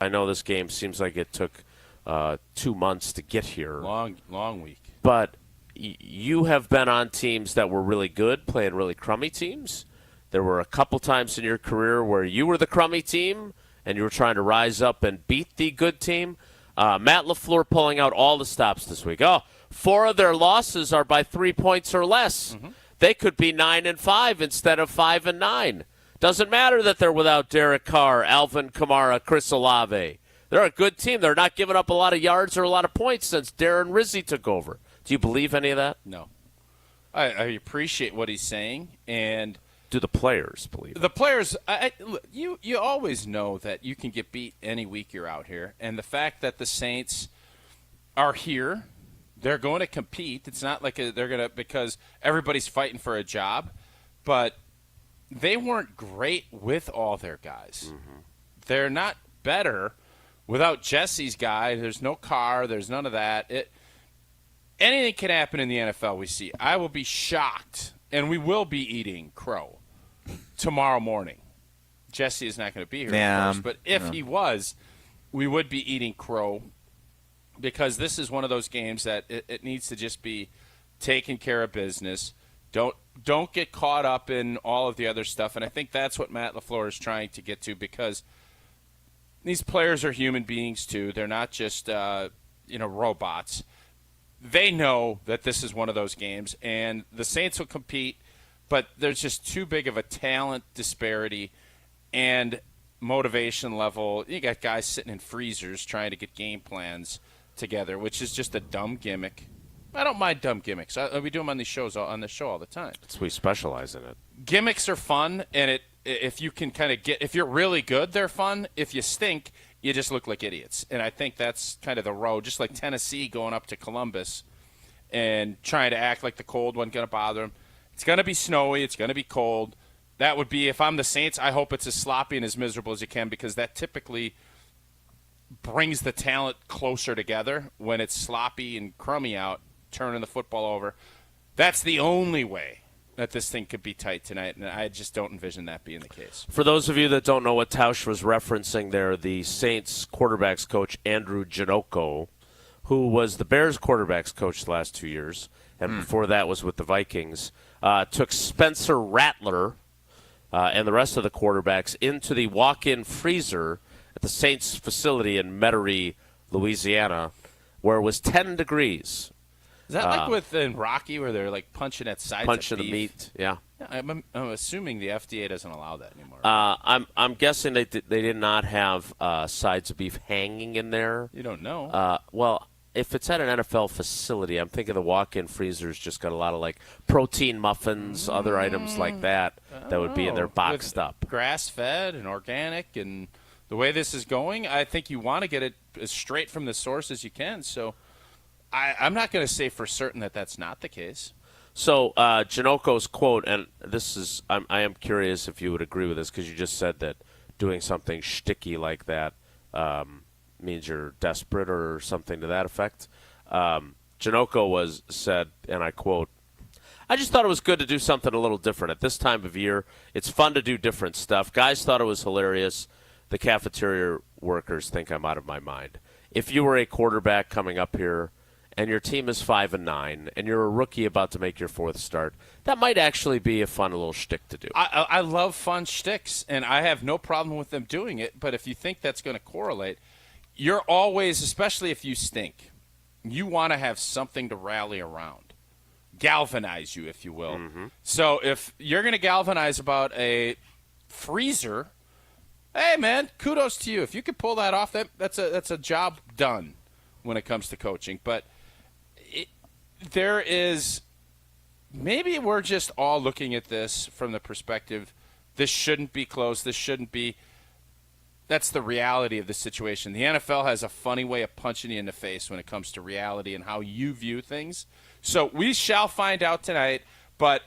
I know this game seems like it took 2 months to get here. Long week. But you have been on teams that were really good, playing really crummy teams. There were a couple times in your career where you were the crummy team and you were trying to rise up and beat the good team. Matt LaFleur pulling out all the stops this week. 4 of their losses are by 3 points or less. Mm-hmm. They could be 9-5 instead of 5-9. Doesn't matter that they're without Derek Carr, Alvin Kamara, Chris Olave. They're a good team. They're not giving up a lot of yards or a lot of points since Darren Rizzi took over. Do you believe any of that? No. I appreciate what he's saying, and do the players believe it? The players, you always know that you can get beat any week you're out here, and the fact that the Saints are here, they're going to compete. It's not like they're going to, because everybody's fighting for a job, but they weren't great with all their guys. Mm-hmm. They're not better without Jesse's guy. There's no Carr. There's none of that. Anything can happen in the NFL, we see. I will be shocked, and we will be eating crow tomorrow morning. Jesse is not going to be here, of course, but if he was, we would be eating crow, because this is one of those games that it needs to just be taking care of business. Don't get caught up in all of the other stuff, and I think that's what Matt LaFleur is trying to get to, because these players are human beings too. They're not just robots. They know that this is one of those games, and the Saints will compete, but there's just too big of a talent disparity and motivation level. You got guys sitting in freezers trying to get game plans together, which is just a dumb gimmick. I don't mind dumb gimmicks. We do them on these shows, on the show all the time. We specialize in it. Gimmicks are fun, and if you can kind of if you're really good, they're fun. If you stink, you just look like idiots. And I think that's kind of the road, just like Tennessee going up to Columbus and trying to act like the cold wasn't going to bother them. It's going to be snowy. It's going to be cold. That would be, if I'm the Saints, I hope it's as sloppy and as miserable as you can, because that typically brings the talent closer together. When it's sloppy and crummy out, turning the football over, that's the only way that this thing could be tight tonight, and I just don't envision that being the case. For those of you that don't know what Tausch was referencing there, the Saints quarterbacks coach, Andrew Janocko, who was the Bears quarterbacks coach the last 2 years, and before that was with the Vikings, took Spencer Rattler and the rest of the quarterbacks into the walk-in freezer at the Saints facility in Metairie, Louisiana, where it was 10 degrees. Is that like in Rocky, where they're like punching at sides punching of beef? The meat? Yeah. I'm assuming the FDA doesn't allow that anymore. I'm guessing they did not have sides of beef hanging in there. You don't know. Well, if it's at an NFL facility, I'm thinking the walk-in freezer's just got a lot of like protein muffins, other items like that would be in there boxed up. Grass-fed and organic, and the way this is going, I think you want to get it as straight from the source as you can. So I'm not going to say for certain that that's not the case. So Janocko's quote, and this is, I am curious if you would agree with this, because you just said that doing something shticky like that means you're desperate or something to that effect. Janocko said, and I quote, "I just thought it was good to do something a little different at this time of year. It's fun to do different stuff. Guys thought it was hilarious. The cafeteria workers think I'm out of my mind. If you were a quarterback coming up here, and your team is 5-9, and you're a rookie about to make your 4th start, that might actually be a fun little shtick to do." I love fun shticks, and I have no problem with them doing it. But if you think that's going to correlate, you're always, especially if you stink, you want to have something to rally around, galvanize you, if you will. Mm-hmm. So if you're going to galvanize about a freezer, hey man, kudos to you. If you could pull that off, that's a job done when it comes to coaching. But there is, maybe we're just all looking at this from the perspective, this shouldn't be close, this shouldn't be. That's the reality of the situation. The NFL has a funny way of punching you in the face when it comes to reality and how you view things. So we shall find out tonight, but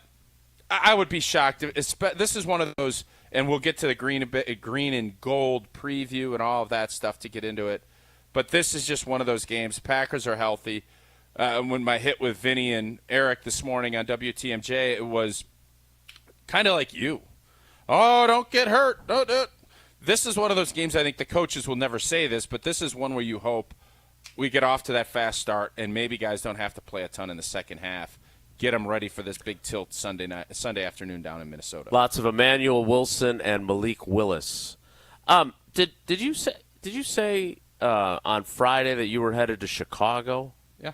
I would be shocked. This is one of those, and we'll get to the green and gold preview and all of that stuff to get into it. But this is just one of those games. Packers are healthy. When my hit with Vinny and Eric this morning on WTMJ, it was kind of like you. Oh, don't get hurt. Don't do it. this is one of those games I think the coaches will never say this, but this is one where you hope we get off to that fast start and maybe guys don't have to play a ton in the second half. Get them ready for this big tilt Sunday afternoon down in Minnesota. Lots of Emmanuel Wilson and Malik Willis. Did you say on Friday that you were headed to Chicago? Yeah.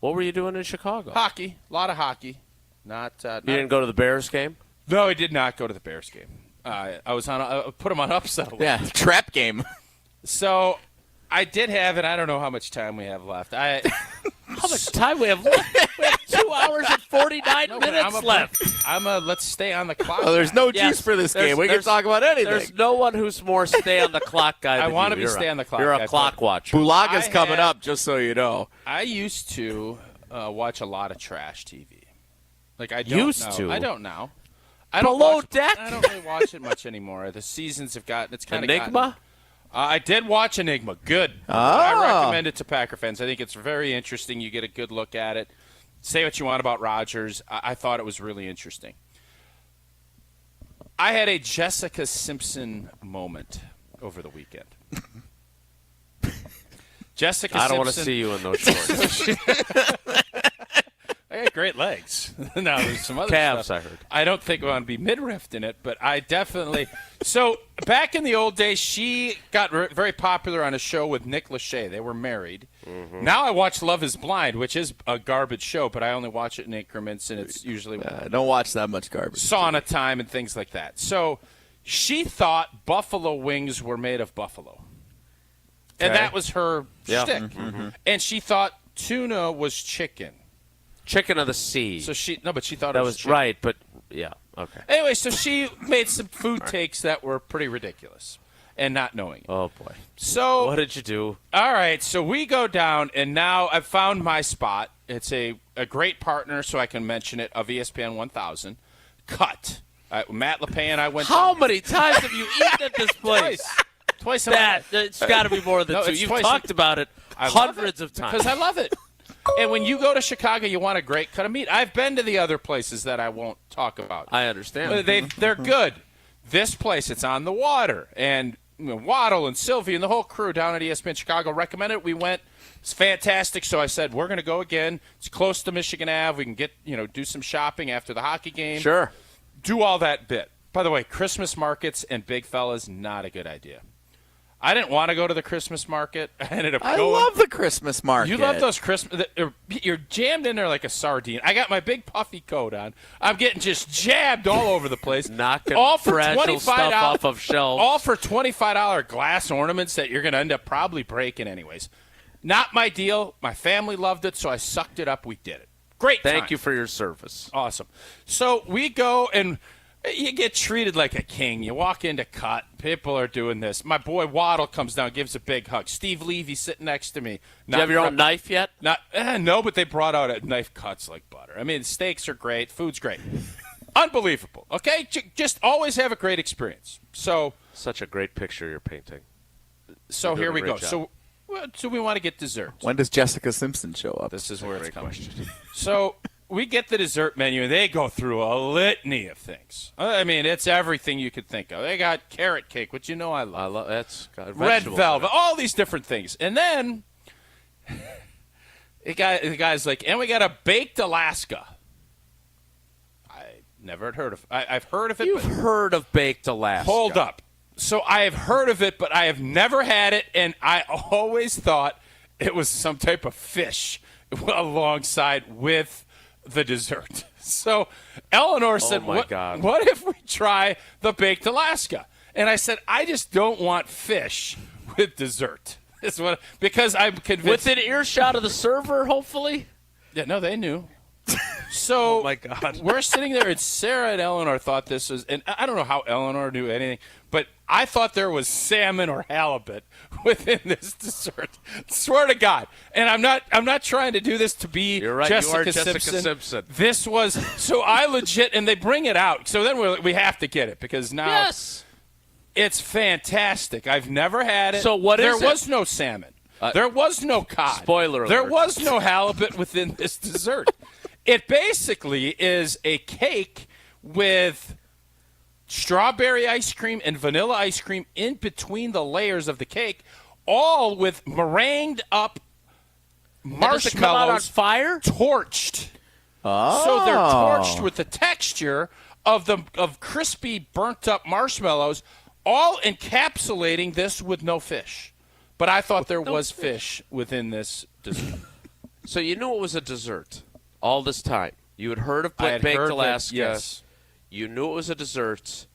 What were you doing in Chicago? Hockey, a lot of hockey. You didn't go to the Bears game? No, I did not go to the Bears game. I was on. Put them on upset alert. Yeah, trap game. So I did have it. I don't know how much time we have left. How much time we have left? We have 2 hours and 49 minutes left. Let's stay on the clock. Oh, there's no Yes, juice for this there's- game. We can there's- talk about anything. There's no one who's more stay on the clock guy than I want to you. be You're stay on the clock You're guy, a clock but watcher. Bulaga's I coming had- up, just so you know. I used to watch a lot of trash TV. Like I don't Used know. to? I don't now. I don't Below watch, Deck? I don't really watch it much anymore. The seasons have gotten. It's kind of Enigma? I did watch Enigma. Good. I recommend it to Packer fans. I think it's very interesting. You get a good look at it. Say what you want about Rodgers. I thought it was really interesting. I had a Jessica Simpson moment over the weekend. Jessica Simpson. I don't want to see you in those shorts. I got great legs. No, there's some other Calves, stuff. I heard. I don't think I want to be midriffed in it, but I definitely. So back in the old days, she got very popular on a show with Nick Lachey. They were married. Mm-hmm. Now I watch Love Is Blind, which is a garbage show, but I only watch it in increments, and it's usually Don't watch that much garbage. sauna time and things like that. So she thought buffalo wings were made of buffalo. And Okay. that was her Yeah. shtick. Mm-hmm. And she thought tuna was chicken. Chicken of the sea. So she thought that it was chicken. right, but yeah, okay. Anyway, so she made some food takes that were pretty ridiculous and not knowing it. Oh boy. So, What did you do? all right, so we go down, and now I've found my spot. It's a great partner, so I can mention it, of ESPN 1000. Cut. Matt LePay and I went How down. many times have you eaten at this place? Twice. It's got to be more than No, two. it's You've twice. talked about it I love hundreds it of times. because I love it. And when you go to Chicago, you want a great cut of meat. I've been to the other places that I won't talk about. I understand. They're good. This place, it's on the water. And Waddle and Sylvie and the whole crew down at ESPN Chicago recommended it. We went. It's fantastic. So I said, we're going to go again. It's close to Michigan Ave. We can get, do some shopping after the hockey game. Sure. Do all that bit. By the way, Christmas markets and big fellas, not a good idea. I didn't want to go to the Christmas market. I ended up I going. love the Christmas market. You love those Christmas. You're jammed in there like a sardine. I got my big puffy coat on. I'm getting just jabbed all over the place. Knocking all for fragile stuff $25 off of shelves. All for $25 glass ornaments that you're going to end up probably breaking anyways. Not my deal. My family loved it, so I sucked it up. We did it. Great. Thank time. you for your service. Awesome. So we go and you get treated like a king. You walk into cut. People are doing this. My boy Waddle comes down, gives a big hug. Steve Levy's sitting next to me. Do you have your own knife yet? No, but they brought out a knife cuts like butter. I mean, steaks are great. Food's great. Unbelievable. Okay? Just always have a great experience. So Such a great picture you're painting. so You're doing here a we great go. job. So we want to get dessert. When does Jessica Simpson show up? This is where it's Great coming. question. So we get the dessert menu, and they go through a litany of things. I mean, it's everything you could think of. They got carrot cake, which I love. I love that's got Red vegetables in velvet, it. all these different things. And then the guy's like, and we got a baked Alaska. I never had heard of I've heard of it. You've but heard of baked Alaska. hold up. So I have heard of it, but I have never had it, and I always thought it was some type of fish alongside with the dessert. So Eleanor said, my God. what if we try the baked Alaska? And I said, I just don't want fish with dessert. Because I'm convinced. Within earshot of the server, hopefully. Yeah, no, they knew. So Oh, my God. we're sitting there, and Sarah and Eleanor thought this was, and I don't know how Eleanor knew anything, but I thought there was salmon or halibut within this dessert. Swear to God. And I'm not trying to do this to be You're right, Jessica, you are Jessica Simpson. Simpson. This was, so I legit, and they bring it out. So then we have to get it because now Yes. it's fantastic. I've never had it. So what is it? There was no salmon. There was no cod. Spoiler There alert. was no halibut within this dessert. It basically is a cake with strawberry ice cream and vanilla ice cream in between the layers of the cake, all with meringued up Does it come out on marshmallows fire? torched. Oh. So they're torched with the texture of crispy, burnt-up marshmallows, all encapsulating this with no fish. But I thought there was fish within this dessert. So you knew it was a dessert all this time. You had heard of I had Baked heard that, Alaska. yes. You knew it was a dessert.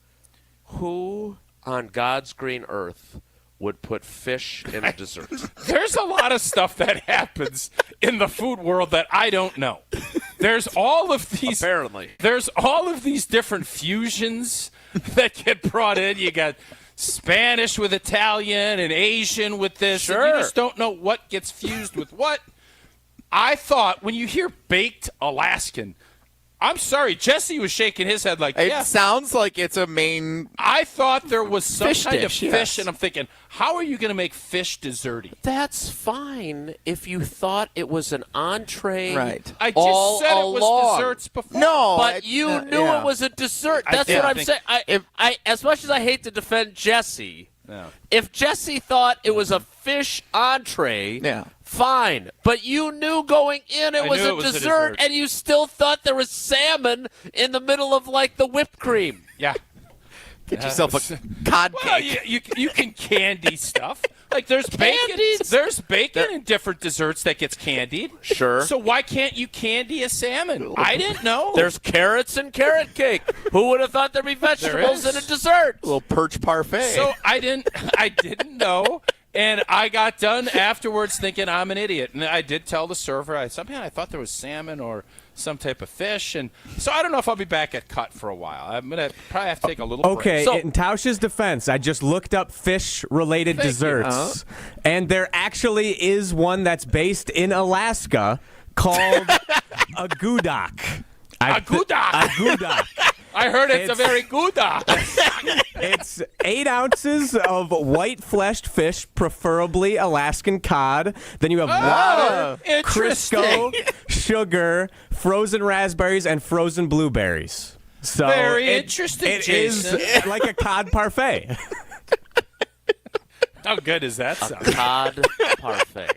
Who on God's green earth would put fish in a dessert? There's a lot of stuff that happens in the food world that I don't know. There's all of these. Apparently. There's all of these different fusions that get brought in. You got Spanish with Italian and Asian with this. And Sure. you just don't know what gets fused with what. I thought when you hear baked Alaskan, I'm sorry, Jesse was shaking his head like, It yeah. sounds like it's a main. I thought there was some Fish kind dish, of fish, yes. and I'm thinking, how are you going to make fish desserty? That's fine if you thought it was an entree. Right. I just all said it along. was desserts before. No, But you knew yeah. it was a dessert. That's did. what I I'm think- saying. I, as much as I hate to defend Jesse, No. if Jesse thought it was a fish entree, Yeah. fine. But you knew going in it I was knew a it was a dessert, dessert. and you still thought there was salmon in the middle of like the whipped cream. Yeah. Get yourself a cod Well, cake. you can candy stuff. Like there's bacon. Candies? There's bacon in different desserts that gets candied. Sure. So why can't you candy a salmon? I didn't know. There's carrots and carrot cake. Who would have thought there'd be vegetables in is. a dessert? A little perch parfait. So I didn't know, and I got done afterwards thinking I'm an idiot. And I did tell the server, I thought there was salmon or some type of fish, and so I don't know if I'll be back at Cut for a while. I'm gonna probably have to take a little Okay, break. So- in Tausch's defense, I just looked up fish-related Thank you. desserts, and there actually is one that's based in Alaska called a goudak. A goudak. A goudak. I heard it's a It's- very good. It's 8 ounces of white-fleshed fish, preferably Alaskan cod. Then you have water, Interesting. Crisco, sugar, frozen raspberries, and frozen blueberries. So Very interesting, It is Jason. like a cod parfait. How good does that sound? Cod parfait.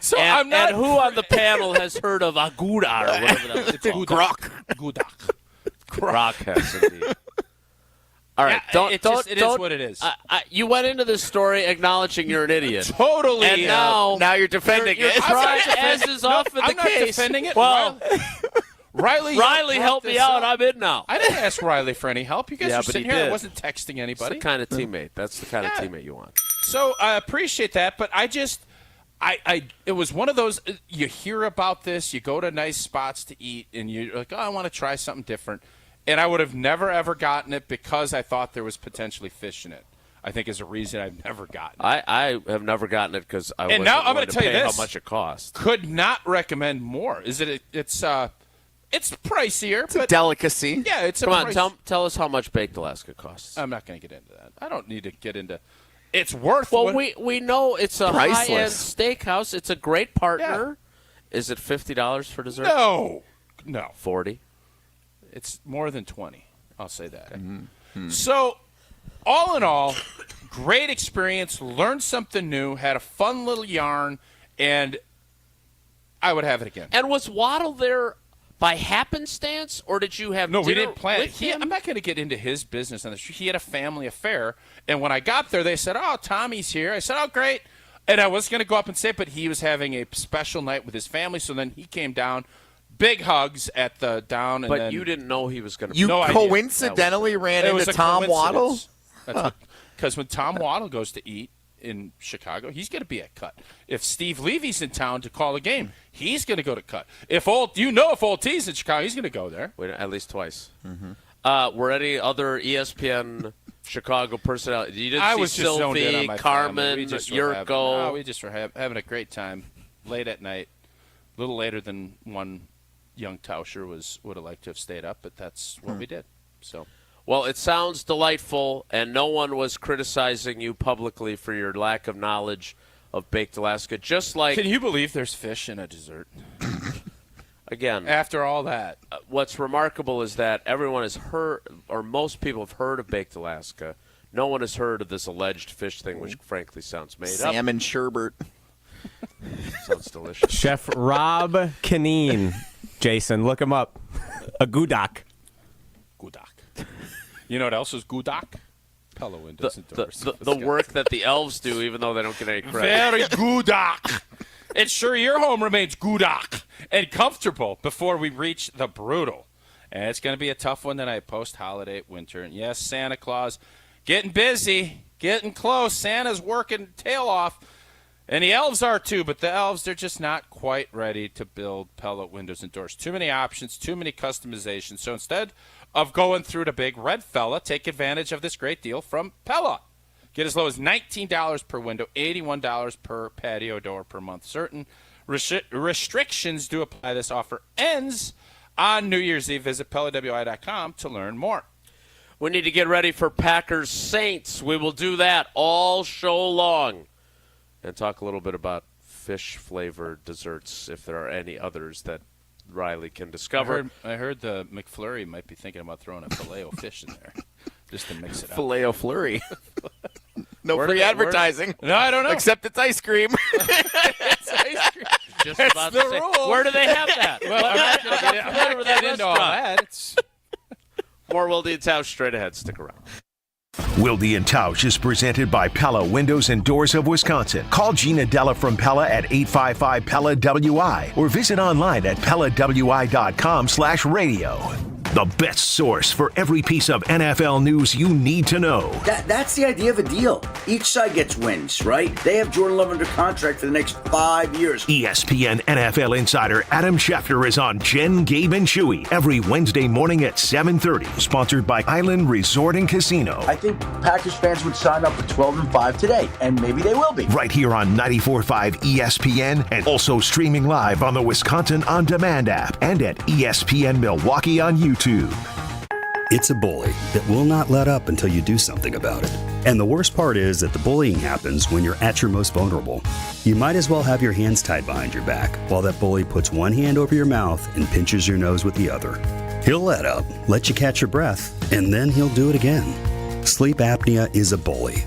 So And, I'm not and who on the panel has heard of aguda or whatever that was called? Grok. Gudak. Grok has indeed. All right, Yeah, it don't. is what it is. You went into this story acknowledging you're an idiot, Totally. and now you're defending you're it. trying, as is often I'm the not case. defending it. Well, Riley Riley, brought help me this out. up. I'm in now. I didn't ask Riley for any help. You guys Yeah, were but sitting he here. I did. wasn't texting That's anybody. the kind of teammate. That's the kind of Yeah. teammate you want. So I appreciate that, but it was one of those, you hear about this, you go to nice spots to eat, and you're like, oh, I want to try something different. And I would have never, ever gotten it because I thought there was potentially fish in it. I think is a reason I've never gotten it. I have never gotten it because I wasn't And now I'm going gonna tell you pay this. how much it costs. Could not recommend more. Is it? It's pricier, but Delicacy. yeah, it's Come a on, price. tell us how much Baked Alaska costs. I'm not going to get into that. I don't need to get into. It's worth. Well, what, we know it's a Priceless. high-end steakhouse. It's a great partner. Is it $50 for dessert? no. 40. It's more than 20. I'll say that. So, all in all, great experience. Learned something new. Had a fun little yarn, and I would have it again. And was Waddle there by happenstance, or did you have No, we dinner didn't plan it. with him? I'm not going to get into his business on this. He had a family affair, and when I got there, they said, "Oh, Tommy's here." I said, "Oh, great." And I was going to go up and say it, but he was having a special night with his family, so then he came down. Big hugs at the down, and But then you didn't know he was going to. You No idea. coincidentally ran it was into a Tom Waddle? coincidence. Because when Tom Waddle goes to eat in Chicago, he's going to be at Cut. If Steve Levy's in town to call a game, he's going to go to Cut. If Old T's in Chicago, he's going to go there. Wait, at least twice. Were any other ESPN Chicago personalities? You didn't I see was just zoned in on Sylvie, my Carmen, family. We just were Yurko. we just were having a great time late at night. A little later than one young Tauscher would have liked to have stayed up, but that's what we did. So Well, it sounds delightful, and no one was criticizing you publicly for your lack of knowledge of Baked Alaska. Just like can you believe there's fish in a dessert? again, After all that. what's remarkable is that everyone has heard, or most people have heard of Baked Alaska. No one has heard of this alleged fish thing, which frankly sounds made up. Salmon sherbet. Sounds delicious. Chef Rob Kineen. Jason, look him up. A goudak. Goudak. You know what else is goudak? Pella windows and doors. The work that the elves do, even though they don't get any credit. Very goudak. Ensure your home remains goudak and comfortable before we reach the brutal. And it's going to be a tough one tonight, post-holiday winter. And yes, Santa Claus getting busy, getting close. Santa's working tail off. And the elves are too, but the elves, they're just not quite ready to build Pella windows and doors. Too many options, too many customizations. So instead of going through the big red fella, take advantage of this great deal from Pella. Get as low as $19 per window, $81 per patio door per month. Certain restrictions do apply. This offer ends on New Year's Eve. Visit PellaWI.com to learn more. We need to get ready for Packers Saints. We will do that all show long. And talk a little bit about fish-flavored desserts, if there are any others that Riley can discover. I heard the McFlurry might be thinking about throwing a filet-o-fish in there just to mix it up. Filet-o-flurry. No Where free did it- advertising. No, I don't know. Except it's ice cream. It's ice cream. Just That's about the to say, rule. where do they have that? Well, I'm not going to get into all that. It's More Wilde And Tausch straight ahead. Stick around. Wilde And Tausch is presented by Pella Windows and Doors of Wisconsin. Call Gina Della from Pella at 855-PELLA-WI or visit online at PellaWI.com/radio. The best source for every piece of NFL news you need to know. That's the idea of a deal. Each side gets wins, right? They have Jordan Love under contract for the next 5 years. ESPN NFL insider Adam Schefter is on Jen, Gabe, and Chewy every Wednesday morning at 7:30. Sponsored by Island Resort and Casino. I think Packers fans would sign up for 12-5 today, and maybe they will be. Right here on 94.5 ESPN and also streaming live on the Wisconsin On Demand app and at ESPN Milwaukee on YouTube. It's a bully that will not let up until you do something about it. And the worst part is that the bullying happens when you're at your most vulnerable. You might as well have your hands tied behind your back while that bully puts one hand over your mouth and pinches your nose with the other. He'll let up, let you catch your breath, and then he'll do it again. Sleep apnea is a bully.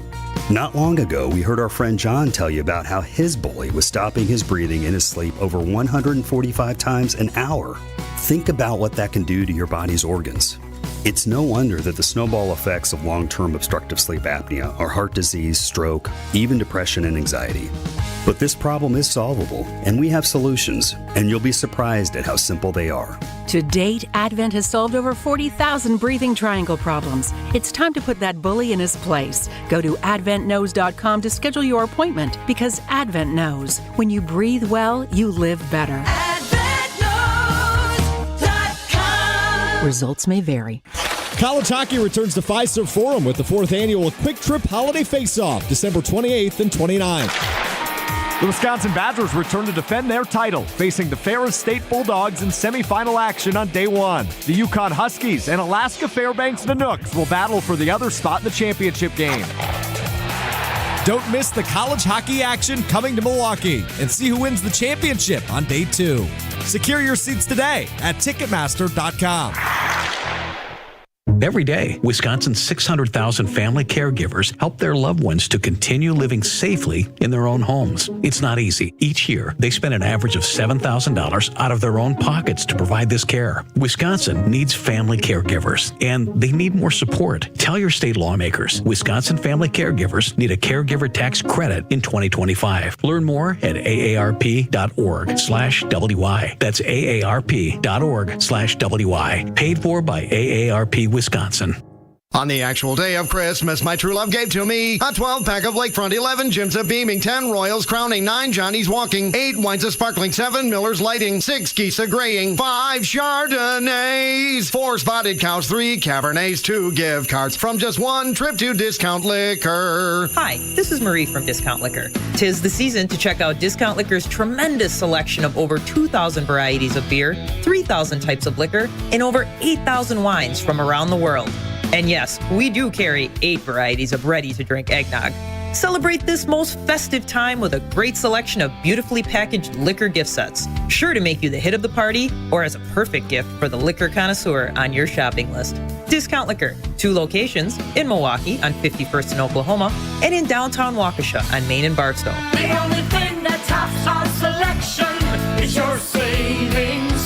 Not long ago, we heard our friend John tell you about how his bully was stopping his breathing in his sleep over 145 times an hour. Think about what that can do to your body's organs. It's no wonder that the snowball effects of long-term obstructive sleep apnea are heart disease, stroke, even depression and anxiety. But this problem is solvable, and we have solutions, and you'll be surprised at how simple they are. To date, Advent has solved over 40,000 breathing triangle problems. It's time to put that bully in his place. Go to adventknows.com to schedule your appointment, because Advent knows. When you breathe well, you live better. AdventKnows.com. Results may vary. College hockey returns to Fiserv Forum with the 4th annual Quick Trip Holiday Face-Off, December 28th and 29th. The Wisconsin Badgers return to defend their title, facing the Ferris State Bulldogs in semifinal action on day one. The Yukon Huskies and Alaska Fairbanks Nanooks will battle for the other spot in the championship game. Don't miss the college hockey action coming to Milwaukee and see who wins the championship on day 2. Secure your seats today at Ticketmaster.com. Every day, Wisconsin's 600,000 family caregivers help their loved ones to continue living safely in their own homes. It's not easy. Each year, they spend an average of $7,000 out of their own pockets to provide this care. Wisconsin needs family caregivers, and they need more support. Tell your state lawmakers, Wisconsin family caregivers need a caregiver tax credit in 2025. Learn more at aarp.org/WI. That's aarp.org/WI. Paid for by AARP Wisconsin. On the actual day of Christmas, my true love gave to me a 12-pack of Lakefront, 11 Jims of Beaming, 10 Royals Crowning, 9 Johnny's Walking, 8 Wines of Sparkling, 7 Miller's Lighting, 6 Geese of Graying, 5 Chardonnays, 4 Spotted Cows, 3 Cabernets, 2 gift cards from just one trip to Discount Liquor. Hi, this is Marie from Discount Liquor. 'Tis the season to check out Discount Liquor's tremendous selection of over 2,000 varieties of beer, 3,000 types of liquor, and over 8,000 wines from around the world. And yes, we do carry 8 varieties of ready-to-drink eggnog. Celebrate this most festive time with a great selection of beautifully packaged liquor gift sets, sure to make you the hit of the party or as a perfect gift for the liquor connoisseur on your shopping list. Discount Liquor, 2 locations in Milwaukee on 51st in Oklahoma and in downtown Waukesha on Main and Barstow. The only thing that tops our selection is your savings.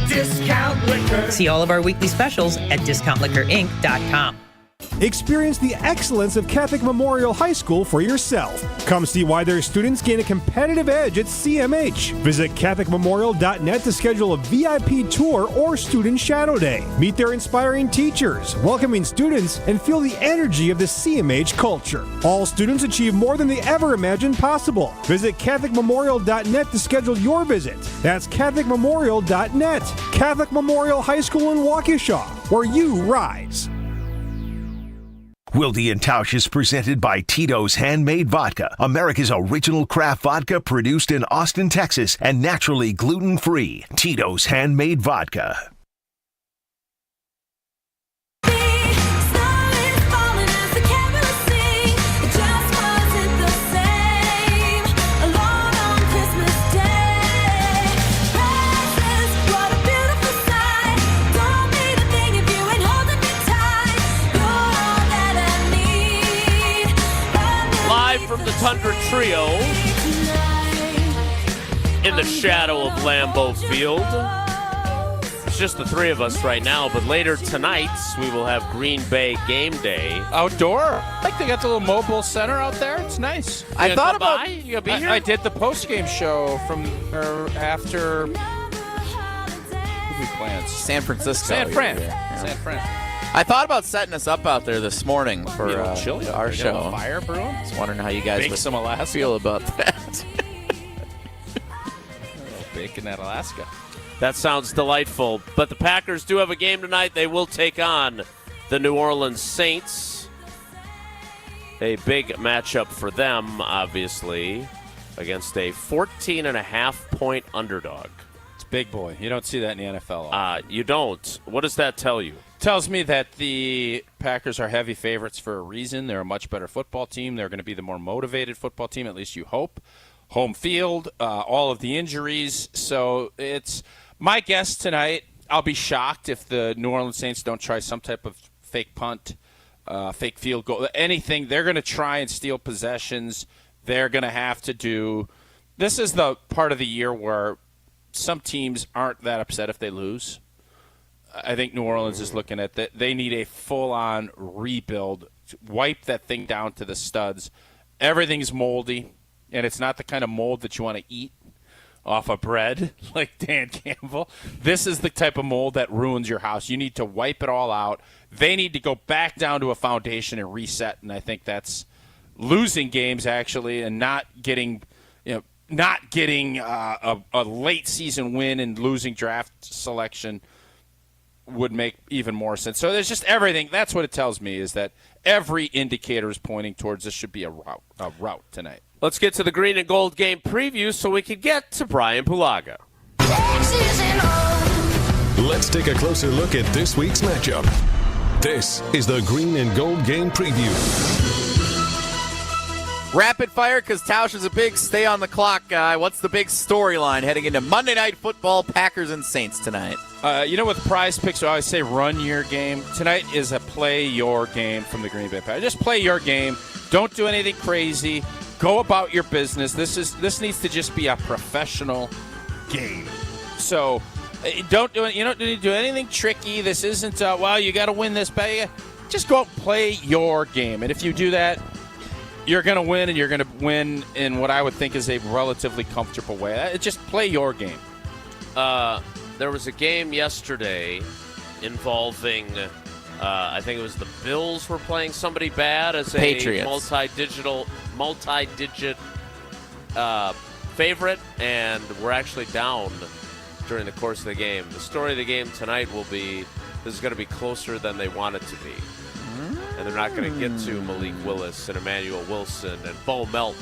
Discount Liquor. See all of our weekly specials at discountliquorinc.com. Experience the excellence of Catholic Memorial High School for yourself. Come see why their students gain a competitive edge at CMH. Visit CatholicMemorial.net to schedule a VIP tour or student shadow day. Meet their inspiring teachers, welcoming students, and feel the energy of the CMH culture. All students achieve more than they ever imagined possible. Visit CatholicMemorial.net to schedule your visit. That's CatholicMemorial.net. Catholic Memorial High School in Waukesha, where you rise. Wilde and Tausch is presented by Tito's Handmade Vodka, America's original craft vodka produced in Austin, Texas, and naturally gluten-free. Tito's Handmade Vodka. From the Tundra Trio in the shadow of Lambeau Field. It's just the 3 of us right now, but later tonight we will have Green Bay game day. Outdoor. Like they got the little mobile center out there. It's nice. I thought about you gonna be here? I did the post-game show after who we planned? San Francisco. San Fran. Yeah. San Fran. I thought about setting us up out there this morning for chilly our show. Fire brewing. Just wondering how you guys Bake would some Alaska. feel about that. Bacon at Alaska. That sounds delightful. But the Packers do have a game tonight. They will take on the New Orleans Saints. A big matchup for them, obviously, against a 14.5-point underdog. It's big boy. You don't see that in the NFL. You don't. What does that tell you? Tells me that the Packers are heavy favorites for a reason. They're a much better football team. They're going to be the more motivated football team, at least you hope. Home field, all of the injuries. So it's my guess tonight. I'll be shocked if the New Orleans Saints don't try some type of fake punt, fake field goal, anything. They're going to try and steal possessions. They're going to have to do – this is the part of the year where some teams aren't that upset if they lose. I think New Orleans is looking at that. They need a full-on rebuild, wipe that thing down to the studs. Everything's moldy, and it's not the kind of mold that you want to eat off of bread like Dan Campbell. This is the type of mold that ruins your house. You need to wipe it all out. They need to go back down to a foundation and reset, and I think that's losing games, actually, and not getting a late season win and losing draft selection would make even more sense. So there's just everything. That's what it tells me, is that every indicator is pointing towards this should be a rout tonight. Let's get to the green and gold game preview so we can get to Bryan Bulaga. Let's take a closer look at this week's matchup. This is the green and gold game preview. Rapid fire, because Tausch is a big stay-on-the-clock guy. What's the big storyline heading into Monday Night Football, Packers and Saints tonight? With Prize Picks, I always say run your game. Tonight is a play your game from the Green Bay Packers. Just play your game. Don't do anything crazy. Go about your business. This needs to just be a professional game. So you don't need to do anything tricky. This isn't, you got to win this. Just go out and play your game. And if you do that, you're going to win, and you're going to win in what I would think is a relatively comfortable way. Just play your game. There was a game yesterday involving, I think it was the Bills were playing somebody bad as Patriots. A multi-digit favorite, and we're actually down during the course of the game. The story of the game tonight will be this is going to be closer than they want it to be. And they're not going to get to Malik Willis and Emmanuel Wilson and Bo Melton,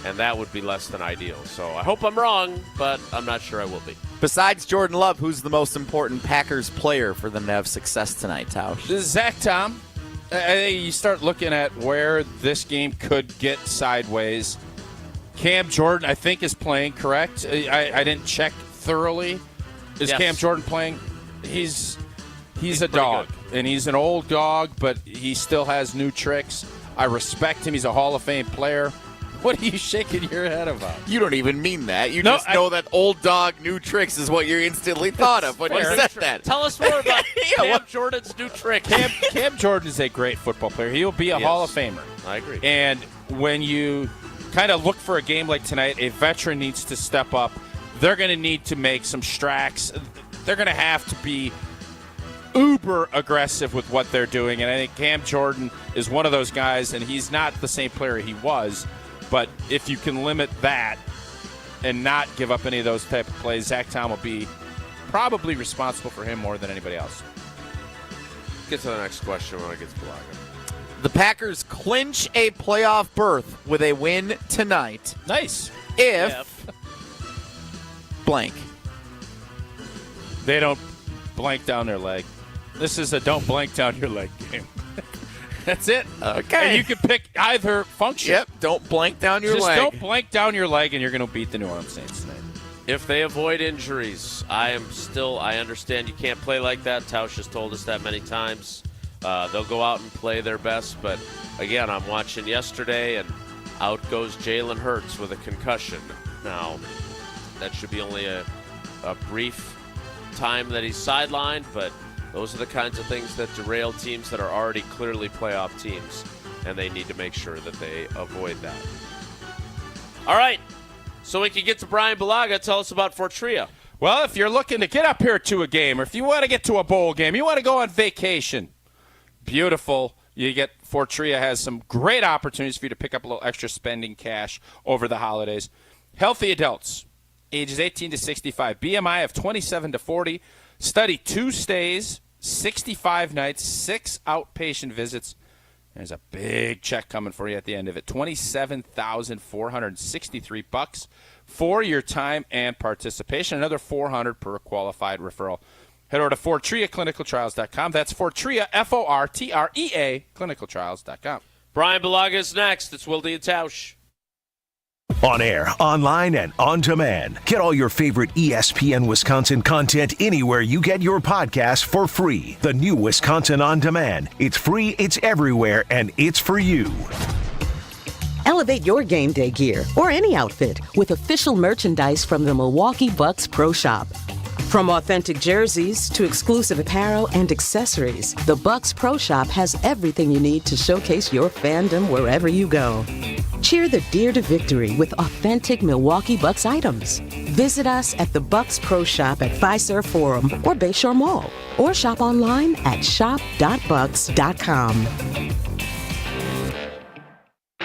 and that would be less than ideal. So I hope I'm wrong, but I'm not sure I will be. Besides Jordan Love, who's the most important Packers player for them to have success tonight, Tausch? This is Zach Tom. You start looking at where this game could get sideways. Cam Jordan, I think, is playing, correct? I didn't check thoroughly. Is Yes. Cam Jordan playing? He's a dog, and he's an old dog, but he still has new tricks. I respect him. He's a Hall of Fame player. What are you shaking your head about? You don't even mean that. You just know that old dog, new tricks is what you instantly thought of when you said that. Tell us more about Cam Jordan's new trick. Cam Jordan is a great football player. He'll be a Hall of Famer. I agree. And when you kind of look for a game like tonight, a veteran needs to step up. They're going to need to make some strikes. They're going to have to be uber aggressive with what they're doing. And I think Cam Jordan is one of those guys, and he's not the same player he was. But if you can limit that and not give up any of those type of plays, Zach Tom will be probably responsible for him more than anybody else. Get to the next question when I get to Bulaga. The Packers clinch a playoff berth with a win tonight. Nice. If blank. They don't blank down their leg. This is a don't blank down your leg game. That's it. Okay. And you can pick either function. Yep. Don't blank down your leg. Just don't blank down your leg, and you're going to beat the New Orleans Saints tonight. If they avoid injuries, I understand you can't play like that. Tausch has told us that many times. They'll go out and play their best. But, again, I'm watching yesterday, and out goes Jalen Hurts with a concussion. Now, that should be only a brief time that he's sidelined, but those are the kinds of things that derail teams that are already clearly playoff teams, and they need to make sure that they avoid that. All right, so we can get to Bryan Bulaga. Tell us about Fortria. Well, if you're looking to get up here to a game, or if you want to get to a bowl game, you want to go on vacation, beautiful. Fortria has some great opportunities for you to pick up a little extra spending cash over the holidays. Healthy adults, ages 18 to 65, BMI of 27 to 40, study 2 stays, 65 nights, 6 outpatient visits. There's a big check coming for you at the end of it. $27,463 for your time and participation. Another $400 per qualified referral. Head over to FortreaClinicalTrials.com. That's Fortrea, Fortrea, clinicaltrials.com. Bryan Bulaga is next. It's Wilde And Tausch. On air, online, and on demand. Get all your favorite ESPN Wisconsin content anywhere you get your podcast for free. The new Wisconsin On Demand. It's free, it's everywhere, and it's for you. Elevate your game day gear or any outfit with official merchandise from the Milwaukee Bucks Pro Shop. From authentic jerseys to exclusive apparel and accessories, the Bucks Pro Shop has everything you need to showcase your fandom wherever you go. Cheer the Deer to victory with authentic Milwaukee Bucks items. Visit us at the Bucks Pro Shop at Fiserv Forum or Bayshore Mall, or shop online at shop.bucks.com.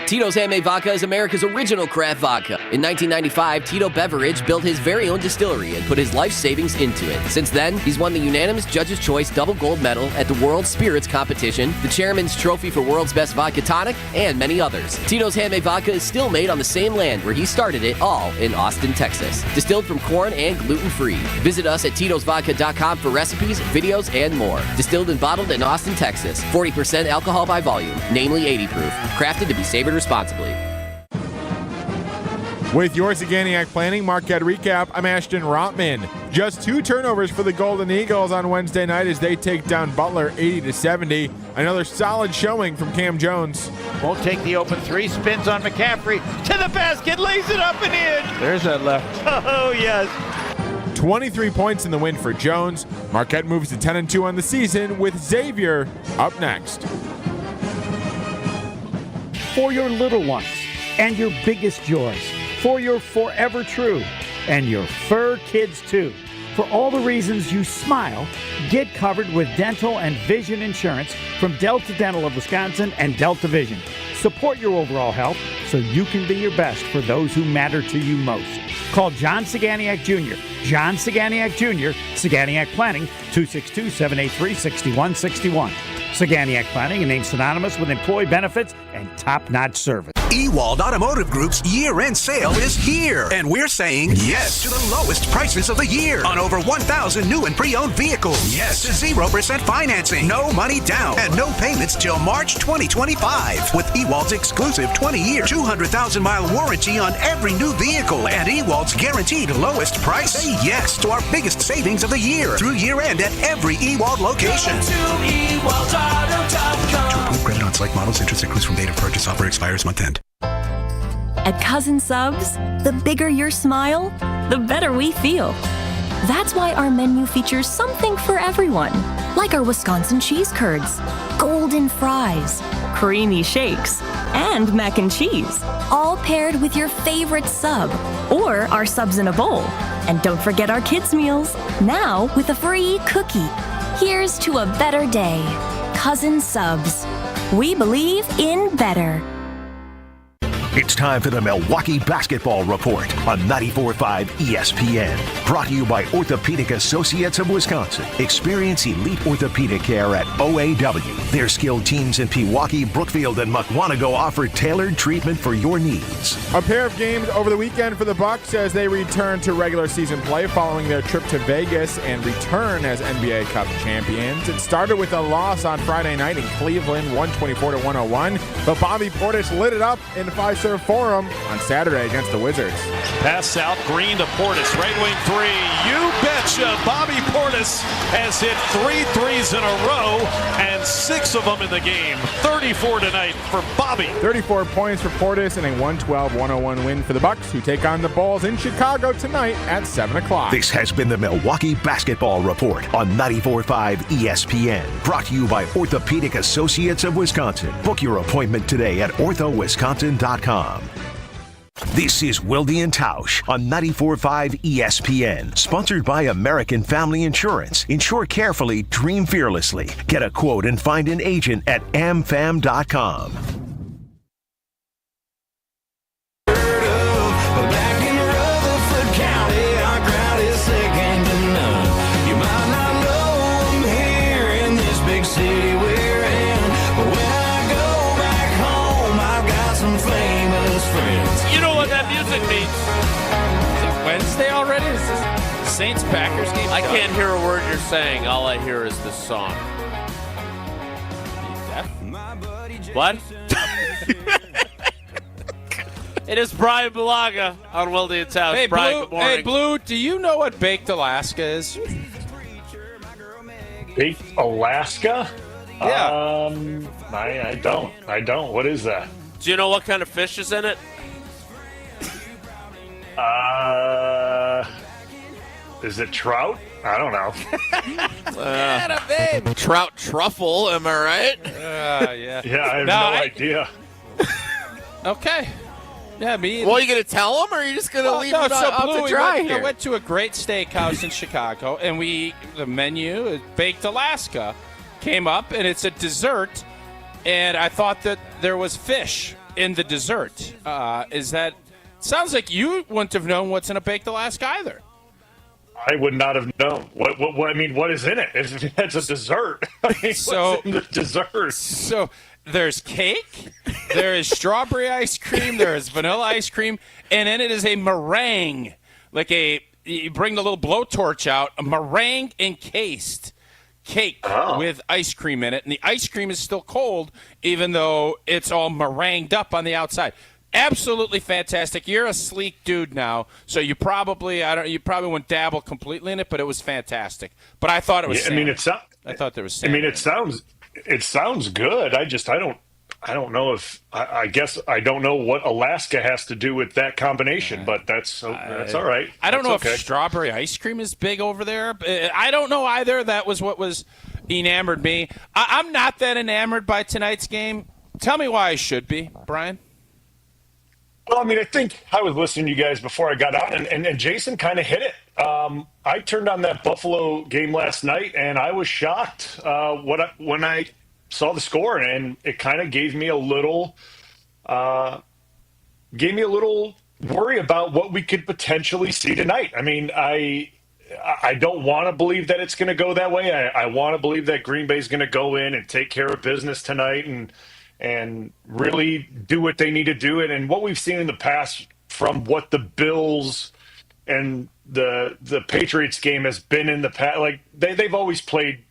Tito's Handmade Vodka is America's original craft vodka. In 1995, Tito Beveridge built his very own distillery and put his life savings into it. Since then, he's won the unanimous Judge's Choice Double Gold Medal at the World Spirits Competition, the Chairman's Trophy for World's Best Vodka Tonic, and many others. Tito's Handmade Vodka is still made on the same land where he started it, all in Austin, Texas. Distilled from corn and gluten-free. Visit us at Tito'sVodka.com for recipes, videos, and more. Distilled and bottled in Austin, Texas. 40% alcohol by volume, namely 80 proof. Crafted to be savored responsibly. With your Saganiac Planning Marquette Recap, I'm Ashton Rotman. Just 2 turnovers for the Golden Eagles on Wednesday night as they take down Butler 80-70. Another solid showing from Cam Jones. Won't take the open 3, spins on McCaffrey, to the basket, lays it up and in. There's that left. Oh, yes. 23 points in the win for Jones. Marquette moves to 10-2 on the season with Xavier up next. For your little ones and your biggest joys, for your forever true and your fur kids too. For all the reasons you smile, get covered with dental and vision insurance from Delta Dental of Wisconsin and Delta Vision. Support your overall health so you can be your best for those who matter to you most. Call John Saganiac Jr. John Saganiac Jr., Saganiac Planning, 262-783-6161. Saganiac Planning, a name synonymous with employee benefits and top-notch service. Ewald Automotive Group's year-end sale is here, and we're saying yes to the lowest prices of the year on over 1,000 new and pre-owned vehicles. Yes to 0% financing, no money down, and no payments till March 2025. With Ewald's exclusive 20-year, 200,000-mile warranty on every new vehicle and Ewald's guaranteed lowest price. Say yes to our biggest savings of the year through year-end at every Ewald location. Go to EwaldAuto.com. To approve credit on select models, interest accrues from date of purchase. Offer expires month end. At Cousin Subs, the bigger your smile, the better we feel. That's why our menu features something for everyone, like our Wisconsin cheese curds, golden fries, creamy shakes, and mac and cheese, all paired with your favorite sub or our subs in a bowl. And don't forget our kids' meals, now with a free cookie. Here's to a better day. Cousin Subs. We believe in better. It's time for the Milwaukee Basketball Report on 94.5 ESPN. Brought to you by Orthopedic Associates of Wisconsin. Experience elite orthopedic care at OAW. Their skilled teams in Pewaukee, Brookfield, and Mukwonago offer tailored treatment for your needs. A pair of games over the weekend for the Bucks as they return to regular season play following their trip to Vegas and return as NBA Cup champions. It started with a loss on Friday night in Cleveland, 124-101, but Bobby Portis lit it up in the Fiserv Forum on Saturday against the Wizards. Pass out, Green to Portis, right wing three. You betcha, Bobby Portis has hit 3 threes in a row and 6 of them in the game. 34 tonight for Bobby. 34 points for Portis and a 112-101 win for the Bucks, who take on the Bulls in Chicago tonight at 7 o'clock. This has been the Milwaukee Basketball Report on 94.5 ESPN. Brought to you by Orthopedic Associates of Wisconsin. Book your appointment today at orthowisconsin.com. This is Wilde And Tausch on 94.5 ESPN. Sponsored by American Family Insurance. Insure carefully, dream fearlessly. Get a quote and find an agent at amfam.com. Wednesday already? Is this Saints-Packers game? I can't hear a word you're saying. All I hear is this song. What? It is Bryan Bulaga on Wilde And Tausch. Hey, Brian, Blue, good morning. hey, Blue, do you know what Baked Alaska is? Baked Alaska? Yeah. I don't. What is that? Do you know what kind of fish is in it? Is it trout? I don't know. Trout truffle, am I right? Yeah. Yeah, I have no idea. Okay. Yeah, me. Well, are you going to tell them, or are you just going to leave them out Blue, to dry I here? went to a great steakhouse in Chicago, and the menu is Baked Alaska came up, and it's a dessert, and I thought that there was fish in the dessert. Sounds like you wouldn't have known what's in a Baked Alaska either. I would not have known. What is in it? It's a dessert. What's in the dessert? So there's cake, there is strawberry ice cream, there is vanilla ice cream, and then it is a meringue. You bring the little blowtorch out, a meringue encased cake with ice cream in it, and the ice cream is still cold, even though it's all meringued up on the outside. Absolutely fantastic. You're a sleek dude now, so you probably wouldn't dabble completely in it, but it was fantastic. But I thought it was. Yeah, I thought there was. Salmon. It sounds good. I don't know if I guess I don't know what Alaska has to do with that combination, but that's all right. I don't know if strawberry ice cream is big over there. I don't know either. That was what was enamored me. I'm not that enamored by tonight's game. Tell me why I should be, Brian. Well, I think I was listening to you guys before I got on, and Jason kind of hit it. I turned on that Buffalo game last night, and I was shocked when I saw the score, and it kind of gave me a little worry about what we could potentially see tonight. I don't want to believe that it's going to go that way. I want to believe that Green Bay is going to go in and take care of business tonight and really do what they need to do. And what we've seen in the past from what the Bills and the Patriots game has been in the past, like they've always played,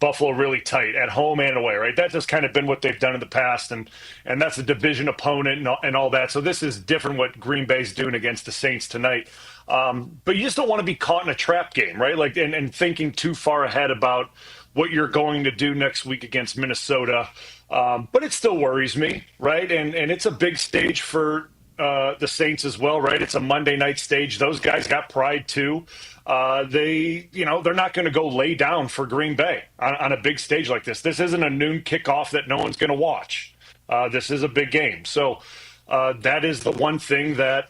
Buffalo really tight at home and away, right? That's just kind of been what they've done in the past, and that's a division opponent and all that. So this is different what Green Bay's doing against the Saints tonight. But you just don't want to be caught in a trap game, right? Like and thinking too far ahead about what you're going to do next week against Minnesota. But it still worries me, right? And it's a big stage for the Saints as well, right? It's a Monday night stage. Those guys got pride too. They're not going to go lay down for Green Bay on a big stage like this. This isn't a noon kickoff that no one's going to watch. This is a big game. So that is the one thing that,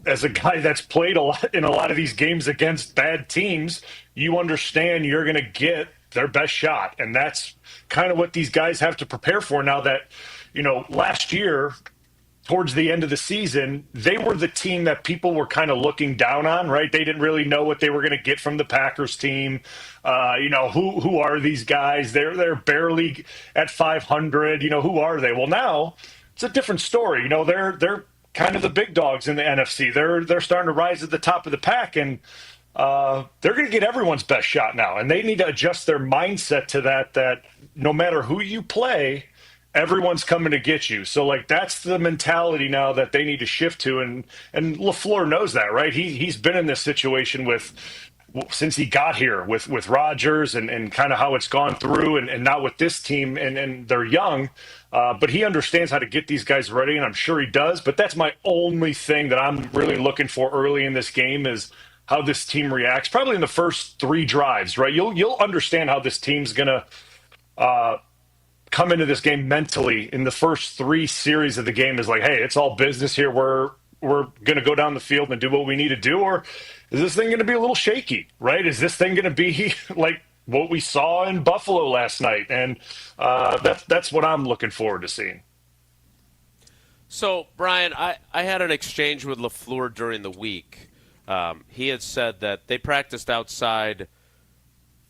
as a guy that's played a lot of these games against bad teams, you understand you're going to get their best shot. And that's kind of what these guys have to prepare for now that, last year, towards the end of the season, they were the team that people were kind of looking down on, right? They didn't really know what they were going to get from the Packers team. Who are these guys? They're barely at 500. Who are they? Well, now it's a different story. They're kind of the big dogs in the NFC. They're starting to rise at the top of the pack, and they're going to get everyone's best shot now. And they need to adjust their mindset to that no matter who you play, everyone's coming to get you. So, that's the mentality now that they need to shift to. And LaFleur knows that, right? He's been in this situation since he got here with Rodgers and kind of how it's gone through and now with this team, and they're young. But he understands how to get these guys ready, and I'm sure he does. But that's my only thing that I'm really looking for early in this game is how this team reacts. Probably in the first 3 drives, right? You'll understand how this team's going to come into this game mentally in the first 3 series of the game is like, hey, it's all business here. We're going to go down the field and do what we need to do. Or is this thing going to be a little shaky, right? Is this thing going to be like what we saw in Buffalo last night? And that's what I'm looking forward to seeing. So, Brian, I had an exchange with LaFleur during the week. He had said that they practiced outside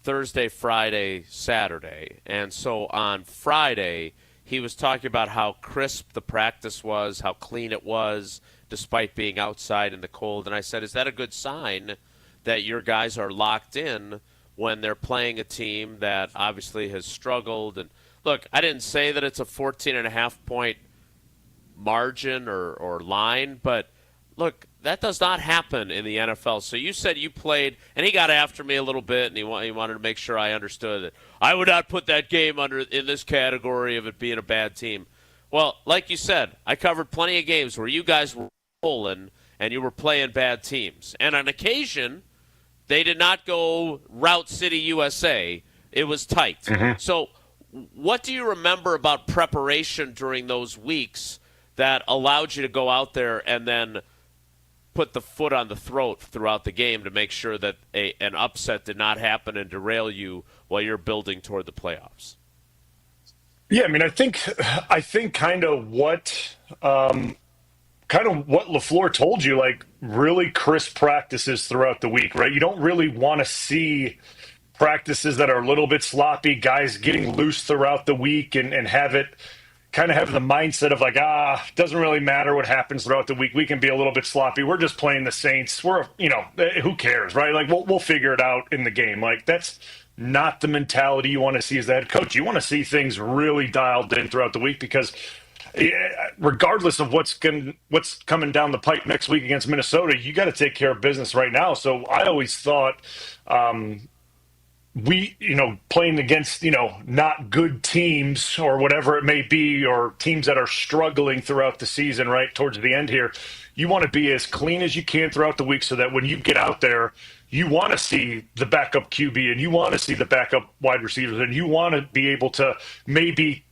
Thursday, Friday, Saturday. And so on Friday, he was talking about how crisp the practice was, how clean it was, despite being outside in the cold. And I said, is that a good sign that your guys are locked in when they're playing a team that obviously has struggled? And look, I didn't say that it's a 14.5-point margin or line, but look, that does not happen in the NFL. So you said you played, and he got after me a little bit, and he wanted to make sure I understood that I would not put that game in this category of it being a bad team. Well, like you said, I covered plenty of games where you guys were pulling and you were playing bad teams. And on occasion, they did not go Route City, USA. It was tight. Mm-hmm. So what do you remember about preparation during those weeks that allowed you to go out there and then put the foot on the throat throughout the game to make sure that an upset did not happen and derail you while you're building toward the playoffs? Yeah, I mean, I think kind of what LaFleur told you, like really crisp practices throughout the week, right? You don't really want to see practices that are a little bit sloppy, guys getting loose throughout the week and have it kind of have the mindset of like, doesn't really matter what happens throughout the week. We can be a little bit sloppy. We're just playing the Saints. Who cares, right? Like we'll figure it out in the game. Like that's not the mentality you want to see as the head coach. You want to see things really dialed in throughout the week because regardless of what's coming down the pipe next week against Minnesota, you got to take care of business right now. So I always thought, playing against, not good teams or whatever it may be, or teams that are struggling throughout the season, right, towards the end here, you want to be as clean as you can throughout the week so that when you get out there, you want to see the backup QB and you want to see the backup wide receivers and you want to be able to maybe,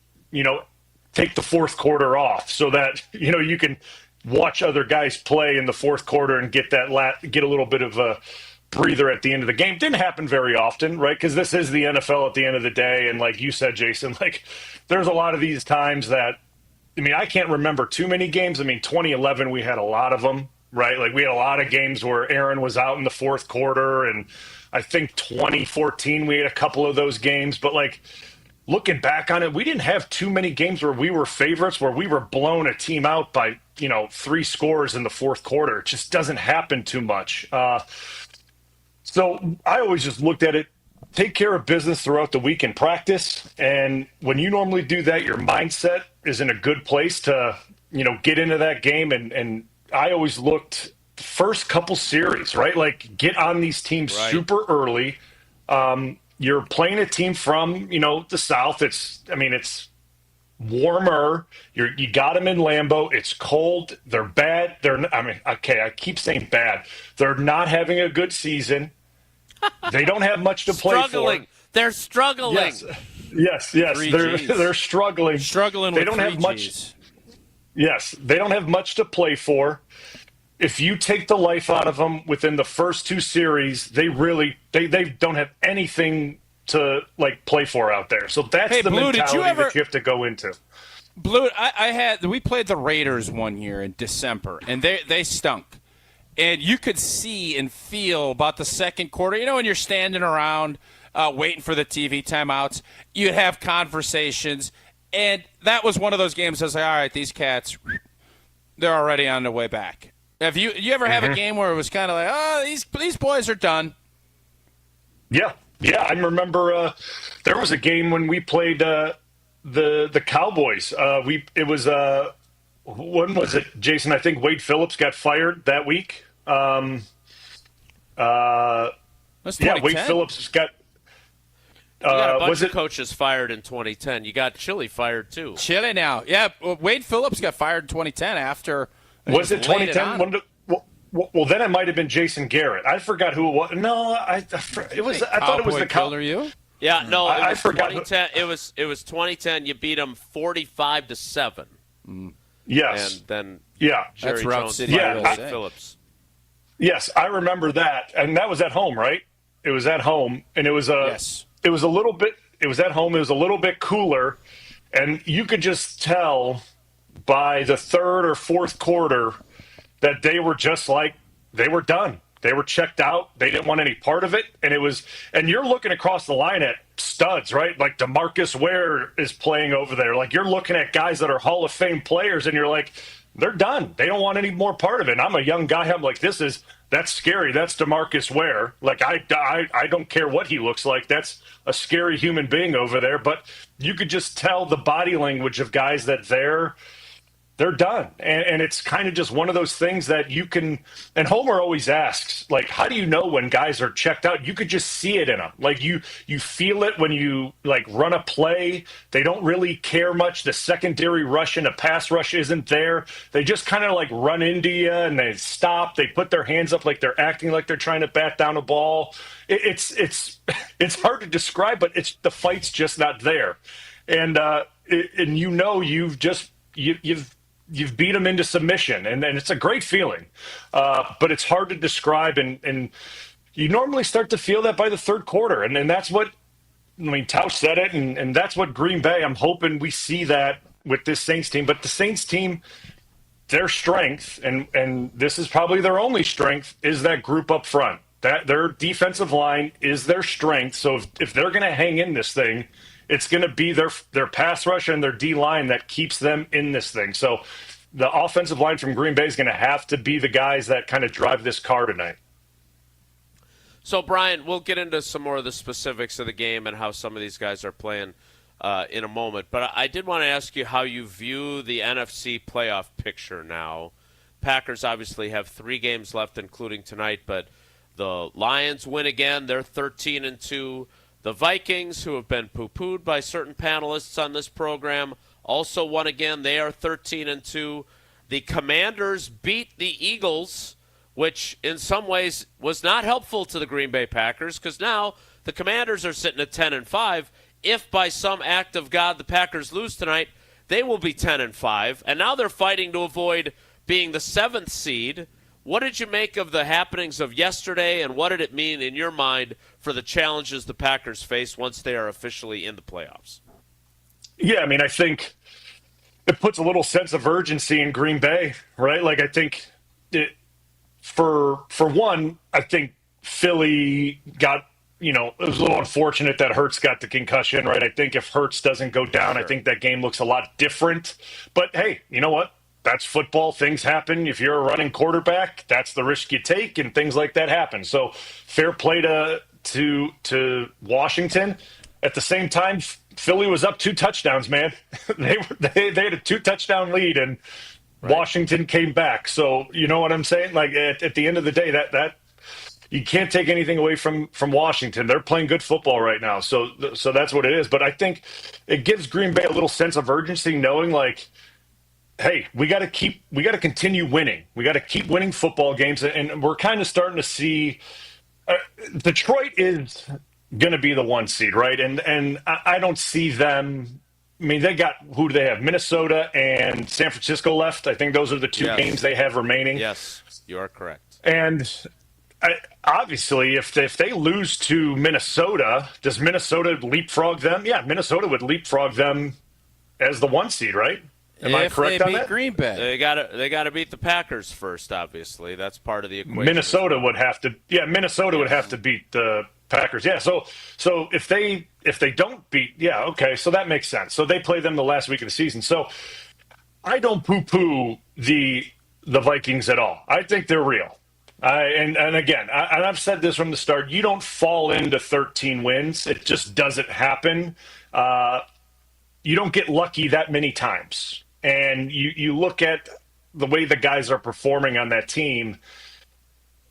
take the fourth quarter off so that, you can watch other guys play in the fourth quarter and get a little bit of a breather at the end of the game. Didn't happen very often, right? Because this is the NFL at the end of the day. And like you said, Jason, like there's a lot of these times that, I can't remember too many games. 2011, we had a lot of them, right? Like we had a lot of games where Aaron was out in the fourth quarter. And I think 2014, we had a couple of those games. But like looking back on it, we didn't have too many games where we were favorites, where we were blowing a team out by, 3 scores in the fourth quarter. It just doesn't happen too much. So I always just looked at it, take care of business throughout the week in practice. And when you normally do that, your mindset is in a good place to, get into that game. And I always looked first couple series, right? Like get on these teams super early. You're playing a team from, the South. It's warmer. You got them in Lambeau. It's cold. They're bad. I keep saying bad. They're not having a good season. They don't have much to play for. They're struggling. Yes. They're struggling. They don't have much. Yes, they don't have much to play for. If you take the life out of them within the first 2 series, they don't have anything to play for out there. So that's the Blue, mentality that you have to go into. Blue, we played the Raiders one year in December, and they stunk. And you could see and feel about the second quarter. When you're standing around waiting for the TV timeouts, you'd have conversations. And that was one of those games I was like, all right, these cats, they're already on their way back. Have you ever have a game where it was kind of like, these boys are done? Yeah. I remember there was a game when we played the Cowboys. When was it, Jason? I think Wade Phillips got fired that week. That's 2010? Wade Phillips got. You got a bunch of coaches fired in 2010. You got Chili fired too. Chili now, yeah. Wade Phillips got fired in 2010 after. Was it 2010? Well, then it might have been Jason Garrett. I forgot who it was. No, it was. I thought it was the Killer. You? Yeah, no, I forgot. 2010. It was 2010. You beat them 45-7. Yes, and then Jerry that's Route Jones City. Phillips. Yes, I remember that, and that was at home, right? It was at home, and it was yes. It was a little bit. It was at home. It was a little bit cooler, and you could just tell by the third or fourth quarter that they were just they were done. They were checked out. They didn't want any part of it. And you're looking across the line at studs, right? Like DeMarcus Ware is playing over there. Like you're looking at guys that are Hall of Fame players, and you're like, they're done. They don't want any more part of it. And I'm a young guy. I'm like, that's scary. That's DeMarcus Ware. Like I don't care what he looks like. That's a scary human being over there. But you could just tell the body language of guys that they're done. And it's kind of just one of those things that you can, and Homer always asks, how do you know when guys are checked out? You could just see it in them. You feel it when you run a play. They don't really care much. The secondary rush and a pass rush isn't there. They just kind of run into you and they stop. They put their hands up like they're acting like they're trying to bat down a ball. It's hard to describe, but the fight's just not there. And you've beat them into submission, and it's a great feeling. But it's hard to describe, and you normally start to feel that by the third quarter. And that's what, Tausch said it, and that's what Green Bay, I'm hoping we see that with this Saints team. But the Saints team, their strength, and this is probably their only strength, is that group up front. That their defensive line is their strength. So if they're going to hang in this thing, it's going to be their pass rush and their D-line that keeps them in this thing. So the offensive line from Green Bay is going to have to be the guys that kind of drive this car tonight. So, Brian, we'll get into some more of the specifics of the game and how some of these guys are playing in a moment. But I did want to ask you how you view the NFC playoff picture now. Packers obviously have 3 games left, including tonight, but the Lions win again. They're 13-2. The Vikings, who have been poo-pooed by certain panelists on this program, also won again. They are 13-2. The Commanders beat the Eagles, which in some ways was not helpful to the Green Bay Packers, because now the Commanders are sitting at 10-5. If by some act of God the Packers lose tonight, they will be 10-5. And now they're fighting to avoid being the 7th seed. What did you make of the happenings of yesterday, and what did it mean in your mind for the challenges the Packers face once they are officially in the playoffs? Yeah, I think it puts a little sense of urgency in Green Bay, right? I think for one, I think Philly got, it was a little unfortunate that Hurts got the concussion, right? I think if Hurts doesn't go down, I think that game looks a lot different. But hey, you know what? That's football. Things happen. If you're a running quarterback, that's the risk you take, and things like that happen. So fair play to Washington. At the same time, Philly was up 2 touchdowns, man. they had a 2-touchdown lead, and Washington came back. So you know what I'm saying? Like at the end of the day, that you can't take anything away from Washington. They're playing good football right now. So that's what it is. But I think it gives Green Bay a little sense of urgency, knowing like, hey, we got to continue winning. We got to keep winning football games, and we're kind of starting to see Detroit is going to be the 1 seed, right? And I don't see them. I mean, who do they have? Minnesota and San Francisco left. I think those are the 2 games they have remaining. Yes, you are correct. And obviously, if they lose to Minnesota, does Minnesota leapfrog them? Yeah, Minnesota would leapfrog them as the 1 seed, right? Am I correct on that? Green Bay. They got to beat the Packers first. Obviously, that's part of the equation. Minnesota would have to. Yeah, Minnesota would have to beat the Packers. Yeah. So if they don't beat, okay. So that makes sense. So they play them the last week of the season. So I don't poo-poo the Vikings at all. I think they're real. And again, I've said this from the start. You don't fall into 13 wins. It just doesn't happen. You don't get lucky that many times. And you look at the way the guys are performing on that team,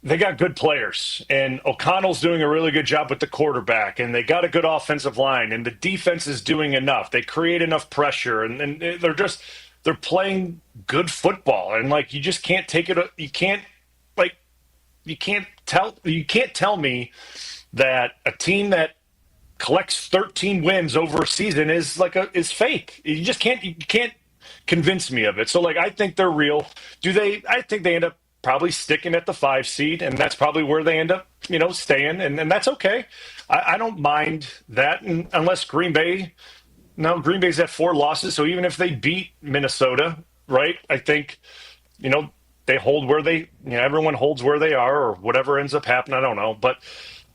they got good players. And O'Connell's doing a really good job with the quarterback, and they got a good offensive line, and the defense is doing enough. They create enough pressure, and they're playing good football. And like, you just can't take it. You can't tell me that a team that collects 13 wins over a season is fake. You can't convince me of it. So like, I think they're real. I think they end up probably sticking at the 5 seed, and that's probably where they end up, staying, and that's okay. I don't mind that, unless Green Bay's at 4 losses. So even if they beat Minnesota, right? I think, they hold where everyone holds where they are, or whatever ends up happening. I don't know. But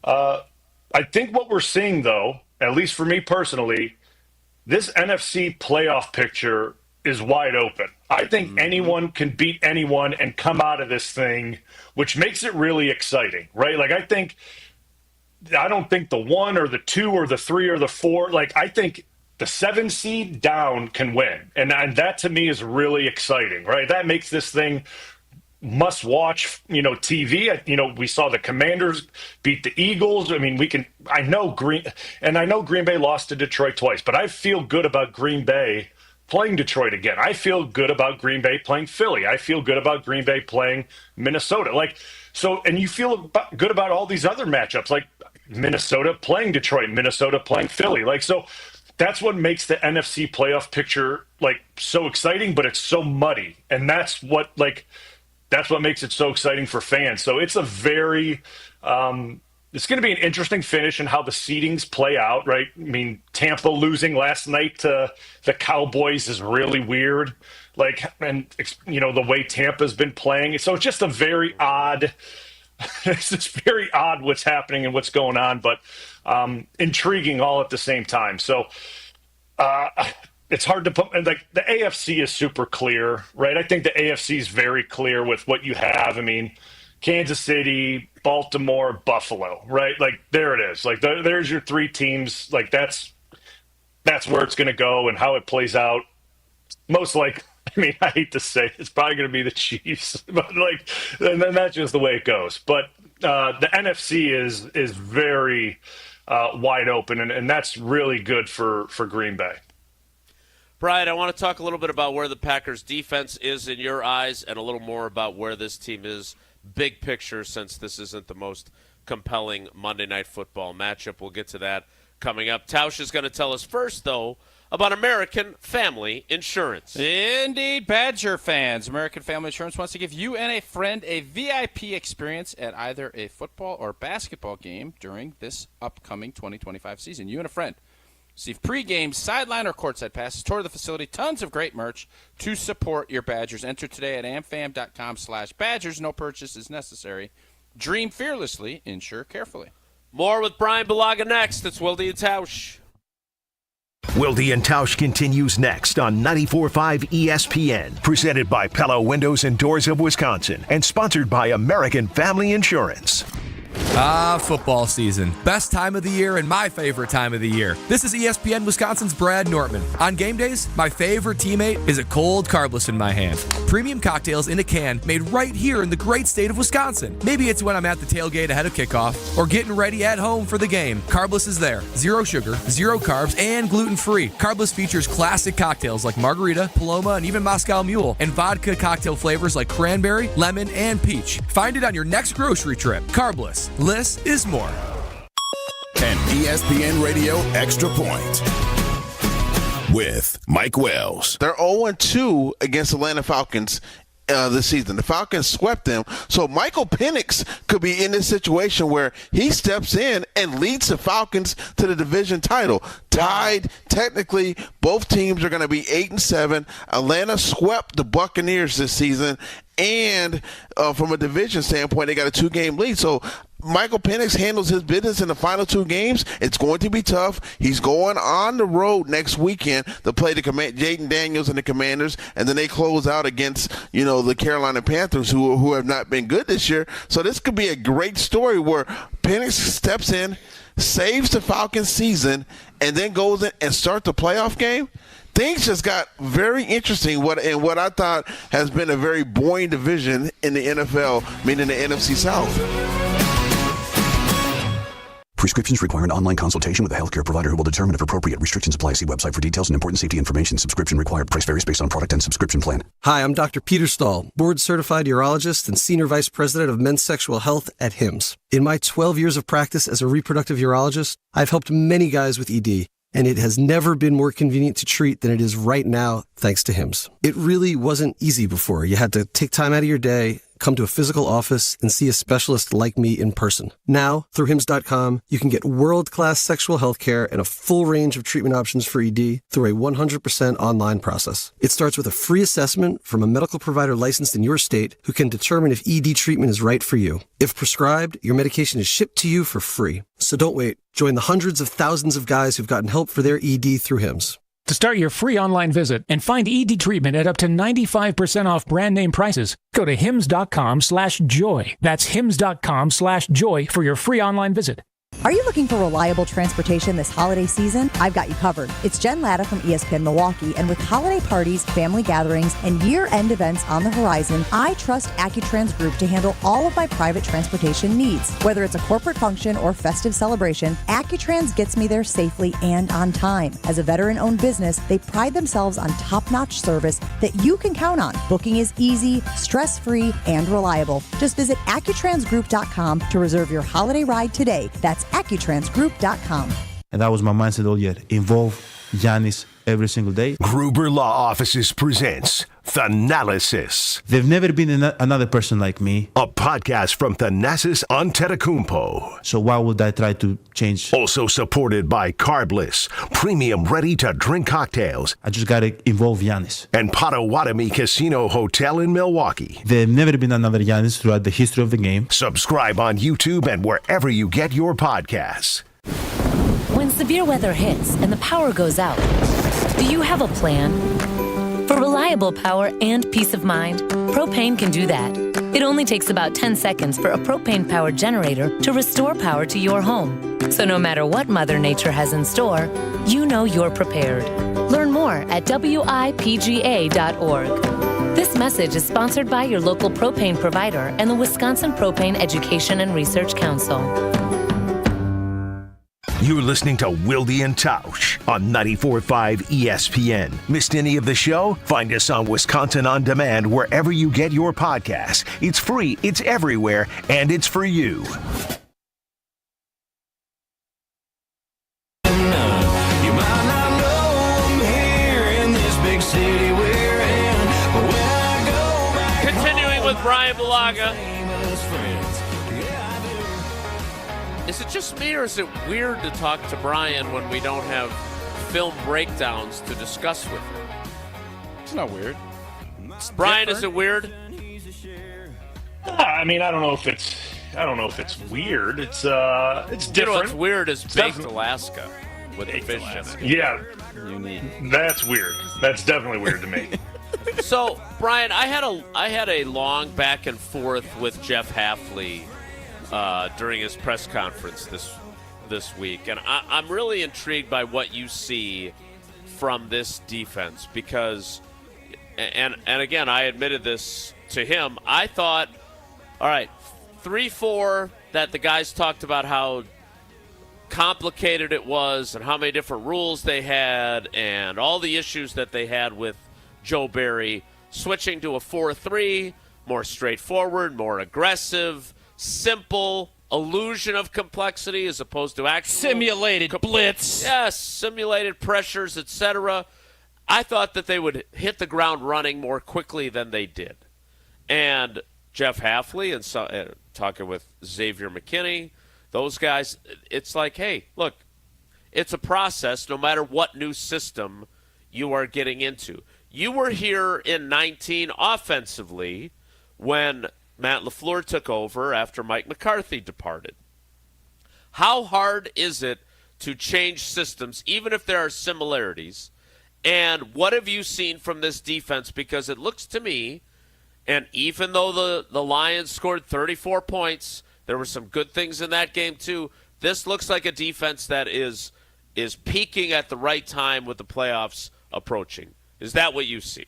I think what we're seeing, though, at least for me personally, this NFC playoff picture is wide open. I think anyone can beat anyone and come out of this thing, which makes it really exciting, right? Like, I don't think the 1 or the 2 or the 3 or the 4, like, I think the 7 seed down can win. And that to me is really exciting, right? That makes this thing must watch, TV. We saw the Commanders beat the Eagles. I mean, I know Green Bay lost to Detroit twice, but I feel good about Green Bay playing Detroit again. I feel good about Green Bay playing Philly. I feel good about Green Bay playing Minnesota. And you feel good about all these other matchups, like Minnesota playing Detroit, Minnesota playing Philly. So that's what makes the NFC playoff picture so exciting, but it's so muddy. And that's what makes it so exciting for fans. So it's a very, it's going to be an interesting finish in how the seedings play out, right? I mean, Tampa losing last night to the Cowboys is really weird. The way Tampa's been playing. So it's just a very odd, it's just very odd what's happening and what's going on, but intriguing all at the same time. So it's hard to put, the AFC is super clear, right? I think the AFC is very clear with what you have. I mean, Kansas City, Baltimore, Buffalo, right? There it is. There's your 3 teams. That's where it's going to go, and how it plays out. I hate to say it's probably going to be the Chiefs, but and then that's just the way it goes. But the NFC is very wide open, and that's really good for Green Bay. Bryan, I want to talk a little bit about where the Packers' defense is in your eyes, and a little more about where this team is big picture, since this isn't the most compelling Monday Night Football matchup. We'll get to that coming up. Tausch is going to tell us first, though, about American Family Insurance. Indeed, Badger fans. American Family Insurance wants to give you and a friend a VIP experience at either a football or basketball game during this upcoming 2025 season. You and a friend receive pregame, sideline, or courtside passes, tour of the facility, tons of great merch to support your Badgers. Enter today at amfam.com/Badgers. No purchase is necessary. Dream fearlessly, insure carefully. More with Bryan Bulaga next. It's Wilde and Tausch. Wilde and Tausch continues next on 94.5 ESPN. Presented by Pella Windows and Doors of Wisconsin. And sponsored by American Family Insurance. Football season. Best time of the year and my favorite time of the year. This is ESPN Wisconsin's Brad Nortman. On game days, my favorite teammate is a cold carbless in my hand. Premium cocktails in a can made right here in the great state of Wisconsin. Maybe it's when I'm at the tailgate ahead of kickoff or getting ready at home for the game. Carbless is there. 0 sugar, 0 carbs, and gluten-free. Carbless features classic cocktails like margarita, Paloma, and even Moscow Mule, and vodka cocktail flavors like cranberry, lemon, and peach. Find it on your next grocery trip. Carbless. Less is more. An ESPN Radio Extra Point with Mike Wells. They're 0-2 against Atlanta Falcons this season. The Falcons swept them. So Michael Penix could be in this situation where he steps in and leads the Falcons to the division title. Tied, technically, both teams are going to be 8-7. Atlanta swept the Buccaneers this season. And from a division standpoint, they got a 2-game lead. So Michael Penix handles his business in the final 2 games. It's going to be tough. He's going on the road next weekend to play the Jaden Daniels and the Commanders, and then they close out against, the Carolina Panthers, who have not been good this year. So this could be a great story where Penix steps in, saves the Falcons season, and then goes in and starts the playoff game. Things just got very interesting in what I thought has been a very boring division in the NFL, meaning the NFC South. Prescriptions require an online consultation with a healthcare provider who will determine if appropriate. Restrictions apply. See website for details and important safety information. Subscription required. Price varies based on product and subscription plan. Hi, I'm Dr. Peter Stahl, board-certified urologist and senior vice president of men's sexual health at HIMSS. In my 12 years of practice as a reproductive urologist, I've helped many guys with ED, and it has never been more convenient to treat than it is right now, thanks to HIMSS. It really wasn't easy before. You had to take time out of your day, come to a physical office, and see a specialist like me in person. Now, through HIMSS.com, you can get world-class sexual health care and a full range of treatment options for ED through a 100% online process. It starts with a free assessment from a medical provider licensed in your state who can determine if ED treatment is right for you. If prescribed, your medication is shipped to you for free. So don't wait. Join the hundreds of thousands of guys who've gotten help for their ED through HIMSS. To start your free online visit and find ED treatment at up to 95% off brand name prices, go to hims.com/joy. That's hims.com/joy for your free online visit. Are you looking for reliable transportation this holiday season? I've got you covered. It's Jen Latta from ESPN Milwaukee, and with holiday parties, family gatherings, and year-end events on the horizon, I trust AccuTrans Group to handle all of my private transportation needs. Whether it's a corporate function or festive celebration, AccuTrans gets me there safely and on time. As a veteran-owned business, they pride themselves on top-notch service that you can count on. Booking is easy, stress-free, and reliable. Just visit AccuTransGroup.com to reserve your holiday ride today. That's AccuTransGroup.com. And that was my mindset all year. Involve Giannis every single day. Gruber Law Offices presents Thanalysis. There've never been another person like me. A podcast from Thanasis Antetokounmpo. So why would I try to change? Also supported by Carbless, premium ready-to-drink cocktails. I just got to involve Giannis. And Potawatomi Casino Hotel in Milwaukee. There've never been another Giannis throughout the history of the game. Subscribe on YouTube and wherever you get your podcasts. When severe weather hits and the power goes out, do you have a plan? For reliable power and peace of mind, propane can do that. It only takes about 10 seconds for a propane-powered generator to restore power to your home. So no matter what Mother Nature has in store, you know you're prepared. Learn more at WIPGA.org. This message is sponsored by your local propane provider and the Wisconsin Propane Education and Research Council. You're listening to Wilde and Tausch on 94.5 ESPN. Missed any of the show? Find us on Wisconsin On Demand wherever you get your podcasts. It's free, it's everywhere, and it's for you. You might not know I'm here in this big city we're in, but when I go back continuing with Bryan Bulaga. Is it just me, or is it weird to talk to Bryan when we don't have film breakdowns to discuss with him? It's not weird. Bryan, is it weird? I mean, I don't know if I don't know if it's weird. It's different. You know what's weird is It's baked definitely- Alaska with the fish in it. Yeah, that's weird. That's definitely weird to me. So, Brian, I had a long back and forth with Jeff Hafley during his press conference this week, and I'm really intrigued by what you see from this defense because, and again, I admitted this to him. I thought, all right, 3-4 that the guys talked about how complicated it was and how many different rules they had and all the issues that they had with Joe Barry, switching to a 4-3, more straightforward, more aggressive, simple, illusion of complexity as opposed to actual simulated blitz. Yes, simulated pressures, etc. I thought that they would hit the ground running more quickly than they did. And Jeff Hafley and talking with Xavier McKinney, those guys, it's like, hey, look, it's a process no matter what new system you are getting into. You were here in 19 offensively when Matt LaFleur took over after Mike McCarthy departed. How hard is it to change systems, even if there are similarities? And what have you seen from this defense? Because it looks to me, and even though the Lions scored 34 points, there were some good things in that game too. This looks like a defense that is peaking at the right time with the playoffs approaching. Is that what you see?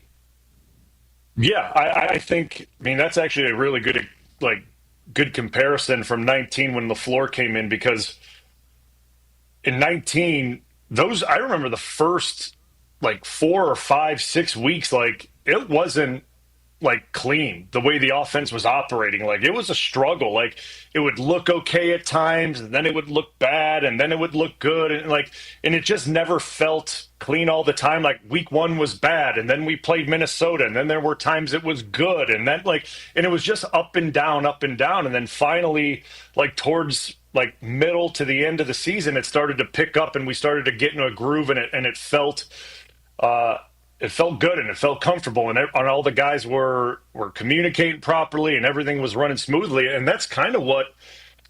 Yeah, I think. I mean, that's actually a really good comparison from 19 when LaFleur came in, because in 19, I remember the first 4 or 5, 6 weeks, it wasn't clean the way the offense was operating. It was a struggle. It would look okay at times, and then it would look bad, and then it would look good, and it just never felt clean all the time. Week 1 was bad, and then we played Minnesota, and then there were times it was good, and then and it was just up and down, and then finally towards middle to the end of the season, it started to pick up, and we started to get into a groove, and it felt good and it felt comfortable, and all the guys were communicating properly, and everything was running smoothly. And that's kind of what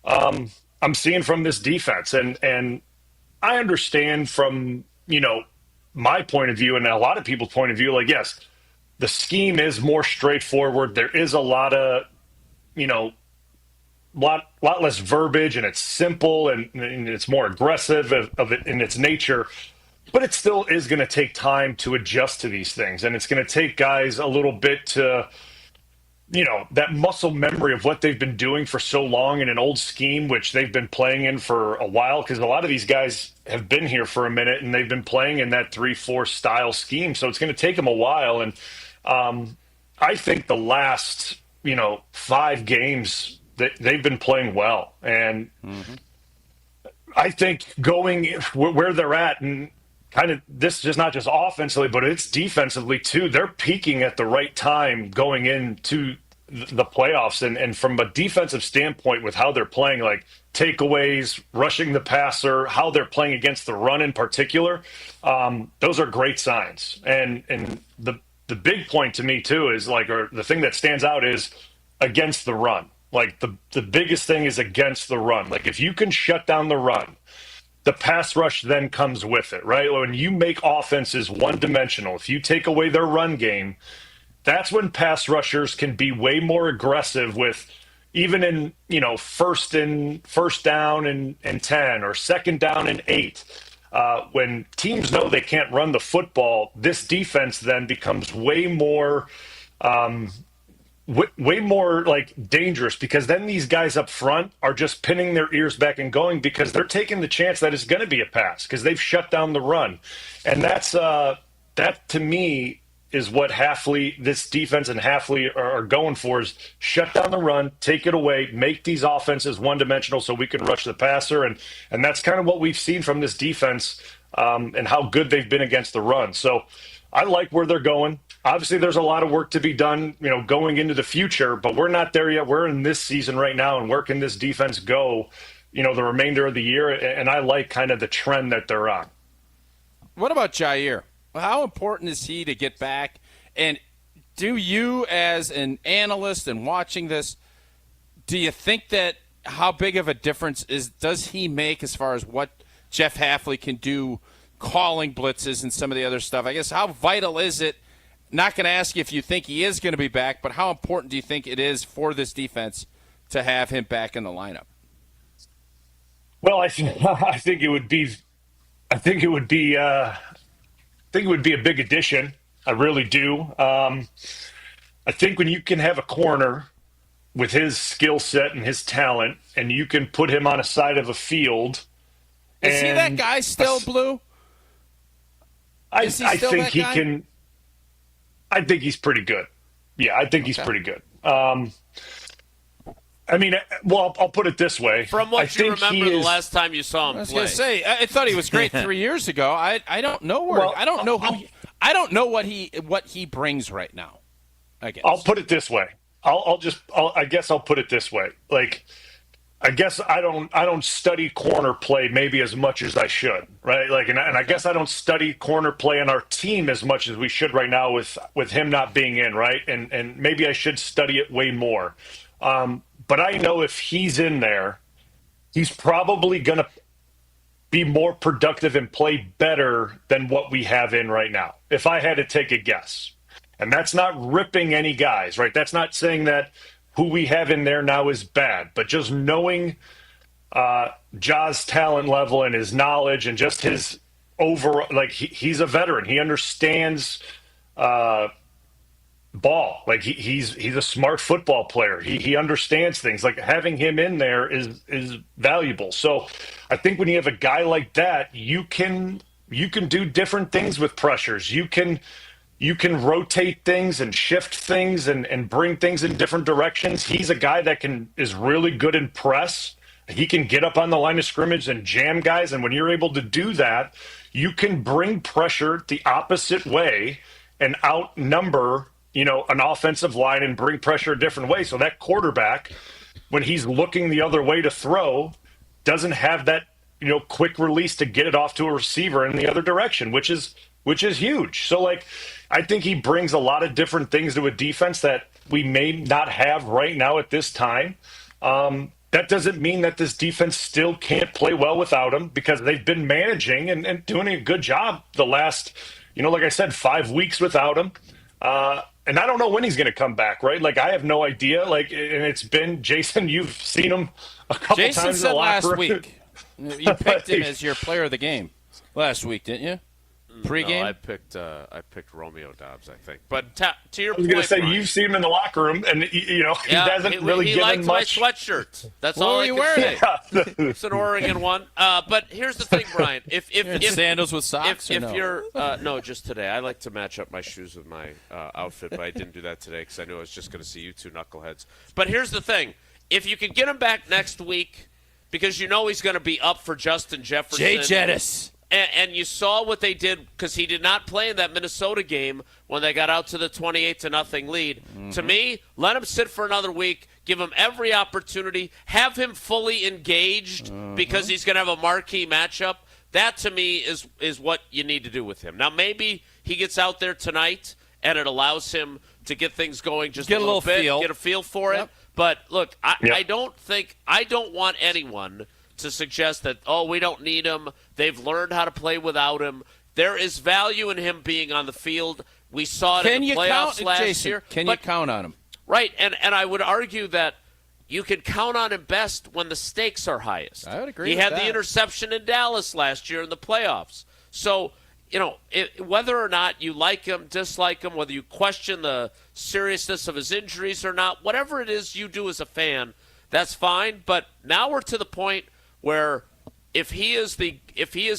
I'm seeing from this defense. And I understand from, my point of view and a lot of people's point of view, yes, the scheme is more straightforward. There is a lot of, lot less verbiage, and it's simple and it's more aggressive of it in its nature. But it still is going to take time to adjust to these things. And it's going to take guys a little bit to, that muscle memory of what they've been doing for so long in an old scheme, which they've been playing in for a while. Because a lot of these guys have been here for a minute, and they've been playing in that 3-4 style scheme. So it's going to take them a while. And I think the last, 5 games, they've been playing well. And I think going where they're at, and kind of this is just not just offensively, but it's defensively too. They're peaking at the right time going into the playoffs. And from a defensive standpoint, with how they're playing, takeaways, rushing the passer, how they're playing against the run in particular, those are great signs. And the big point to me too is or the thing that stands out is against the run. The biggest thing is against the run. If you can shut down the run, the pass rush then comes with it, right? When you make offenses one-dimensional, if you take away their run game, that's when pass rushers can be way more aggressive with, even in, first down and 10 or second down and 8. When teams know they can't run the football, this defense then becomes way more dangerous, because then these guys up front are just pinning their ears back and going, because they're taking the chance that it's going to be a pass because they've shut down the run. And that's that to me is what this defense and Hafley are going for, is shut down the run, take it away, make these offenses one-dimensional so we can rush the passer. And that's kind of what we've seen from this defense and how good they've been against the run. So I like where they're going. Obviously, there's a lot of work to be done, going into the future, but we're not there yet. We're in this season right now, and where can this defense go, the remainder of the year? And I like kind of the trend that they're on. What about Jair? How important is he to get back? And do you, as an analyst and watching this, do you think that how big of a difference does he make as far as what Jeff Hafley can do calling blitzes and some of the other stuff? I guess how vital is it? Not going to ask you if you think he is going to be back, but how important do you think it is for this defense to have him back in the lineup? Well, I think it would be a big addition. I really do. I think when you can have a corner with his skill set and his talent, and you can put him on a side of a field. Is he that guy still, Blue? I think he can. I think he's pretty good. Yeah, I think he's pretty good. I mean, well, I'll put it this way. From what you remember the last time you saw him play. I was going to say, I thought he was great 3 years ago. I don't know where. I don't know who. I don't know what he brings right now. I guess I'll put it this way. I guess I'll put it this way. Like, I guess I don't study corner play maybe as much as I should, right? Like, and I guess I don't study corner play on our team as much as we should right now with him not being in, right? And maybe I should study it way more. But I know if he's in there, he's probably going to be more productive and play better than what we have in right now, if I had to take a guess. And that's not ripping any guys, right? That's not saying that who we have in there now is bad, but just knowing Ja's talent level and his knowledge and just his overall, like he's a veteran. He understands ball. Like he's a smart football player. He understands things. Like having him in there is valuable. So I think when you have a guy like that, you can do different things with pressures. You can rotate things and shift things and bring things in different directions. He's a guy that is really good in press. He can get up on the line of scrimmage and jam guys. And when you're able to do that, you can bring pressure the opposite way and outnumber, an offensive line and bring pressure a different way. So that quarterback, when he's looking the other way to throw, doesn't have that, quick release to get it off to a receiver in the other direction, which is huge. So like, I think he brings a lot of different things to a defense that we may not have right now at this time. That doesn't mean that this defense still can't play well without him, because they've been managing and doing a good job the last, like I said, 5 weeks without him. And I don't know when he's going to come back, right? Like, I have no idea. Like, and it's been, Jason, you've seen him a couple Jason times said in the locker last room. week. You picked him as your player of the game last week, didn't you? Pre-game? No, I picked Romeo Dobbs, I think. But to your I was point, going to say, Brian, you've seen him in the locker room, and he hasn't really he given liked much. my sweatshirt. That's What all were I you can wearing? say. It's an Oregon one. But here's the thing, Brian. If sandals with socks, if or no? you're no, just today. I like to match up my shoes with my outfit, but I didn't do that today because I knew I was just going to see you two knuckleheads. But here's the thing: if you can get him back next week, because he's going to be up for Justin Jefferson, Jay Jettis. And you saw what they did, because he did not play in that Minnesota game when they got out to the 28-0 lead. Mm-hmm. To me, let him sit for another week, give him every opportunity, have him fully engaged, because he's going to have a marquee matchup. That, to me, is what you need to do with him. Now, maybe he gets out there tonight, and it allows him to get things going just Get a little bit, feel. get a feel for it. But, look, I don't want anyone to suggest that, we don't need him. They've learned how to play without him. There is value in him being on the field. We saw it in the playoffs last year. Can you count on him? Right, and I would argue that you can count on him best when the stakes are highest. I would agree He with had that. the interception in Dallas last year in the playoffs. So, whether or not you like him, dislike him, whether you question the seriousness of his injuries or not, whatever it is you do as a fan, that's fine. But now we're to the point where if he is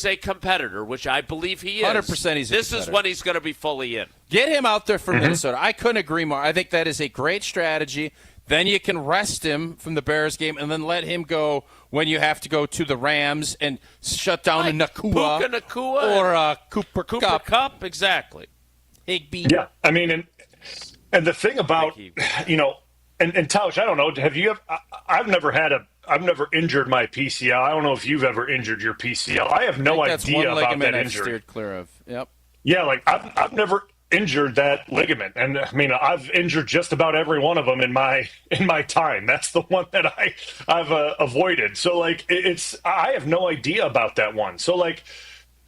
a competitor, which I believe he is, 100% he's a this competitor. is when he's going to be fully in. Get him out there for Minnesota. I couldn't agree more. I think that is a great strategy. Then you can rest him from the Bears game and then let him go when you have to go to the Rams and shut down a Nakua. Puka Nakua or Cooper Kupp. Exactly. Higbee. Yeah, I mean, and the thing about, and Tausch, I don't know, have you I've never injured my PCL. I don't know if you've ever injured your PCL. I have no that's idea one about ligament that I've injury. steered clear of. Yep. Yeah, like I've never injured that ligament, and I mean, I've injured just about every one of them in my time. That's the one that I've avoided. So like, I have no idea about that one. So like,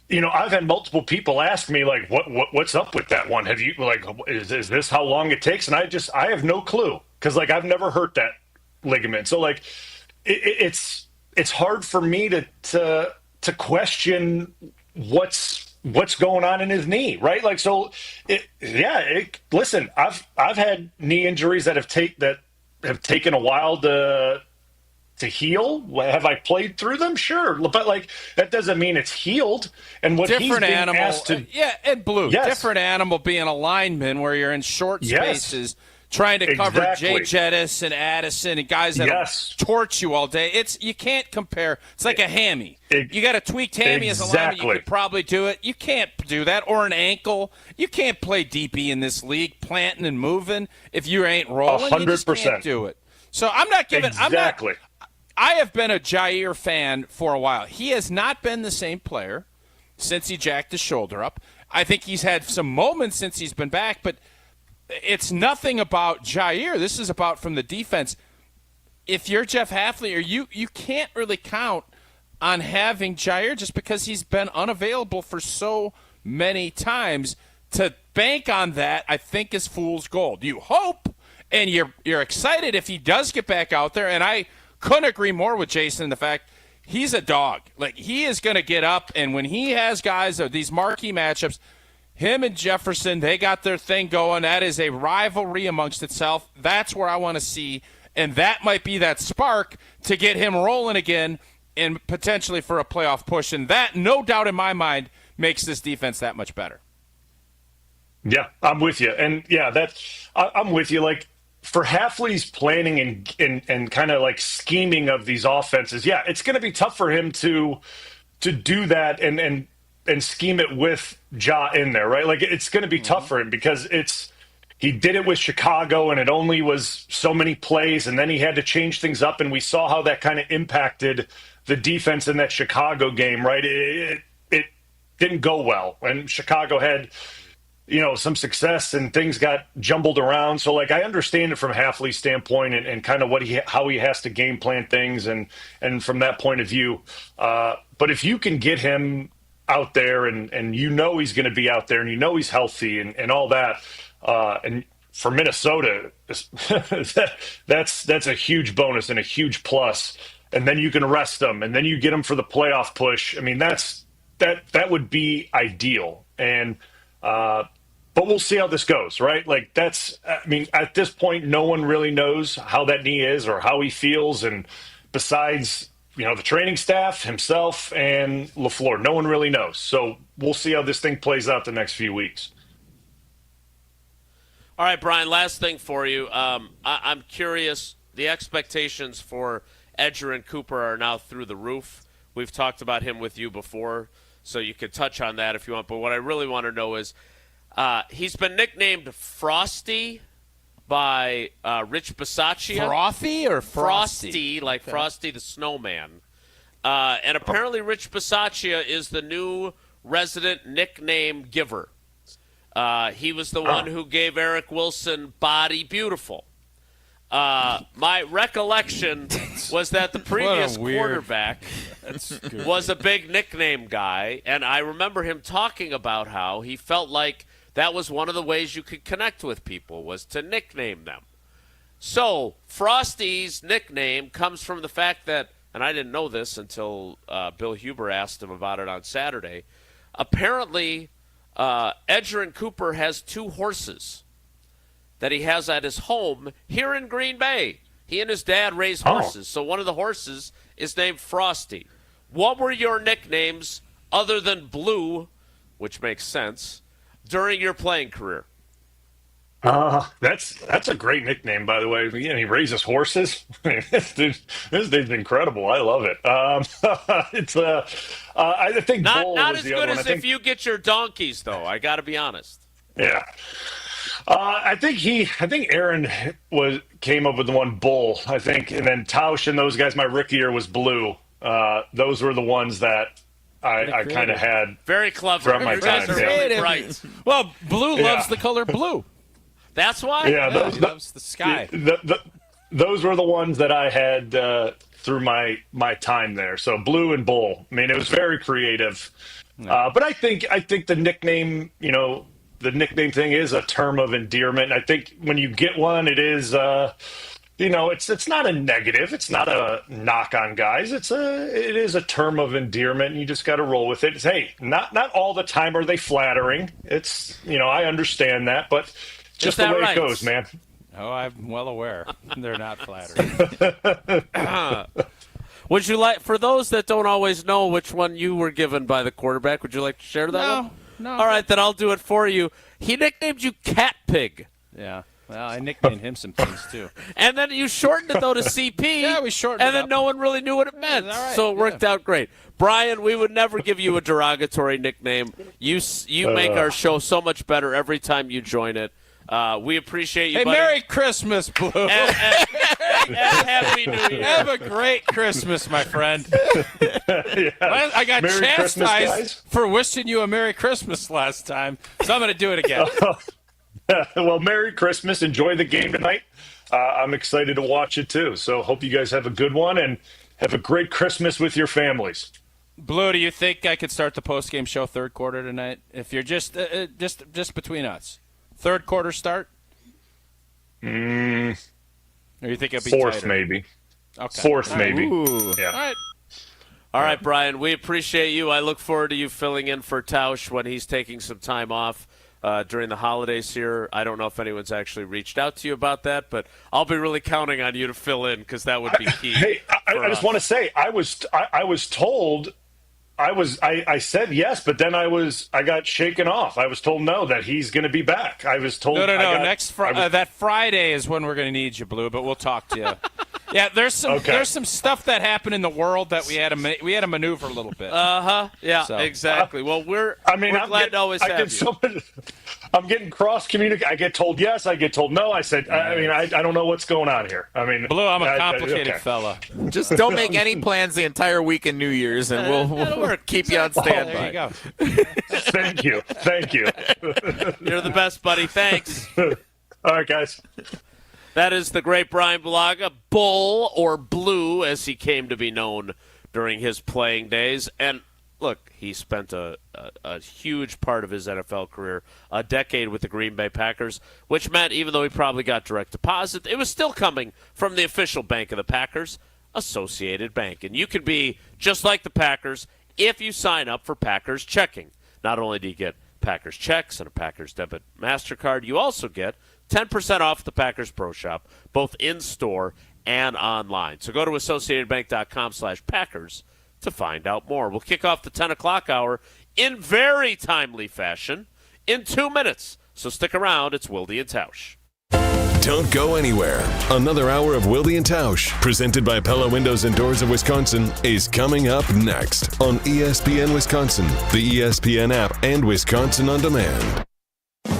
I've had multiple people ask me like, what's up with that one? Have you is this how long it takes? And I have no clue, because like I've never hurt that ligament. So like, it's hard for me to question what's going on in his knee, right? Like, so listen, I've had knee injuries that have taken a while to heal. Have I played through them? Sure, but like that doesn't mean it's healed. And what he's being asked to, Ed Blue, yes. different animal being a lineman where you're in short spaces trying to cover Jay Jettis and Addison and guys that torch you all day. You can't compare. It's like a hammy. You got a tweaked hammy as a lineman, you could probably do it. You can't do that. Or an ankle. You can't play DB in this league, planting and moving if you ain't rolling. 100%. You just can't do it. So I'm not giving. Exactly. I have been a Jair fan for a while. He has not been the same player since he jacked his shoulder up. I think he's had some moments since he's been back, but it's nothing about Jair. This is about from the defense. If you're Jeff Hafley, or you can't really count on having Jair just because he's been unavailable for so many times. To bank on that, I think, is fool's gold. You hope, and you're excited if he does get back out there, and I couldn't agree more with Jason in the fact he's a dog. Like, he is going to get up, and when he has guys of these marquee matchups, him and Jefferson, they got their thing going. That is a rivalry amongst itself. That's where I want to see, and that might be that spark to get him rolling again and potentially for a playoff push. And that, no doubt in my mind, makes this defense that much better. Yeah, I'm with you. And, yeah, I'm with you. Like, for Hafley's planning and kind of like scheming of these offenses, yeah, it's going to be tough for him to do that and scheme it with Ja in there, right? Like, it's going to be tough for him because he did it with Chicago and it only was so many plays, and then he had to change things up, and we saw how that kind of impacted the defense in that Chicago game, right? It didn't go well, and Chicago had some success and things got jumbled around. So like, I understand it from Hafley's standpoint and kind of how he has to game plan things and from that point of view. But if you can get him out there and he's going to be out there and he's healthy and all that, and for Minnesota, that's a huge bonus and a huge plus. And then you can rest them and then you get them for the playoff push. I mean, that would be ideal. And, but we'll see how this goes, right? Like, at this point, no one really knows how that knee is or how he feels. And besides, the training staff, himself, and LaFleur, no one really knows. So we'll see how this thing plays out the next few weeks. All right, Brian, last thing for you. I'm curious, the expectations for Edgerrin Cooper are now through the roof. We've talked about him with you before, so you could touch on that if you want. But what I really want to know is, he's been nicknamed Frosty by Rich Bisaccia. Frothy or Frosty, like okay. Frosty the Snowman. And apparently Rich Bisaccia is the new resident nickname giver. He was the one who gave Eric Wilson Body Beautiful. My recollection was that the previous quarterback was a big nickname guy, and I remember him talking about how he felt like that was one of the ways you could connect with people, was to nickname them. So Frosty's nickname comes from the fact that, and I didn't know this until Bill Huber asked him about it on Saturday, apparently Edgerrin Cooper has 2 horses that he has at his home here in Green Bay. He and his dad raise horses, so one of the horses is named Frosty. What were your nicknames other than Blue, which makes sense, during your playing career? That's a great nickname, by the way. He raises horses. This dude's incredible. I love it. I think Bull not was as the good other one. as if you get your donkeys, though. I got to be honest. Yeah. I think Aaron came up with the one Bull, I think, and then Tausch and those guys. My rookie year was Blue. Those were the ones that I kind of had very clever throughout my you guys time. are really bright. Well, Blue loves the color blue. That's why. Yeah, he loves the sky. Those were the ones that I had through my time there. So blue and bull. I mean, it was very creative. But I think the nickname, the nickname thing is a term of endearment. I think when you get one, it is, it's not a negative. It's not a knock on guys. It is a term of endearment. And you just got to roll with it. It's, hey, not all the time are they flattering. It's, I understand that, but just the way it goes, man. Oh, I'm well aware. They're not flattering. Would you like, for those that don't always know which one you were given by the quarterback, would you like to share that one? No. All right, then I'll do it for you. He nicknamed you Cat Pig. Yeah. Well, I nicknamed him some things, too. And then you shortened it, though, to CP. Yeah, we shortened it and then up. no one really knew what it meant. All right, so it worked out great. Brian, we would never give you a derogatory nickname. You make our show so much better every time you join it. We appreciate you, Hey, buddy. Merry Christmas, Blue. And Happy New Year. Have a great Christmas, my friend. I got Merry Christmas, chastised guys. for wishing you a Merry Christmas last time, so I'm going to do it again. Well, Merry Christmas. Enjoy the game tonight. I'm excited to watch it, too. So hope you guys have a good one and have a great Christmas with your families. Blue, do you think I could start the post-game show third quarter tonight? If you're just between us. Third quarter start? Or you think it'll be Fourth, tighter? maybe. Okay. Fourth, All right. maybe. Ooh. Yeah. All right. All right, Brian, we appreciate you. I look forward to you filling in for Tausch when he's taking some time off during the holidays here. I don't know if anyone's actually reached out to you about that, but I'll be really counting on you to fill in because that would be key. Hey, I just want to say I was told I said yes, but then I got shaken off. I was told no, that he's going to be back. I was told No. That Friday is when we're going to need you, Blue, but we'll talk to you. Yeah, there's some stuff that happened in the world that we had to maneuver a little bit. Yeah, So. exactly. Well, we're glad to always have you. I'm getting cross-communicated. I get told yes, I get told no. I said, I don't know what's going on here. Blue, I'm a complicated fella. Just don't make any plans the entire week in New Year's, and we'll keep you on standby. There you go. Thank you. You're the best, buddy. Thanks. All right, guys. That is the great Bryan Bulaga, Bull or Blue, as he came to be known during his playing days. And look, he spent a huge part of his NFL career, a decade with the Green Bay Packers, which meant even though he probably got direct deposit, it was still coming from the official bank of the Packers, Associated Bank. And you can be just like the Packers if you sign up for Packers checking. Not only do you get Packers checks and a Packers debit MasterCard, you also get 10% off the Packers Pro Shop, both in-store and online. So go to AssociatedBank.com/Packers to find out more. We'll kick off the 10 o'clock hour in very timely fashion in 2 minutes. So stick around. It's Wilde and Tausch. Don't go anywhere. Another hour of Wilde and Tausch, presented by Pella Windows and Doors of Wisconsin, is coming up next on ESPN Wisconsin, the ESPN app, and Wisconsin On Demand.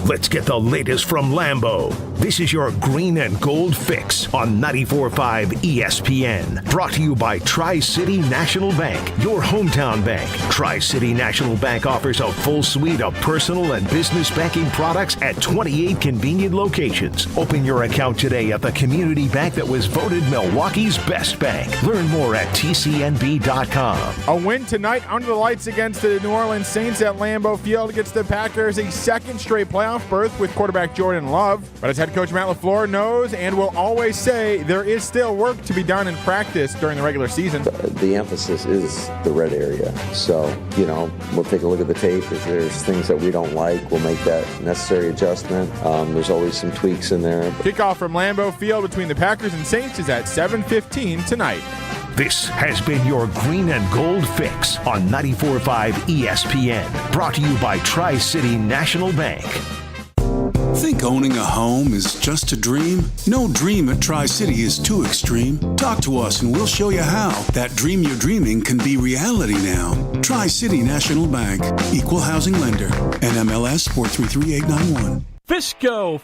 Let's get the latest from Lambeau. This is your green and gold fix on 94.5 ESPN. Brought to you by Tri-City National Bank, your hometown bank. Tri-City National Bank offers a full suite of personal and business banking products at 28 convenient locations. Open your account today at the community bank that was voted Milwaukee's best bank. Learn more at tcnb.com. A win tonight under the lights against the New Orleans Saints at Lambeau Field gets the Packers a second straight playoff berth with quarterback Jordan Love. But as head coach Matt LaFleur knows and will always say, there is still work to be done in practice during the regular season. The emphasis is the red area. So, we'll take a look at the tape. If there's things that we don't like, we'll make that necessary adjustment. There's always some tweaks in there. Kickoff from Lambeau Field between the Packers and Saints is at 7:15 tonight. This has been your green and gold fix on 94.5 ESPN. Brought to you by Tri-City National Bank. Think owning a home is just a dream? No dream at Tri-City is too extreme. Talk to us and we'll show you how that dream you're dreaming can be reality now. Tri-City National Bank, Equal Housing Lender, NMLS 433891. Fisco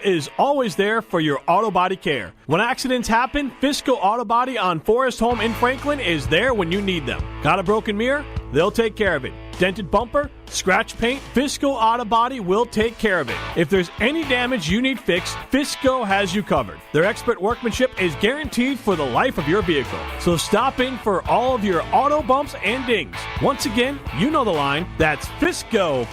is always there for your auto body care. When accidents happen, Fisco Auto Body on Forest Home in Franklin is there when you need them. Got a broken mirror? They'll take care of it. Dented bumper? Scratch paint? Fisco Auto Body will take care of it. If there's any damage you need fixed, Fisco has you covered. Their expert workmanship is guaranteed for the life of your vehicle. So stop in for all of your auto bumps and dings. Once again, you know the line. That's Fisco.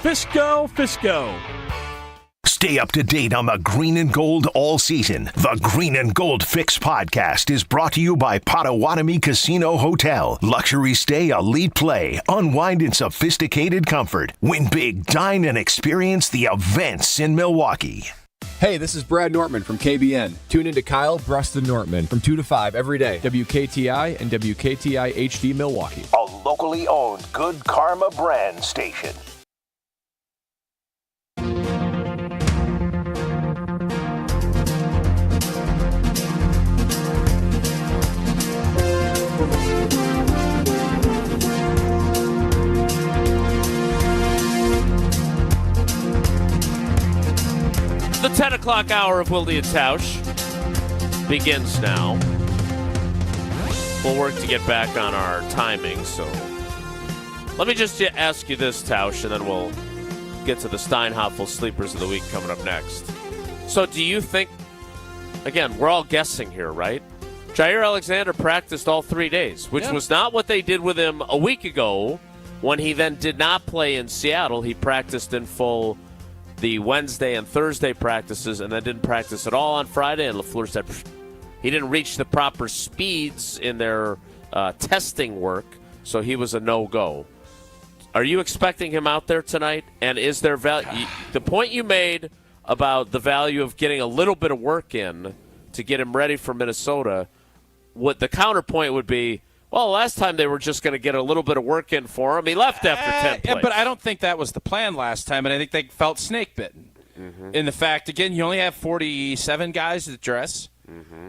Stay up to date on the green and gold all season. The Green and Gold Fix podcast is brought to you by Potawatomi Casino Hotel. Luxury stay, elite play, unwind in sophisticated comfort. Win big, dine, and experience the events in Milwaukee. Hey, this is Brad Nortman from KBN. Tune into Kyle, Breast, and Nortman from 2 to 5 every day. WKTI and WKTI HD Milwaukee. A locally owned Good Karma brand station. The 10 o'clock hour of Wilde And Tausch begins now. We'll work to get back on our timing, so let me just ask you this, Tausch, and then we'll get to the Steinhoffel Sleepers of the Week coming up next. So do you think, again, we're all guessing here, right? Jair Alexander practiced all 3 days, which was not what they did with him a week ago when he then did not play in Seattle. He practiced in full the Wednesday and Thursday practices and then didn't practice at all on Friday. And LaFleur said he didn't reach the proper speeds in their testing work, so he was a no-go. Are you expecting him out there tonight? And is there value? The point you made about the value of getting a little bit of work in to get him ready for Minnesota, what the counterpoint would be, well, last time they were just going to get a little bit of work in for him. He left after 10 plays. Yeah, but I don't think that was the plan last time, and I think they felt snake-bitten. In the fact, again, you only have 47 guys to dress.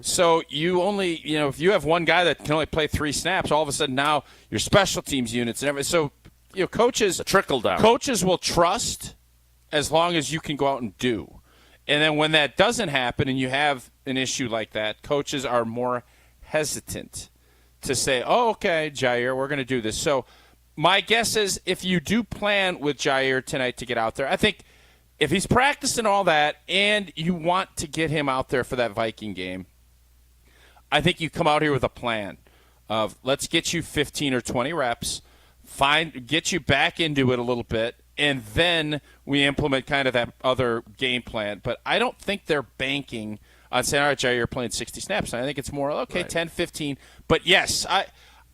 So you only, if you have one guy that can only play 3 snaps, all of a sudden now your special teams units and everything. So, coaches, trickle down. Coaches will trust as long as you can go out and do. And then when that doesn't happen and you have an issue like that, coaches are more hesitant to say, oh, okay, Jair, we're going to do this. So my guess is if you do plan with Jair tonight to get out there, I think if he's practicing all that and you want to get him out there for that Viking game, I think you come out here with a plan of let's get you 15 or 20 reps, get you back into it a little bit, and then we implement kind of that other game plan. But I don't think they're banking on saying, all right, Jair, you're playing 60 snaps. I think it's more, okay, right. 10, 15. But, yes,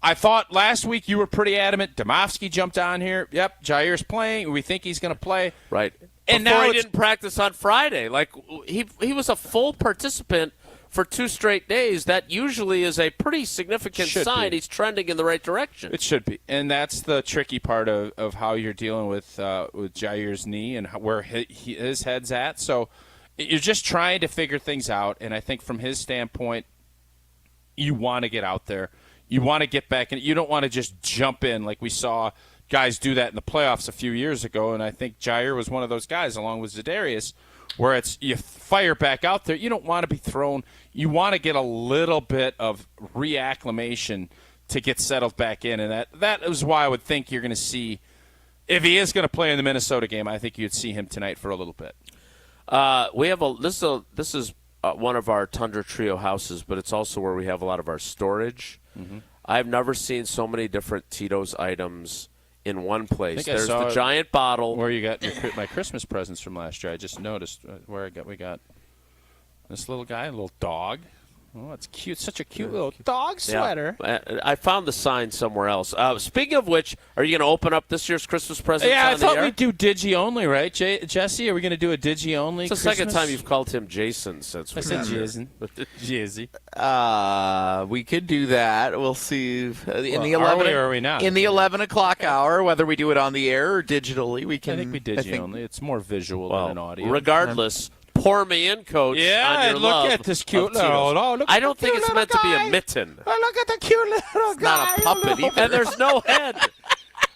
I thought last week you were pretty adamant. Domofsky jumped on here. Yep, Jair's playing. We think he's going to play. Right. And Before now he didn't practice on Friday. Like, he was a full participant for 2 straight days. That usually is a pretty significant sign he's trending in the right direction. It should be. And that's the tricky part of how you're dealing with Jair's knee and where his head's at. So you're just trying to figure things out. And I think from his standpoint, you want to get out there. You want to get back in. You don't want to just jump in like we saw guys do that in the playoffs a few years ago. And I think Jair was one of those guys, along with Za'Darius, where it's you fire back out there. You don't want to be thrown. You want to get a little bit of reacclimation to get settled back in. And that is why I would think you're going to see, if he is going to play in the Minnesota game, I think you'd see him tonight for a little bit. We have this is one of our Tundra Trio houses, but it's also where we have a lot of our storage. I've never seen so many different Tito's items in one place. There's the giant bottle. Where you got my Christmas presents from last year. I just noticed where we got this little guy, a little dog. Oh, it's cute. Such a cute little dog sweater. Yeah. I found the sign somewhere else. Speaking of which, are you going to open up this year's Christmas presents Yeah, on I thought the air? we'd do Digi only, right, Jesse? Are we going to do a Digi only? It's the second time you've called him Jason since I said Jason. Jizzy. We could do that. We'll see in the 11. Are we or are we not? In the 11 o'clock hour, whether we do it on the air or digitally, we can. I think we Digi only. It's more visual than an audio. Regardless. Pour me in, Coach. Yeah, on your look love at this cute of little. Tito's. Look I at don't the think cute it's meant little to be guy. a mitten. Oh, look at the cute little It's guy. not a puppet either. And there's no head.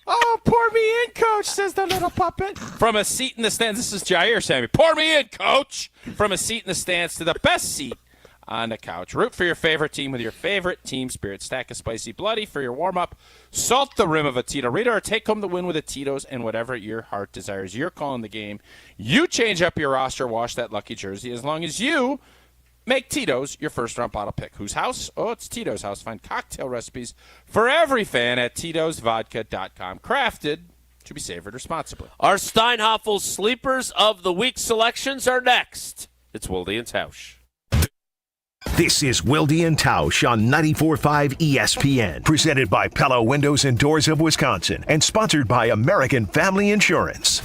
Oh, pour me in, Coach, says the little puppet. From a seat in the stands, this is Jair Sammy. Pour me in, Coach. From a seat in the stands to the best seat on the couch. Root for your favorite team with your favorite team spirit. Stack a spicy bloody for your warm-up. Salt the rim of a Tito Rita or take home the win with a Tito's and whatever your heart desires. You're calling the game. You change up your roster, wash that lucky jersey as long as you make Tito's your first-round bottle pick. Whose house? Oh, it's Tito's house. Find cocktail recipes for every fan at Tito'sVodka.com. Crafted to be savored responsibly. Our Steinhoffel Sleepers of the Week selections are next. It's Wilde and Tausch. This is Wilde and Tausch on 94.5 ESPN, presented by Pella Windows and Doors of Wisconsin, and sponsored by American Family Insurance.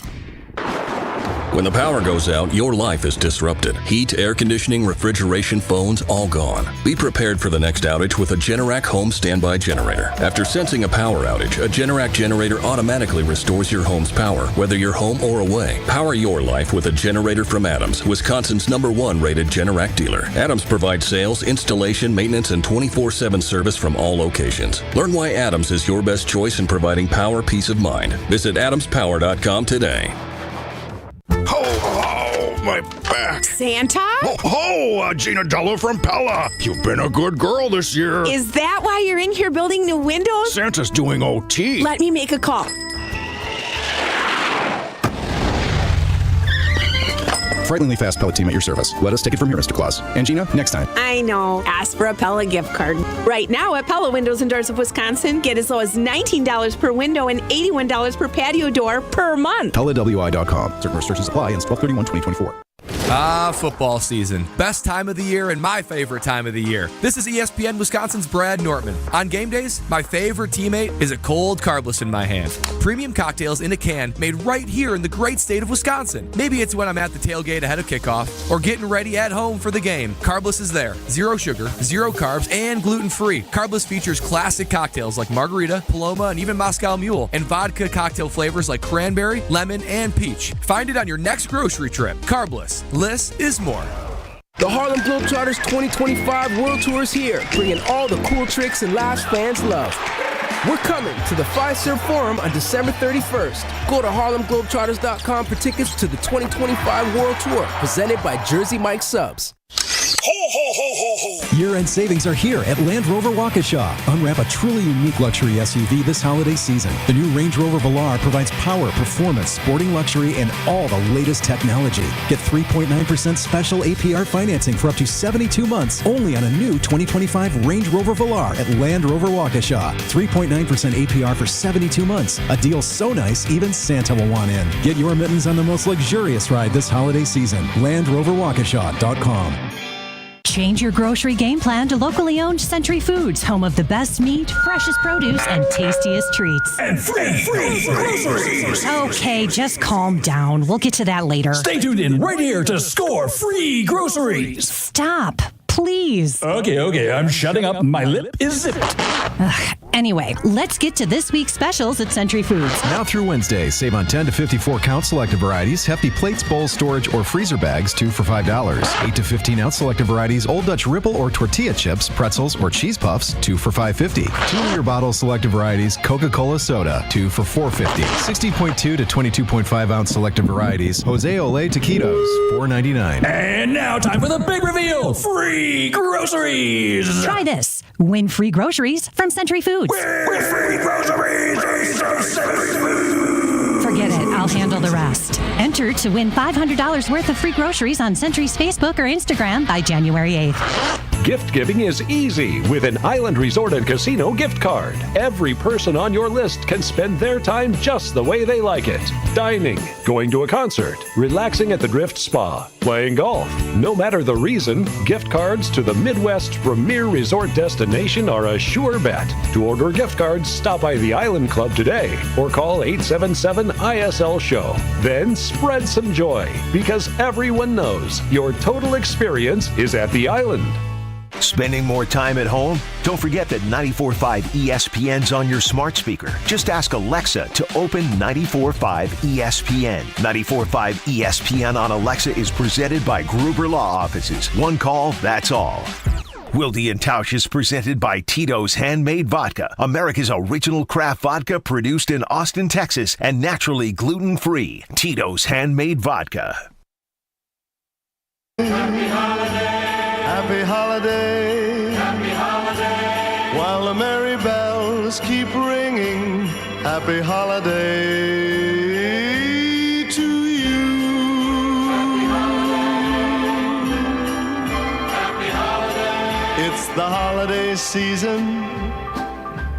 When the power goes out, your life is disrupted. Heat, air conditioning, refrigeration, phones, all gone. Be prepared for the next outage with a Generac home standby generator. After sensing a power outage, a Generac generator automatically restores your home's power, whether you're home or away. Power your life with a generator from Adams, Wisconsin's #1 rated Generac dealer. Adams provides sales, installation, maintenance, and 24/7 service from all locations. Learn why Adams is your best choice in providing power peace of mind. Visit adamspower.com today. Ho, my back. Santa? Ho, Gina Dello from Pella. You've been a good girl this year. Is that why you're in here building new windows? Santa's doing OT. Let me make a call. Frighteningly fast Pella team at your service. Let us take it from here, Mr. Claus. And Gina, next time. I know. Ask for a Pella gift card. Right now at Pella Windows and Doors of Wisconsin, get as low as $19 per window and $81 per patio door per month. PellaWI.com. Certain restrictions apply. Ends 12/31/2024. Football season. Best time of the year and my favorite time of the year. This is ESPN Wisconsin's Brad Nortman. On game days, my favorite teammate is a cold carbless in my hand. Premium cocktails in a can made right here in the great state of Wisconsin. Maybe it's when I'm at the tailgate ahead of kickoff or getting ready at home for the game. Carbless is there. 0 sugar, 0 carbs, and gluten-free. Carbless features classic cocktails like margarita, Paloma, and even Moscow Mule, and vodka cocktail flavors like cranberry, lemon, and peach. Find it on your next grocery trip. Carbless. Less is more. The Harlem Globetrotters 2025 World Tour is here, bringing all the cool tricks and laughs fans love. We're coming to the Fiserv Forum on December 31st. Go to HarlemGlobetrotters.com for tickets to the 2025 World Tour, presented by Jersey Mike Subs. Ho, ho, ho, ho, ho. Year-end savings are here at Land Rover Waukesha. Unwrap a truly unique luxury SUV this holiday season. The new Range Rover Velar provides power, performance, sporting luxury, and all the latest technology. Get 3.9% special APR financing for up to 72 months only on a new 2025 Range Rover Velar at Land Rover Waukesha. 3.9% APR for 72 months. A deal so nice, even Santa will want in. Get your mittens on the most luxurious ride this holiday season. LandRoverWaukesha.com. Change your grocery game plan to locally owned Century Foods, home of the best meat, freshest produce, and tastiest treats. And free groceries. Okay, just calm down. We'll get to that later. Stay tuned in right here to score free groceries. Stop, please. Okay, I'm shutting up. My lip is zipped. Anyway, let's get to this week's specials at Century Foods. Now through Wednesday, save on 10 to 54 count selective varieties, hefty plates, bowls, storage, or freezer bags, 2 for $5. 8 to 15 ounce selective varieties, Old Dutch Ripple or tortilla chips, pretzels, or cheese puffs, 2 for $5.50. 2-liter bottle selective varieties, Coca-Cola soda, 2 for $4.50. 60.2 to 22.5 ounce selective varieties, Jose Ole taquitos, $4.99. And now time for the big reveal. Free groceries. Try this. Win free groceries from Century Foods. With free groceries from Century Foods. Forget it. I'll handle the rest. Enter to win $500 worth of free groceries on Century's Facebook or Instagram by January 8th. Gift giving is easy with an Island Resort and Casino gift card. Every person on your list can spend their time just the way they like it. Dining, going to a concert, relaxing at the Drift Spa, playing golf. No matter the reason, gift cards to the Midwest's premier resort destination are a sure bet. To order gift cards, stop by the Island Club today or call 877-ISL-SHOW. Then spread some joy because everyone knows your total experience is at the Island. Spending more time at home? Don't forget that 94.5 ESPN's on your smart speaker. Just ask Alexa to open 94.5 ESPN. 94.5 ESPN on Alexa is presented by Gruber Law Offices. One call, that's all. Wilde and Tausch is presented by Tito's Handmade Vodka, America's original craft vodka produced in Austin, Texas, and naturally gluten-free. Tito's Handmade Vodka. Happy holiday. Happy holiday. Happy holiday. While the merry bells keep ringing. Happy holiday to you. Happy holiday. Happy holiday. It's the holiday season.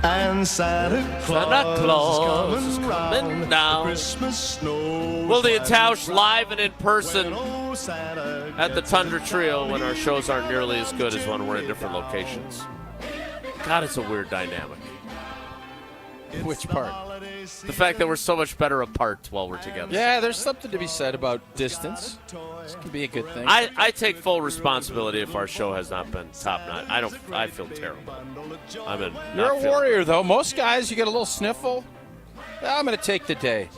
And Santa Claus is coming down. Christmas snow. Wilde and Tausch live and in person at the Tundra Trio when our shows aren't nearly as good as when we're in different locations. God, it's a weird dynamic. Which part? The fact that we're so much better apart while we're together. Yeah, there's something to be said about distance. This can be a good thing. I take full responsibility if our show has not been top-notch. I feel terrible. You're a warrior, though. Most guys, you get a little sniffle. I'm going to take the day.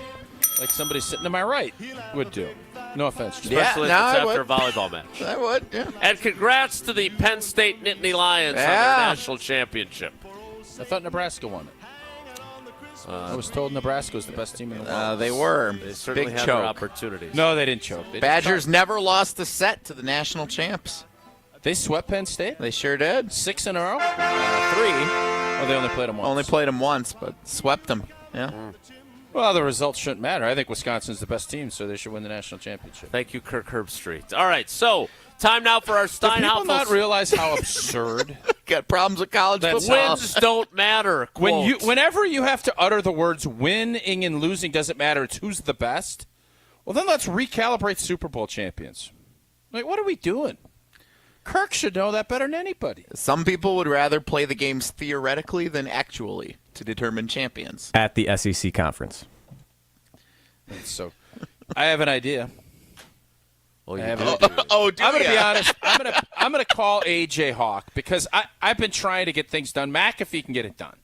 Like somebody sitting to my right would do. No offense. Especially if it's after a volleyball match. I would, yeah. And congrats to the Penn State Nittany Lions on their national championship. I thought Nebraska won it. I was told Nebraska was the best team in the world. They were. They certainly Big had choke. their opportunities. No, they didn't choke. Badgers never lost a set to the national champs. They swept Penn State? They sure did. 6 in a row? 3. Oh, they only played them once. Only played them once, but swept them. Yeah. Well, the results shouldn't matter. I think Wisconsin's the best team, so they should win the national championship. Thank you, Kirk Herbstreit. All right, so time now for our Steinhoffels. Do people not realize how absurd? Got problems with college football. Wins don't matter. Whenever you have to utter the words winning and losing doesn't matter, it's who's the best. Well, then let's recalibrate Super Bowl champions. Like, what are we doing? Kirk should know that better than anybody. Some people would rather play the games theoretically than actually to determine champions. At the SEC conference. So, I have an idea. Oh, I'm going to be honest. I'm going to call A.J. Hawk because I've been trying to get things done. McAfee can get it done.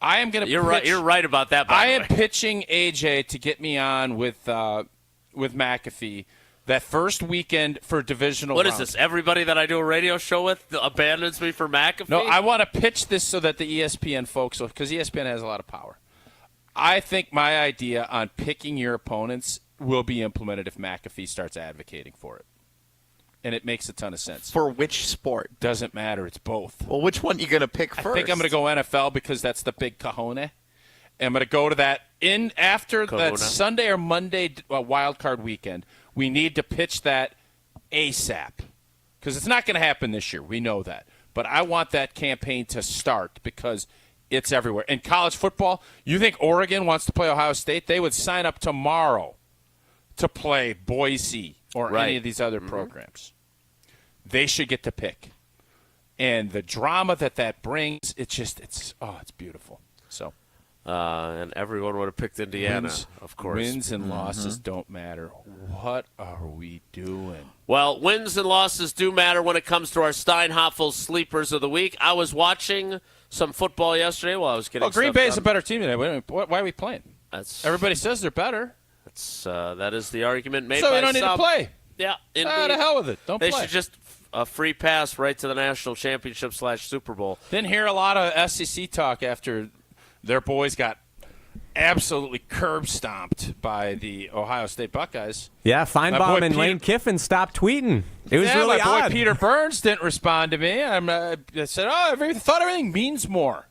I am going to. You're right. You're right about that. I am pitching A.J. to get me on with McAfee that first weekend for divisional. What is this? Everybody that I do a radio show with abandons me for McAfee? No, I want to pitch this so that the ESPN folks, because ESPN has a lot of power. I think my idea on picking your opponents will be implemented if McAfee starts advocating for it. And it makes a ton of sense. For which sport? Doesn't matter. It's both. Well, which one are you going to pick first? I think I'm going to go NFL because that's the big cajone. And I'm going to go to that after that Sunday or Monday wild card weekend. We need to pitch that ASAP because it's not going to happen this year. We know that. But I want that campaign to start because it's everywhere. In college football, you think Oregon wants to play Ohio State? They would sign up tomorrow to play Boise or any of these other programs. They should get to pick. And the drama that brings, it's beautiful. So, and everyone would have picked Indiana, of course. Wins and losses don't matter. What are we doing? Well, wins and losses do matter when it comes to our Steinhoffel Sleepers of the Week. I was watching some football yesterday while I was getting Green Bay is a better team today. Why are we playing? Everybody says they're better. That is the argument made by some. So we don't need to play. Yeah, indeed. The hell with it. Don't play. They play. should just a free pass right to the national championship / Super Bowl. Didn't hear a lot of SEC talk after their boys got absolutely curb stomped by the Ohio State Buckeyes. Yeah, Feinbaum and Lane Kiffin stopped tweeting. It was really my odd. boy Peter Burns didn't respond to me. I said, I thought everything means more.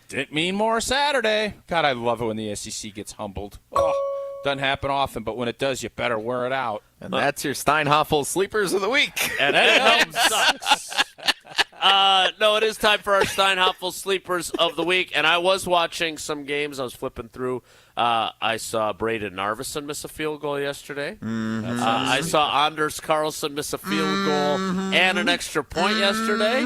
Didn't mean more Saturday. God, I love it when the SEC gets humbled. Oh. Doesn't happen often, but when it does, you better wear it out. And that's your Steinhoffel Sleepers of the Week. And that sucks. No, it is time for our Steinhoffel Sleepers of the Week. And I was watching some games. I was flipping through. I saw Braden Narveson miss a field goal yesterday. Mm-hmm. I saw Anders Carlson miss a field goal and an extra point yesterday.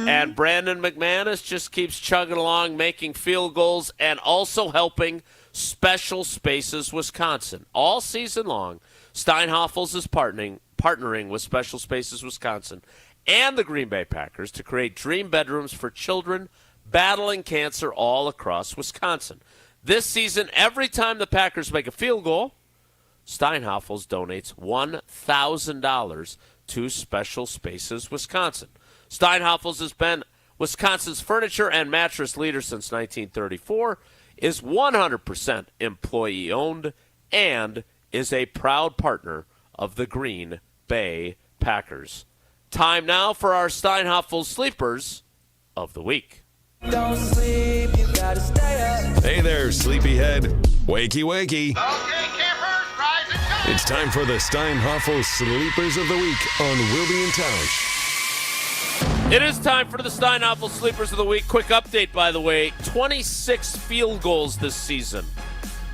And Brandon McManus just keeps chugging along, making field goals and also helping Special Spaces Wisconsin. All season long, Steinhoffels is partnering with Special Spaces Wisconsin and the Green Bay Packers to create dream bedrooms for children battling cancer all across Wisconsin. This season, every time the Packers make a field goal, Steinhoffels donates $1,000 to Special Spaces Wisconsin. Steinhafels has been Wisconsin's furniture and mattress leader since 1934, is 100% employee-owned, and is a proud partner of the Green Bay Packers. Time now for our Steinhafels Sleepers of the Week. Don't sleep, you gotta stay up. Hey there, sleepyhead. Wakey, wakey. Okay, campers, rise and shine. It's time for the Steinhoffel Sleepers of the Week on Wilde And Tausch. It is time for the Steinhoffel Sleepers of the Week. Quick update, by the way. 26 field goals this season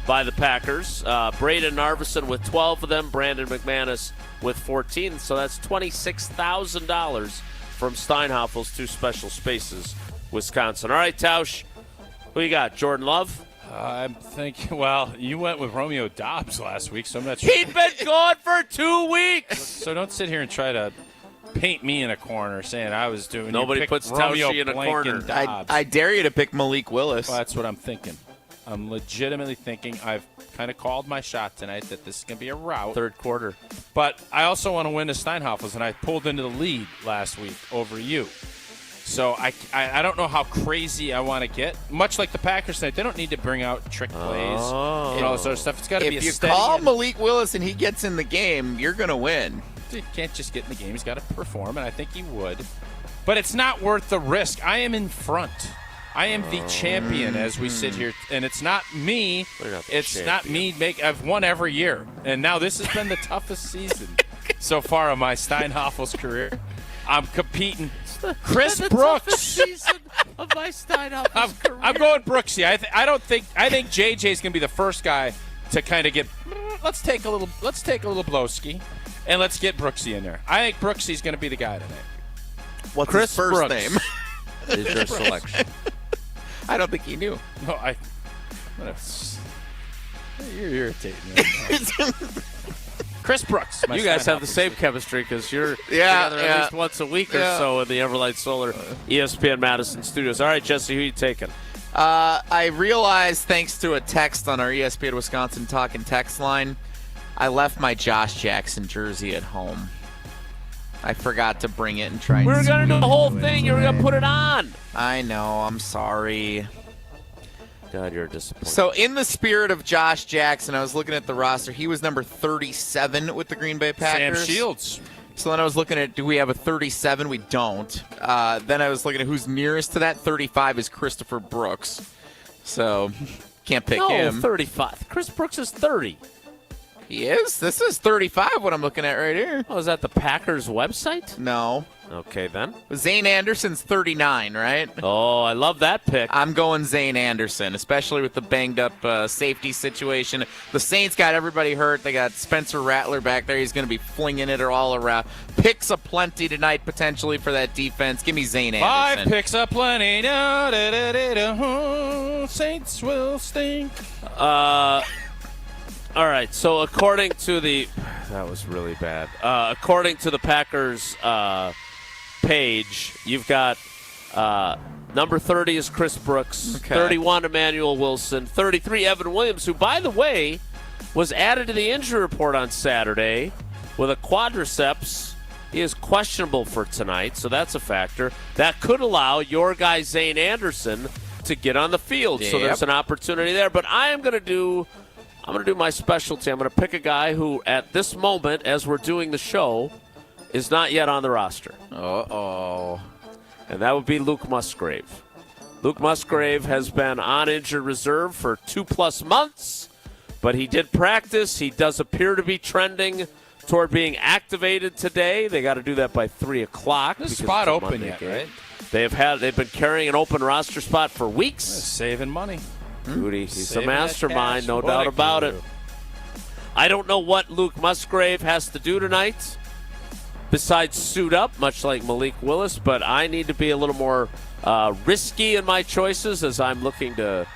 by the Packers. Braden Narveson with 12 of them. Brandon McManus with 14. So that's $26,000 from Steinhafels to Special Spaces, Wisconsin. All right, Tausch, who you got? Jordan Love? I'm thinking, well, you went with Romeo Dobbs last week, so I'm not sure. He'd been gone for 2 weeks. So don't sit here and try to paint me in a corner saying I was doing. Nobody puts Romeo Tausch in a Blank corner. and Dobbs. I dare you to pick Malik Willis. Well, that's what I'm thinking. I'm legitimately thinking I've kind of called my shot tonight that this is going to be a rout. Third quarter. But I also want to win the Steinhafels, and I pulled into the lead last week over you. So I don't know how crazy I want to get. Much like the Packers tonight, they don't need to bring out trick plays and all this other stuff. It's got to be a steady. If you call Malik Willis and he gets in the game, you're going to win. He can't just get in the game. He's got to perform, and I think he would. But it's not worth the risk. I am in front. I am the champion as we sit here, and it's not me. It's not me. I've won every year, and now this has been the toughest season so far of my Steinhafels career. I'm competing. Chris Brooks. Season of my Steinhafels career. I'm going Brooksy. I think JJ's going to be the first guy to kind of get. Let's take a little blowski, and let's get Brooksy in there. I think Brooksy's going to be the guy tonight. What's Chris his first Brooks name? Is your selection? I don't think he knew. No, you're irritating me. Chris Brooks. You guys have the same chemistry because you're together at least once a week or so in the Everlight Solar ESPN Madison studios. All right, Jesse, who are you taking? I realized, thanks to a text on our ESPN Wisconsin Talking text line, I left my Josh Jackson jersey at home. I forgot to bring it and try. We were going to do the whole thing. You were going to put it on. I know. I'm sorry. God, you're disappointed. So, in the spirit of Josh Jackson, I was looking at the roster. He was number 37 with the Green Bay Packers. Sam Shields. So then I was looking at, do we have a 37? We don't. Then I was looking at who's nearest to that. 35 is Christopher Brooks. So, can't pick him. No, 35. Chris Brooks is 30. He is? This is 35, what I'm looking at right here. Oh, is that the Packers website? No. Okay, then. Zane Anderson's 39, right? Oh, I love that pick. I'm going Zane Anderson, especially with the banged-up safety situation. The Saints got everybody hurt. They got Spencer Rattler back there. He's going to be flinging it all around. Picks aplenty tonight, potentially, for that defense. Give me Zane Anderson. 5 picks aplenty. Saints will stink. All right, so according to the – that was really bad. According to the Packers page, you've got number 30 is Chris Brooks, 31 Emmanuel Wilson, 33 Evan Williams, who, by the way, was added to the injury report on Saturday with a quadriceps. He is questionable for tonight, so that's a factor. That could allow your guy Zane Anderson to get on the field, so there's an opportunity there. But I'm going to do my specialty. I'm going to pick a guy who, at this moment, as we're doing the show, is not yet on the roster. Uh-oh. And that would be Luke Musgrave. Luke Musgrave has been on injured reserve for 2+ months, but he did practice. He does appear to be trending toward being activated today. They got to do that by 3 o'clock. This spot open yet, right? They've been carrying an open roster spot for weeks. Saving money. Duty. He's a mastermind, no doubt about it. I don't know what Luke Musgrave has to do tonight besides suit up, much like Malik Willis, but I need to be a little more risky in my choices as I'm looking to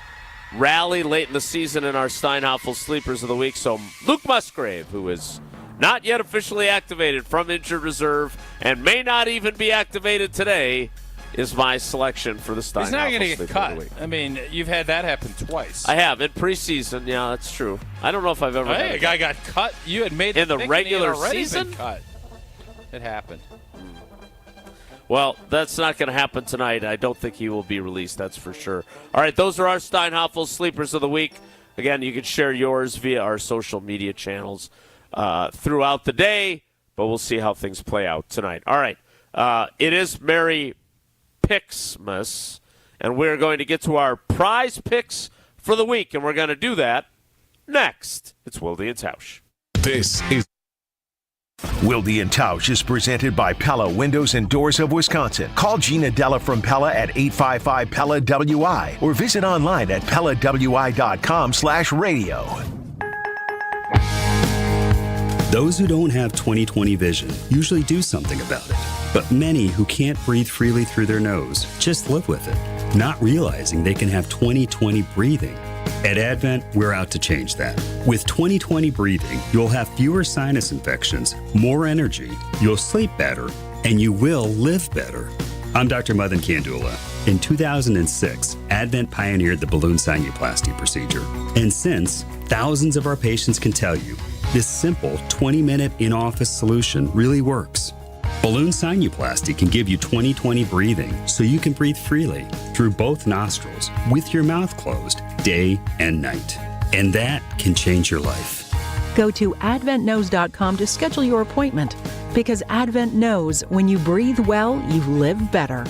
rally late in the season in our Steinhafel Sleepers of the Week. So Luke Musgrave, who is not yet officially activated from injured reserve and may not even be activated today, is my selection for the Steinhafel. He's not going to get Sleeper cut. of the Week. I mean, you've had that happen twice. I have in preseason. Yeah, that's true. I don't know if I've ever. Hey, a guy got cut. You had made in the regular season. season. Cut. It happened. Well, that's not going to happen tonight. I don't think he will be released, that's for sure. All right, those are our Steinhoffel Sleepers of the Week. Again, you can share yours via our social media channels throughout the day, but we'll see how things play out tonight. All right, it is Merry Pixmas, and we're going to get to our prize picks for the week, and we're going to do that next. It's Wilde And Tausch. This is Wilde And Tausch is presented by Pella Windows and Doors of Wisconsin. Call Gina Della from Pella at 855-PELLA-WI or visit online at PellaWI.com/radio. Those who don't have 20/20 vision usually do something about it. But many who can't breathe freely through their nose just live with it, not realizing they can have 20/20 breathing. At Advent, we're out to change that. With 20/20 breathing, you'll have fewer sinus infections, more energy, you'll sleep better, and you will live better. I'm Dr. Madan Kandula. In 2006, Advent pioneered the balloon sinuplasty procedure. And since, thousands of our patients can tell you, this simple 20-minute in-office solution really works. Balloon sinuplasty can give you 20/20 breathing so you can breathe freely through both nostrils with your mouth closed day and night. And that can change your life. Go to adventknows.com to schedule your appointment because Advent knows when you breathe well, you live better.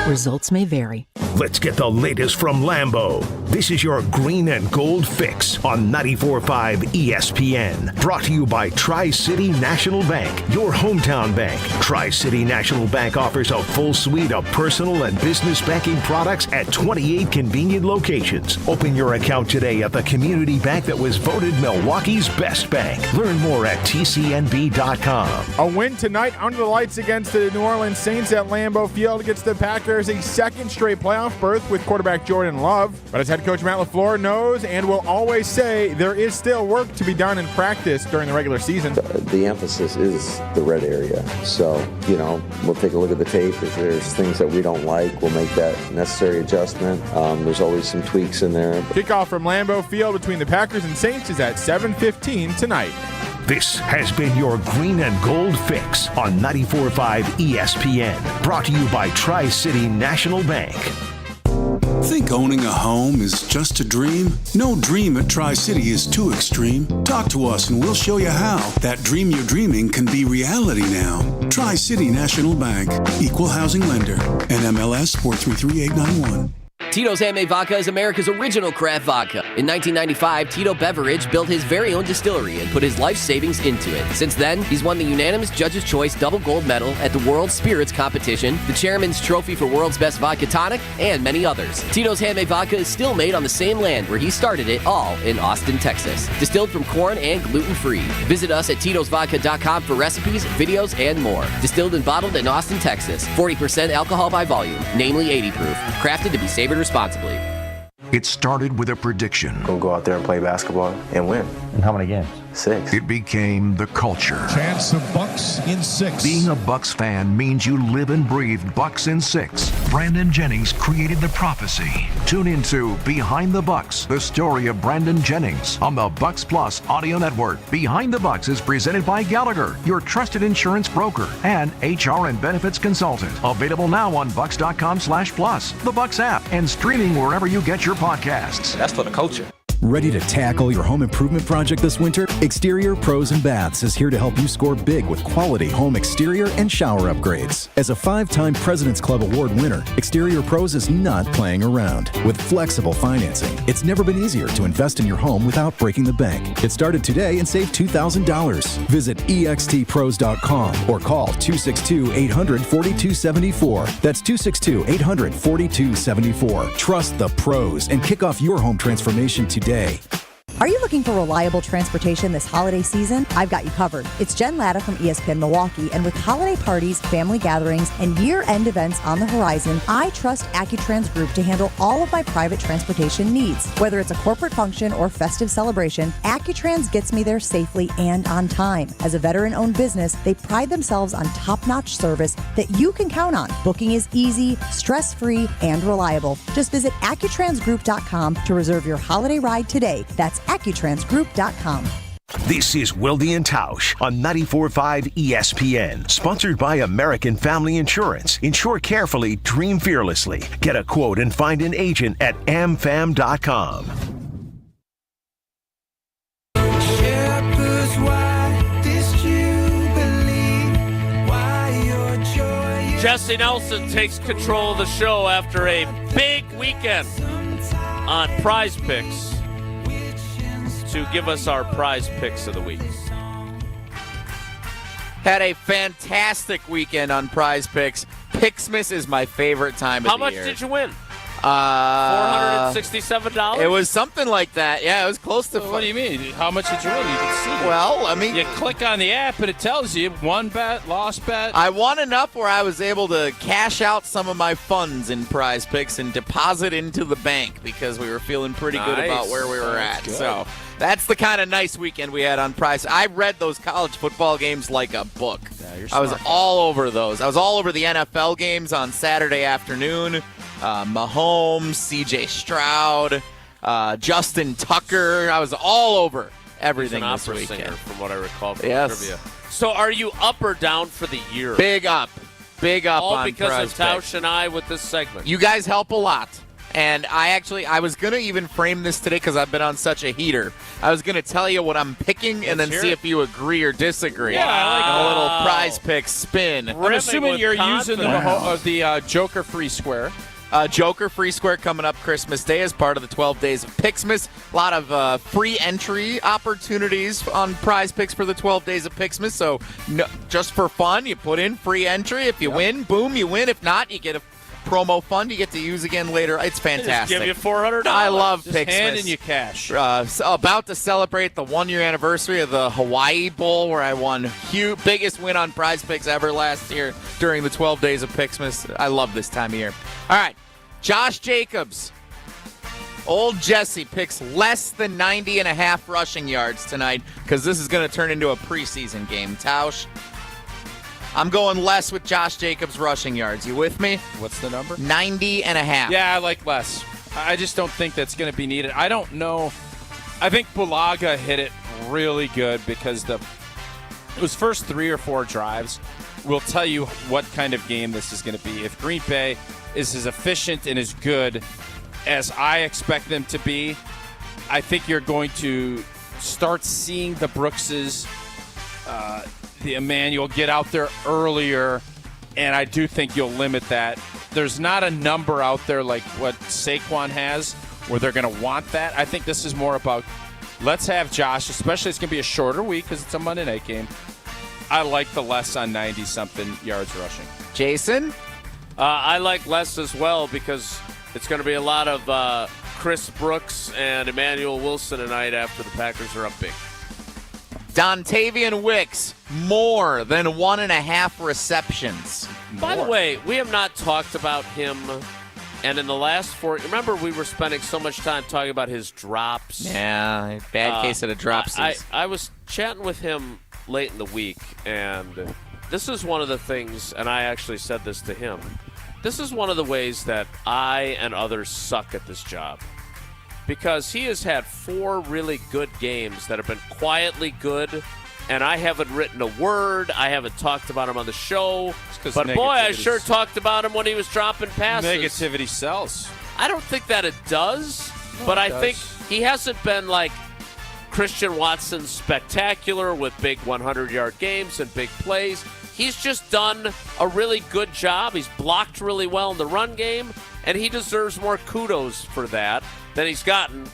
Results may vary. Let's get the latest from Lambeau. This is your green and gold fix on 94.5 ESPN. Brought to you by Tri-City National Bank, your hometown bank. Tri-City National Bank offers a full suite of personal and business banking products at 28 convenient locations. Open your account today at the community bank that was voted Milwaukee's best bank. Learn more at tcnb.com. A win tonight under the lights against the New Orleans Saints at Lambeau Field gets the Packers a second straight playoff berth with quarterback Jordan Love. But as head coach Matt LaFleur knows and will always say, there is still work to be done in practice during the regular season. The emphasis is the red area. So, we'll take a look at the tape. If there's things that we don't like, we'll make that necessary adjustment. There's always some tweaks in there. Kickoff from Lambeau Field between the Packers and Saints is at 7:15 tonight. This has been your green and gold fix on 94.5 ESPN. Brought to you by Tri-City National Bank. Think owning a home is just a dream? No dream at Tri-City is too extreme. Talk to us and we'll show you how that dream you're dreaming can be reality now. Tri-City National Bank, equal housing lender, NMLS 433891. Tito's Handmade Vodka is America's original craft vodka. In 1995, Tito Beveridge built his very own distillery and put his life savings into it. Since then, he's won the unanimous Judge's Choice double gold medal at the World Spirits Competition, the Chairman's Trophy for World's Best Vodka Tonic, and many others. Tito's Handmade Vodka is still made on the same land where he started it, all in Austin, Texas. Distilled from corn and gluten-free. Visit us at titosvodka.com for recipes, videos, and more. Distilled and bottled in Austin, Texas. 40% alcohol by volume, namely 80 proof. Crafted to be savored responsibly. It started with a prediction. We'll go out there and play basketball and win. And how many games? 6. It became the culture. Chance of Bucks in 6. Being a Bucks fan means you live and breathe Bucks in 6. Brandon Jennings created the prophecy. Tune into Behind the Bucks, the story of Brandon Jennings on the Bucks Plus audio network. Behind the Bucks is presented by Gallagher, your trusted insurance broker and HR and benefits consultant. Available now on bucks.com/plus, the Bucks app, and streaming wherever you get your podcasts. That's for the culture. Ready to tackle your home improvement project this winter? Exterior Pros and Baths is here to help you score big with quality home exterior and shower upgrades. As a 5-time President's Club Award winner, Exterior Pros is not playing around. With flexible financing, it's never been easier to invest in your home without breaking the bank. Get started today and save $2,000. Visit extpros.com or call 262-800-4274. That's 262-800-4274. Trust the pros and kick off your home transformation today. Are you looking for reliable transportation this holiday season? I've got you covered. It's Jen Latta from ESPN Milwaukee, and with holiday parties, family gatherings, and year-end events on the horizon, I trust AccuTrans Group to handle all of my private transportation needs. Whether it's a corporate function or festive celebration, AccuTrans gets me there safely and on time. As a veteran-owned business, they pride themselves on top-notch service that you can count on. Booking is easy, stress-free, and reliable. Just visit AccuTransGroup.com to reserve your holiday ride today. That's AccuTransGroup.com. This is Wilde and Tausch on 94.5 ESPN. Sponsored by American Family Insurance. Insure carefully, dream fearlessly. Get a quote and find an agent at amfam.com. Jesse Nelson takes control of the show after a big weekend on Prize Picks to give us our Prize Picks of the week. Had a fantastic weekend on Prize Picks. Picksmas is my favorite time of How the much year. did you win? $467? It was something like that. Yeah, it was close to. What do you mean? How much did you win? You can see. Well, I mean, you click on the app and it tells you won bet, lost bet. I won enough where I was able to cash out some of my funds in Prize Picks and deposit into the bank because we were feeling pretty good about where we were at. Good. So that's the kind of nice weekend we had on Prize. I read those college football games like a book. Yeah, you're I was smart. all over those. I was all over the NFL games on Saturday afternoon. Mahomes, C.J. Stroud, Justin Tucker. I was all over everything He's an this opera weekend. singer, from what I recall from Yes. trivia. So are you up or down for the year? Big up. Big up All on because Prize of Tausch Picks. and I with this segment. You guys help a lot. And I was going to even frame this today because I've been on such a heater. I was going to tell you what I'm picking and then Let's see hear if you agree or disagree. Yeah, I like a that. little Prize Pick spin. I'm assuming you're using the Joker free square. Joker Free Square coming up Christmas Day as part of the 12 Days of Picksmas. A lot of free entry opportunities on Prize Picks for the 12 Days of Picksmas. So just for fun, you put in free entry. If you win, boom, you win. If not, you get a promo fund you get to use again later. It's fantastic. Just give you $400. I love Just Picksmas. handing you cash. About to celebrate the 1-year anniversary of the Hawaii Bowl, where I won biggest win on Prize Picks ever last year during the 12 Days of Picksmas. I love this time of year. All right, Josh Jacobs. Old Jesse picks less than 90.5 rushing yards tonight because this is going to turn into a preseason game. Tausch, I'm going less with Josh Jacobs rushing yards. You with me? What's the number? 90.5. Yeah, I like less. I just don't think that's going to be needed. I don't know. I think Bulaga hit it really good because those first 3 or 4 drives will tell you what kind of game this is going to be. If Green Bay is as efficient and as good as I expect them to be, I think you're going to start seeing the Brookses, the Emmanuel get out there earlier, and I do think you'll limit that. There's not a number out there like what Saquon has where they're going to want that. I think this is more about let's have Josh, especially it's going to be a shorter week because it's a Monday night game. I like the less on 90-something yards rushing. Jason? I like less as well because it's going to be a lot of Chris Brooks and Emmanuel Wilson tonight after the Packers are up big. Dontavian Wicks, more than 1.5 receptions. By the way, we have not talked about him. And in the last 4, remember we were spending so much time talking about his drops. Yeah, bad case of the dropsies. I was chatting with him late in the week, and this is one of the things, and I actually said this to him, this is one of the ways that I and others suck at this job. Because he has had 4 really good games that have been quietly good, and I haven't written a word. I haven't talked about him on the show. But boy, I sure talked about him when he was dropping passes. Negativity sells. I don't think that it does, but I think he hasn't been like Christian Watson spectacular with big 100-yard games and big plays. He's just done a really good job. He's blocked really well in the run game, and he deserves more kudos for that than he's gotten.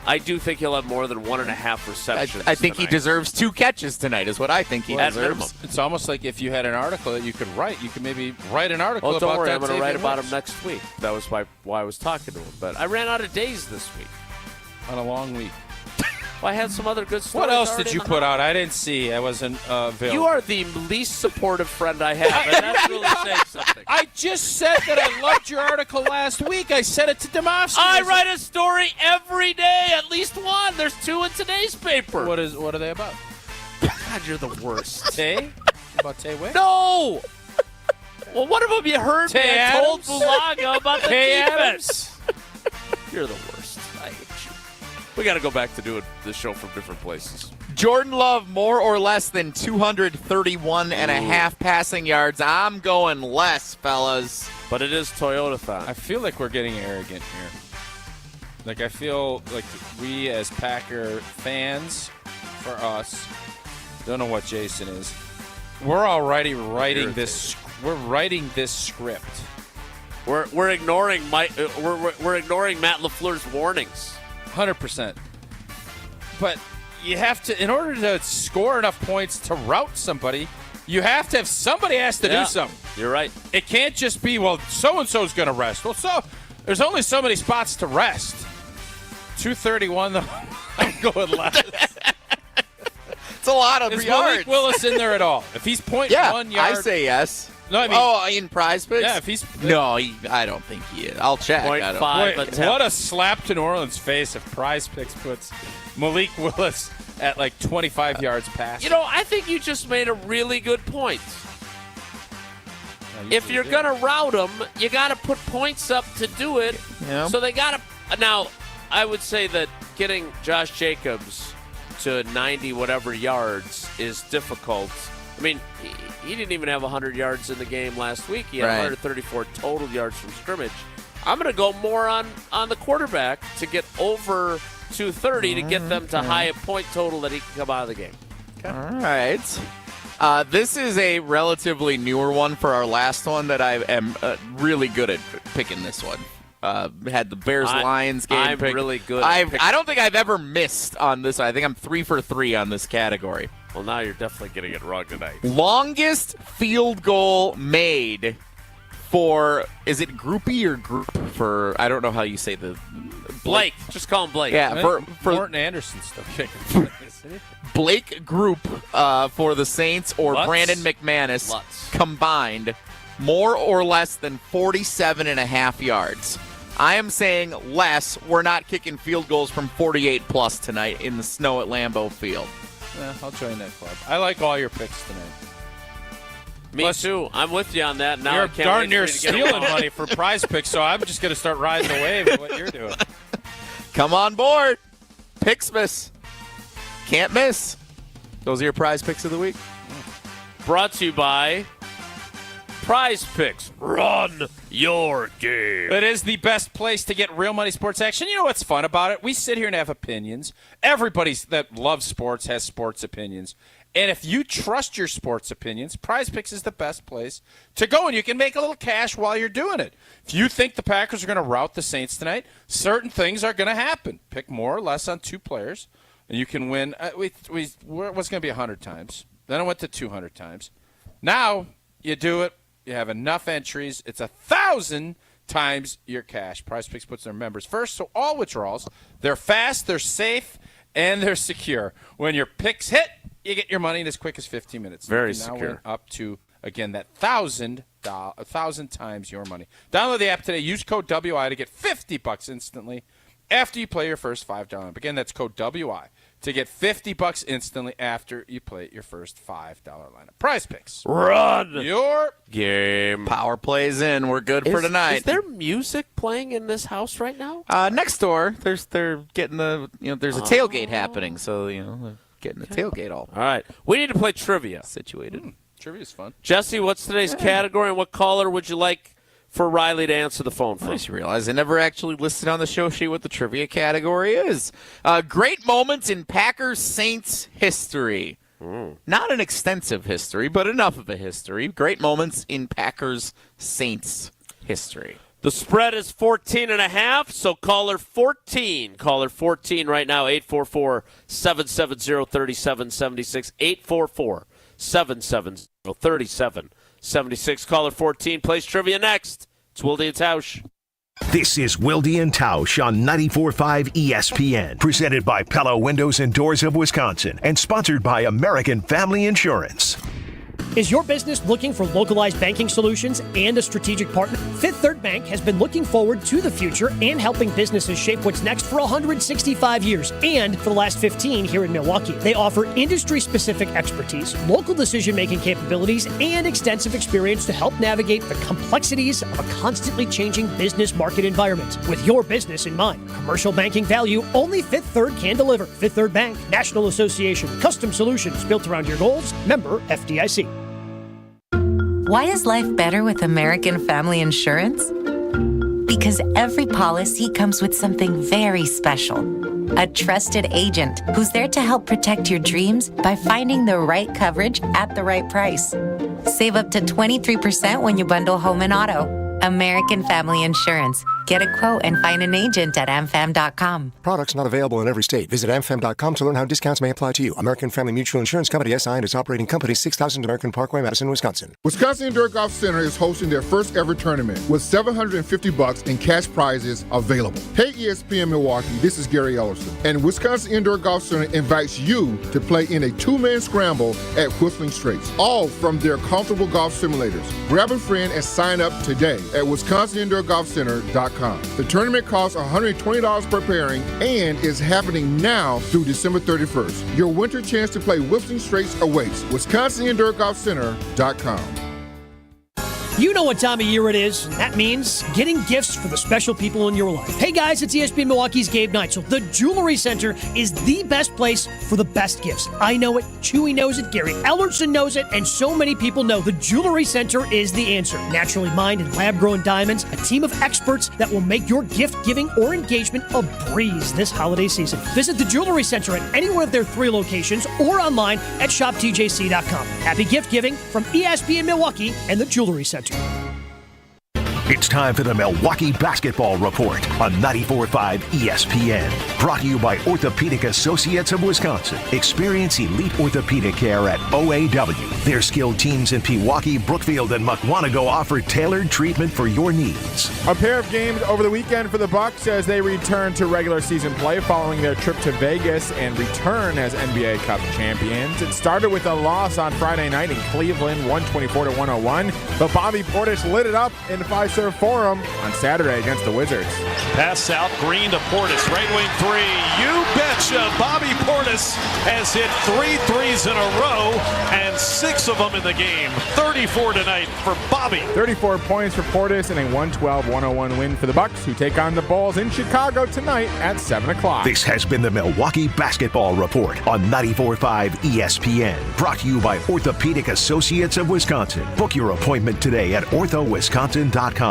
I do think he'll have more than 1.5 receptions. I think tonight. he deserves 2 catches tonight is what I think he deserves. It's almost like if you had an article that you could write, you could maybe write an article Well, about don't worry, that. I'm going to write about him next week. That was why I was talking to him. But I ran out of days this week. On a long week. Well, I had some other good stories. What else already did you in put the out? I didn't see. I wasn't available. You are the least supportive friend I have, and that's really saying something. I just said that I loved your article last week. I said it to Demofsky. I write a story every day, at least one. There's 2 in today's paper. What are they about? God, you're the worst. Tay? About Tay Wick? No! Well, one of them you heard me. Tay I told Adams? Bulaga about the Tay defense. You're the worst. I hate you. We got to go back to doing this show from different places. Jordan Love, more or less than 231 and a half passing yards. I'm going less, fellas. But it is Toyota-thon. I feel like we're getting arrogant here. Like, I feel like we as Packer fans, for us, don't know what Jason is, we're already writing this. We're writing this script. We're ignoring we're ignoring Matt LaFleur's warnings. 100%. But you have to, in order to score enough points to rout somebody, you have to have somebody has to do something. You're right. It can't just be, well, so-and-so's going to rest. Well, there's only so many spots to rest. 231, though. I'm going less. It's a lot of yards. Is Malik Willis in there at all? If he's 0.1 yard. I say yes. No, I mean, in prize picks? Yeah, if he's. No, I don't think he is. I'll check. 0.5. What a slap to New Orleans' face if prize picks puts Malik Willis at like 25 yards past. I think you just made a really good point. If you're going to route them, you got to put points up to do it. Yeah. So they got to. Now, I would say that getting Josh Jacobs to 90 whatever yards is difficult. I mean, he didn't even have 100 yards in the game last week. He had 134 total yards from scrimmage. I'm going to go more on the quarterback to get over 230 to get them to high a point total that he can come out of the game. Okay. All right. This is a relatively newer one for our last one that I am really good at picking this one. Had the Bears-Lions game. I'm really good. I don't think I've ever missed on this. I think I'm 3 for 3 on this category. Well, now you're definitely getting it wrong tonight. Longest field goal made for, is it groupie or group for, I don't know how you say the. Blake. Just call him Blake. Yeah, for Morton Anderson stuff. Blake Group for the Saints or Lutz? Brandon McManus Lutz. combined, more or less than 47 and a half yards. I am saying less. We're not kicking field goals from 48 plus tonight in the snow at Lambeau Field. Yeah, I'll join that club. I like all your picks tonight. Me too. I'm with you on that. Now You're I can't darn wait near for you to get stealing them all. money for prize picks, so I'm just going to start riding the wave of what you're doing. Come on board. Picksmas. Can't miss. Those are your prize picks of the week. Brought to you by Prize Picks. Run your game. It is the best place to get real money sports action. You know what's fun about it? We sit here and have opinions. Everybody that loves sports has sports opinions. And if you trust your sports opinions, Prize Picks is the best place to go, and you can make a little cash while you're doing it. If you think the Packers are going to rout the Saints tonight, certain things are going to happen. Pick more or less on 2 players, and you can win. It was going to be 100 times. Then it went to 200 times. Now you do it. You have enough entries. It's 1,000 times your cash. Prize Picks puts their members first, so all withdrawals, they're fast, they're safe, and they're secure. When your picks hit, you get your money in as quick as 15 minutes. Very you can now secure. win up to, again, that 1,000 times your money. Download the app today. Use code WI to get $50 instantly after you play your first $5 lineup. Again, that's code WI to get $50 instantly after you play your first $5 lineup. Prize Picks. Run your game. Power plays in. We're good for tonight. Is there music playing in this house right now? Next door, they're getting there's a tailgate happening, so they're getting the tailgate all right. We need to play trivia. Situated. Trivia's fun. Jesse, what's today's category, and what caller would you like for Riley to answer the phone for? I just realized I never actually listed on the show sheet what the trivia category is. Great moments in Packers-Saints history. Not an extensive history, but enough of a history. Great moments in Packers-Saints history. The spread is 14.5, so caller 14. Caller 14 right now, 844-770-3776. 844-770-3776. Caller 14 plays trivia next. It's Wilde And Tausch. This is Wilde And Tausch on 94.5 ESPN, presented by Pella Windows and Doors of Wisconsin, and sponsored by American Family Insurance. Is your business looking for localized banking solutions and a strategic partner? Fifth Third Bank has been looking forward to the future and helping businesses shape what's next for 165 years. And for the last 15 here in Milwaukee. They offer industry-specific expertise, local decision-making capabilities, and extensive experience to help navigate the complexities of a constantly changing business market environment. With your business in mind, commercial banking value only Fifth Third can deliver. Fifth Third Bank, National Association, custom solutions built around your goals, member FDIC. Why is life better with American Family Insurance? Because every policy comes with something very special. A trusted agent who's there to help protect your dreams by finding the right coverage at the right price. Save up to 23% when you bundle home and auto. American Family Insurance. Get a quote and find an agent at amfam.com. Products not available in every state. Visit amfam.com to learn how discounts may apply to you. American Family Mutual Insurance Company, SI, and its operating company, 6000 American Parkway, Madison, Wisconsin. Wisconsin Indoor Golf Center is hosting their first ever tournament with $750 in cash prizes available. Hey ESPN Milwaukee, this is Gary Ellerson, and Wisconsin Indoor Golf Center invites you to play in a two-man scramble at Whistling Straits, all from their comfortable golf simulators. Grab a friend and sign up today at WisconsinIndoorGolfCenter.com. The tournament costs $120 per pairing and is happening now through December 31st. Your winter chance to play Whistling Straits awaits. WisconsinIndoorGolfCenter.com. You know what time of year it is. That means getting gifts for the special people in your life. Hey guys, it's ESPN Milwaukee's Gabe Knight. So the Jewelry Center is the best place for the best gifts. I know it, Chewy knows it, Gary Ellerson knows it, and so many people know the Jewelry Center is the answer. Naturally mined and lab-grown diamonds, a team of experts that will make your gift-giving or engagement a breeze this holiday season. Visit the Jewelry Center at any one of their 3 locations or online at shoptjc.com. Happy gift giving from ESPN Milwaukee and the Jewelry Center. It's time for the Milwaukee Basketball Report on 94.5 ESPN. Brought to you by Orthopedic Associates of Wisconsin. Experience elite orthopedic care at OAW. Their skilled teams in Pewaukee, Brookfield, and Mukwonago offer tailored treatment for your needs. A pair of games over the weekend for the Bucks as they return to regular season play following their trip to Vegas and return as NBA Cup champions. It started with a loss on Friday night in Cleveland, 124-101, but Bobby Portis lit it up in Fiserv Forum on Saturday against the Wizards. Pass out, Green to Portis, right wing three. You betcha! Bobby Portis has hit 3 threes in a row and 6 of them in the game. 34 tonight for Bobby. 34 points for Portis and a 112-101 win for the Bucks, who take on the Bulls in Chicago tonight at 7 o'clock. This has been the Milwaukee Basketball Report on 94.5 ESPN. Brought to you by Orthopedic Associates of Wisconsin. Book your appointment today at orthowisconsin.com.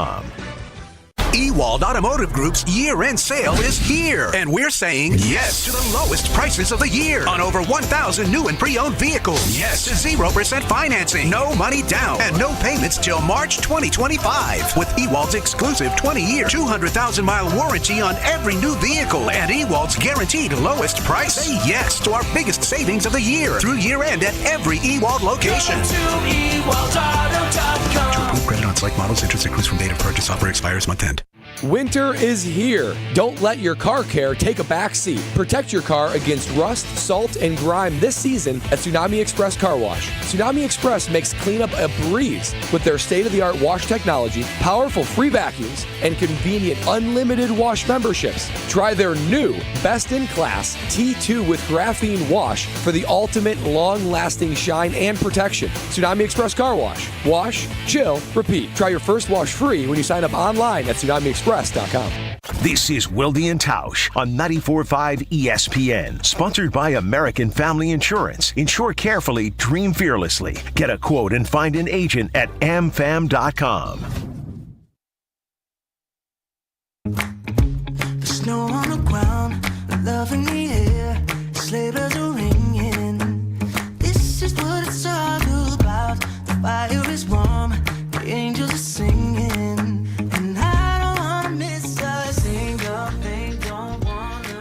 Ewald Automotive Group's year-end sale is here, and we're saying yes to the lowest prices of the year on over 1,000 new and pre-owned vehicles. Yes to 0% financing, no money down, and no payments till March 2025. With Ewald's exclusive 20-year, 200,000-mile warranty on every new vehicle and Ewald's guaranteed lowest price. Say yes to our biggest savings of the year through year-end at every Ewald location. Go to EwaldAuto.com. To approve credit on select models, interest accrues from date of purchase. Offer expires month end. Winter is here. Don't let your car care take a backseat. Protect your car against rust, salt, and grime this season at Tsunami Express Car Wash. Tsunami Express makes cleanup a breeze with their state-of-the-art wash technology, powerful free vacuums, and convenient unlimited wash memberships. Try their new best-in-class T2 with graphene wash for the ultimate long-lasting shine and protection. Tsunami Express Car Wash. Wash, chill, repeat. Try your first wash free when you sign up online at TsunamiExpress.com. This is Wilde And Tausch on 94.5 ESPN. Sponsored by American Family Insurance. Insure carefully, dream fearlessly. Get a quote and find an agent at amfam.com. The snow on the ground, love in the air, sleigh bells are ringing. This is what it's all about. The fire is warm, the angels are singing.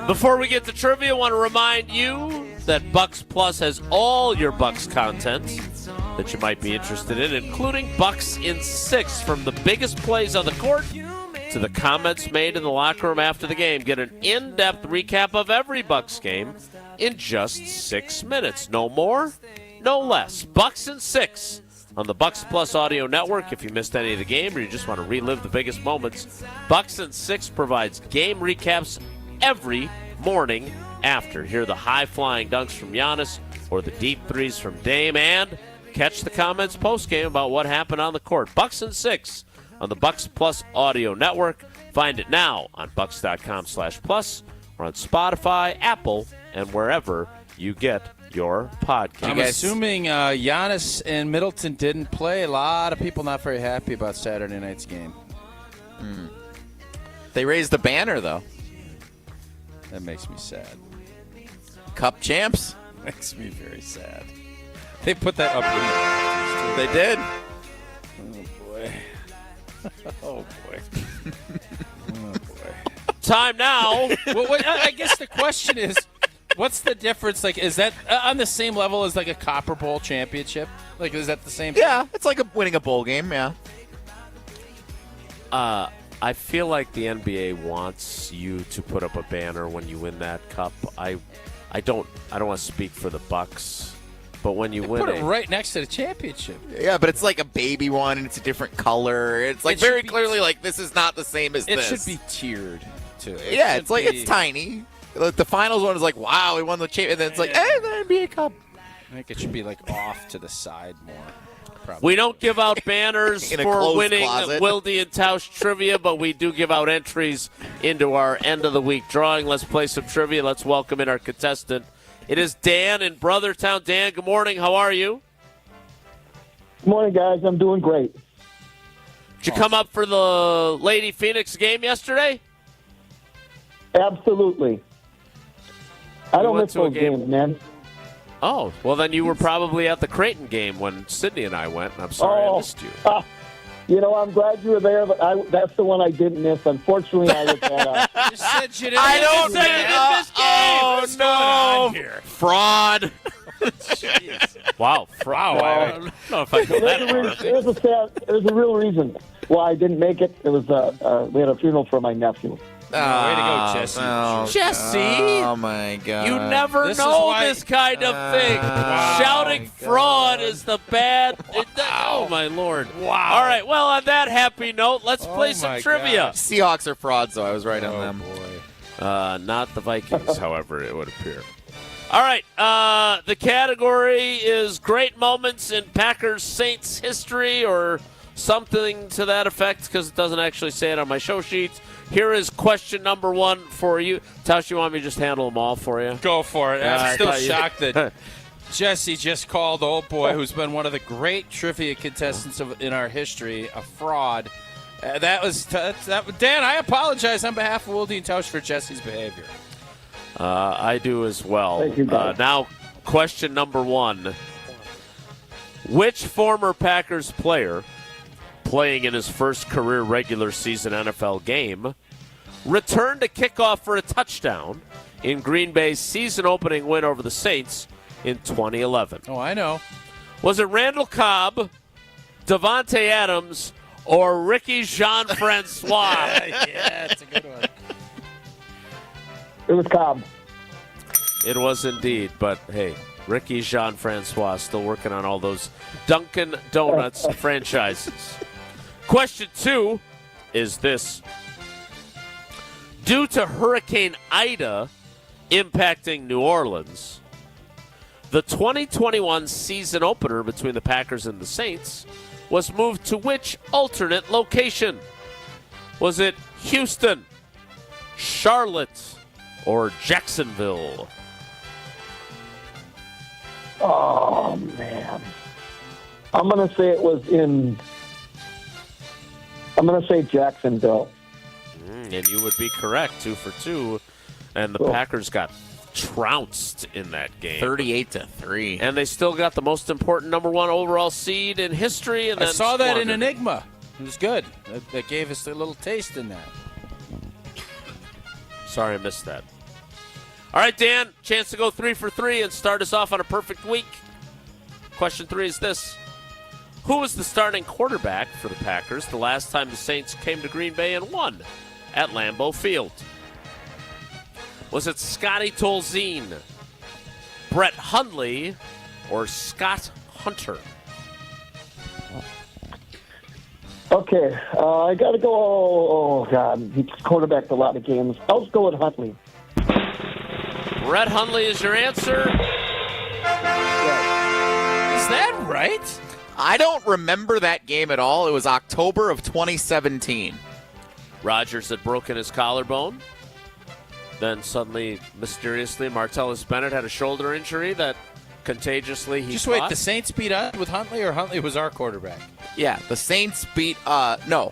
Before we get to trivia, I want to remind you that Bucks Plus has all your Bucks content that you might be interested in, including Bucks in 6, from the biggest plays on the court to the comments made in the locker room after the game. Get an in-depth recap of every Bucks game in just 6 minutes. No more, no less. Bucks in 6 on the Bucks Plus Audio Network. If you missed any of the game or you just want to relive the biggest moments, Bucks and 6 provides game recaps every morning after. Hear the high-flying dunks from Giannis or the deep threes from Dame, and catch the comments post-game about what happened on the court. Bucks and 6 on the Bucks Plus Audio Network. Find it now on bucks.com/plus or on Spotify, Apple, and wherever you get your podcast. I'm assuming Giannis and Middleton didn't play. A lot of people not very happy about Saturday night's game. They raised the banner, though. That makes me sad. Cup champs? Makes me very sad. They put that up. They did. Oh, boy. Oh, boy. Oh, boy. Time now. Well, I guess the question is, what's the difference? Like, is that on the same level as like a Copper Bowl championship? Like, is that the same thing? Yeah, it's like winning a bowl game, yeah. I feel like the NBA wants you to put up a banner when you win that cup. I don't want to speak for the Bucks, but when you win put it right next to the championship. Yeah, but it's like a baby one, and it's a different color. It's like very clearly like this is not the same as this. It should be tiered, too. Yeah, it's like it's tiny. The finals one is like, wow, we won the champ, and then it's like, hey, the NBA Cup. I think it should be like off to the side more. Probably. We don't give out banners In a for closed winning closet. Wilde And Tausch trivia, but we do give out entries into our end of the week drawing. Let's play some trivia. Let's welcome in our contestant. It is Dan in Brothertown. Dan, good morning. How are you? Good morning, guys. I'm doing great. Did you come up for the Lady Phoenix game yesterday? Absolutely. I don't went miss to a those game. games, man. Oh, well, then you were probably at the Creighton game when Sydney and I went. I'm sorry I missed you. You know, I'm glad you were there, but that's the one I didn't miss. Unfortunately, I was at You said you didn't I don't miss think it. this game. What's Fraud. Jeez. Wow, fraud. I don't know if I go that far. There's a real reason why I didn't make it. It was we had a funeral for my nephew. Way to go, Jesse. Jesse. Oh, my God. You never This is know why- this kind of thing. Shouting fraud is the bad. Oh, my Lord. Wow. All right, well, on that happy note, let's play some my trivia. Seahawks are frauds, though. I was right on them. Boy. Not the Vikings, however, it would appear. All right, the category is great moments in Packers-Saints history or something to that effect because it doesn't actually say it on my show sheets. Here is question number 1 for you. Tausch, you want me to just handle them all for you? Go for it. I I'm still thought you- shocked that Jesse just called old boy, who's been one of the great trivia contestants in our history, a fraud. That was Dan. I apologize on behalf of Wilde And Tausch for Jesse's behavior. I do as well. Thank you, guys. Now, question number 1. Which former Packers player playing in his first career regular season NFL game returned a kickoff for a touchdown in Green Bay's season-opening win over the Saints in 2011? Oh, I know. Was it Randall Cobb, Devontae Adams, or Ricky Jean-Francois? Yeah, it's a good one. It was Cobb. It was indeed, but hey, Ricky Jean-Francois still working on all those Dunkin' Donuts franchises. Question 2 is this. Due to Hurricane Ida impacting New Orleans, the 2021 season opener between the Packers and the Saints was moved to which alternate location? Was it Houston, Charlotte, or Jacksonville? Oh, man. I'm going to say it was I'm going to say Jacksonville. And you would be correct, 2 for 2. And the Packers got trounced in that game. 38-3. And they still got the most important number 1 overall seed in history. And I then saw that in squandered. Enigma. It was good. That gave us a little taste in that. Sorry I missed that. All right, Dan, chance to go 3 for 3 and start us off on a perfect week. Question 3 is this. Who was the starting quarterback for the Packers the last time the Saints came to Green Bay and won at Lambeau Field? Was it Scotty Tolzien, Brett Hundley, or Scott Hunter? Okay, I got to go. Oh, God. He's quarterbacked a lot of games. I'll just go with Huntley. Brett Hundley is your answer. Is that right? I don't remember that game at all. It was October of 2017. Rodgers had broken his collarbone. Then suddenly, mysteriously, Martellus Bennett had a shoulder injury that contagiously he Just caught. wait, the Saints beat us with Huntley, or Huntley was our quarterback? Yeah, the Saints beat no.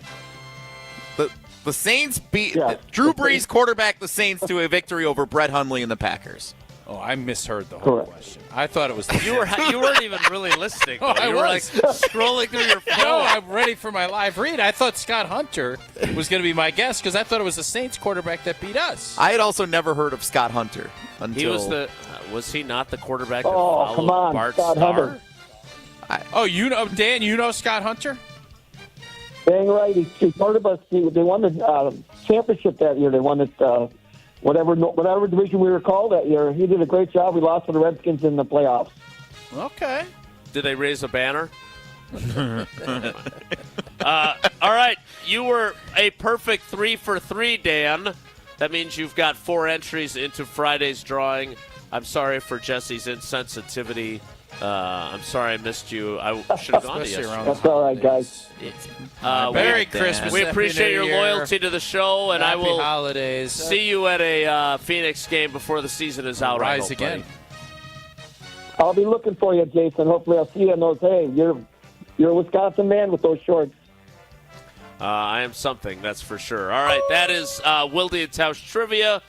The Saints beat Yeah. Drew Brees quarterbacked the Saints to a victory over Brett Hundley and the Packers. Oh, I misheard the whole question. I thought it was the You weren't even really listening. Oh, though. I You were was. like scrolling through your phone. No, I'm ready for my live read. I thought Scott Hunter was going to be my guess because I thought it was the Saints quarterback that beat us. I had also never heard of Scott Hunter until He was was he not the quarterback that Oh, followed come on, Bart Scott Starr? Hunter. You know, Dan, you know Scott Hunter? Dang right. He's part of us. They won the championship that year. They won it, whatever division we were called that year. He did a great job. We lost to the Redskins in the playoffs. Okay. Did they raise a banner? All right. You were a perfect 3 for 3, Dan. That means you've got 4 entries into Friday's drawing. I'm sorry for Jesse's insensitivity. I'm sorry I missed you. I should have gone to yesterday. That's all right, guys. Merry Christmas. We Happy appreciate New your Year. loyalty to the show, and Happy I will holidays. see you at a Phoenix game before the season is out. I Rise hope, again. buddy. I'll be looking for you, Jason. Hopefully I'll see you in those. Hey, you're a Wisconsin man with those shorts. I am something, that's for sure. All right, that is Wilde and Tausch trivia.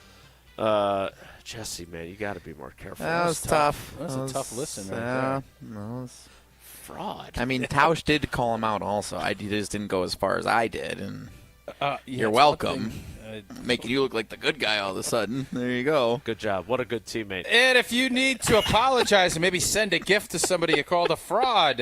Jesse, man, you got to be more careful. That was tough. That was a tough listen right there. Fraud. I mean, Tausch did call him out also. He just didn't go as far as I did, and you're it's welcome. one Making you look like the good guy all of a sudden. There you go. Good job. What a good teammate. And if you need to apologize and maybe send a gift to somebody you called a fraud,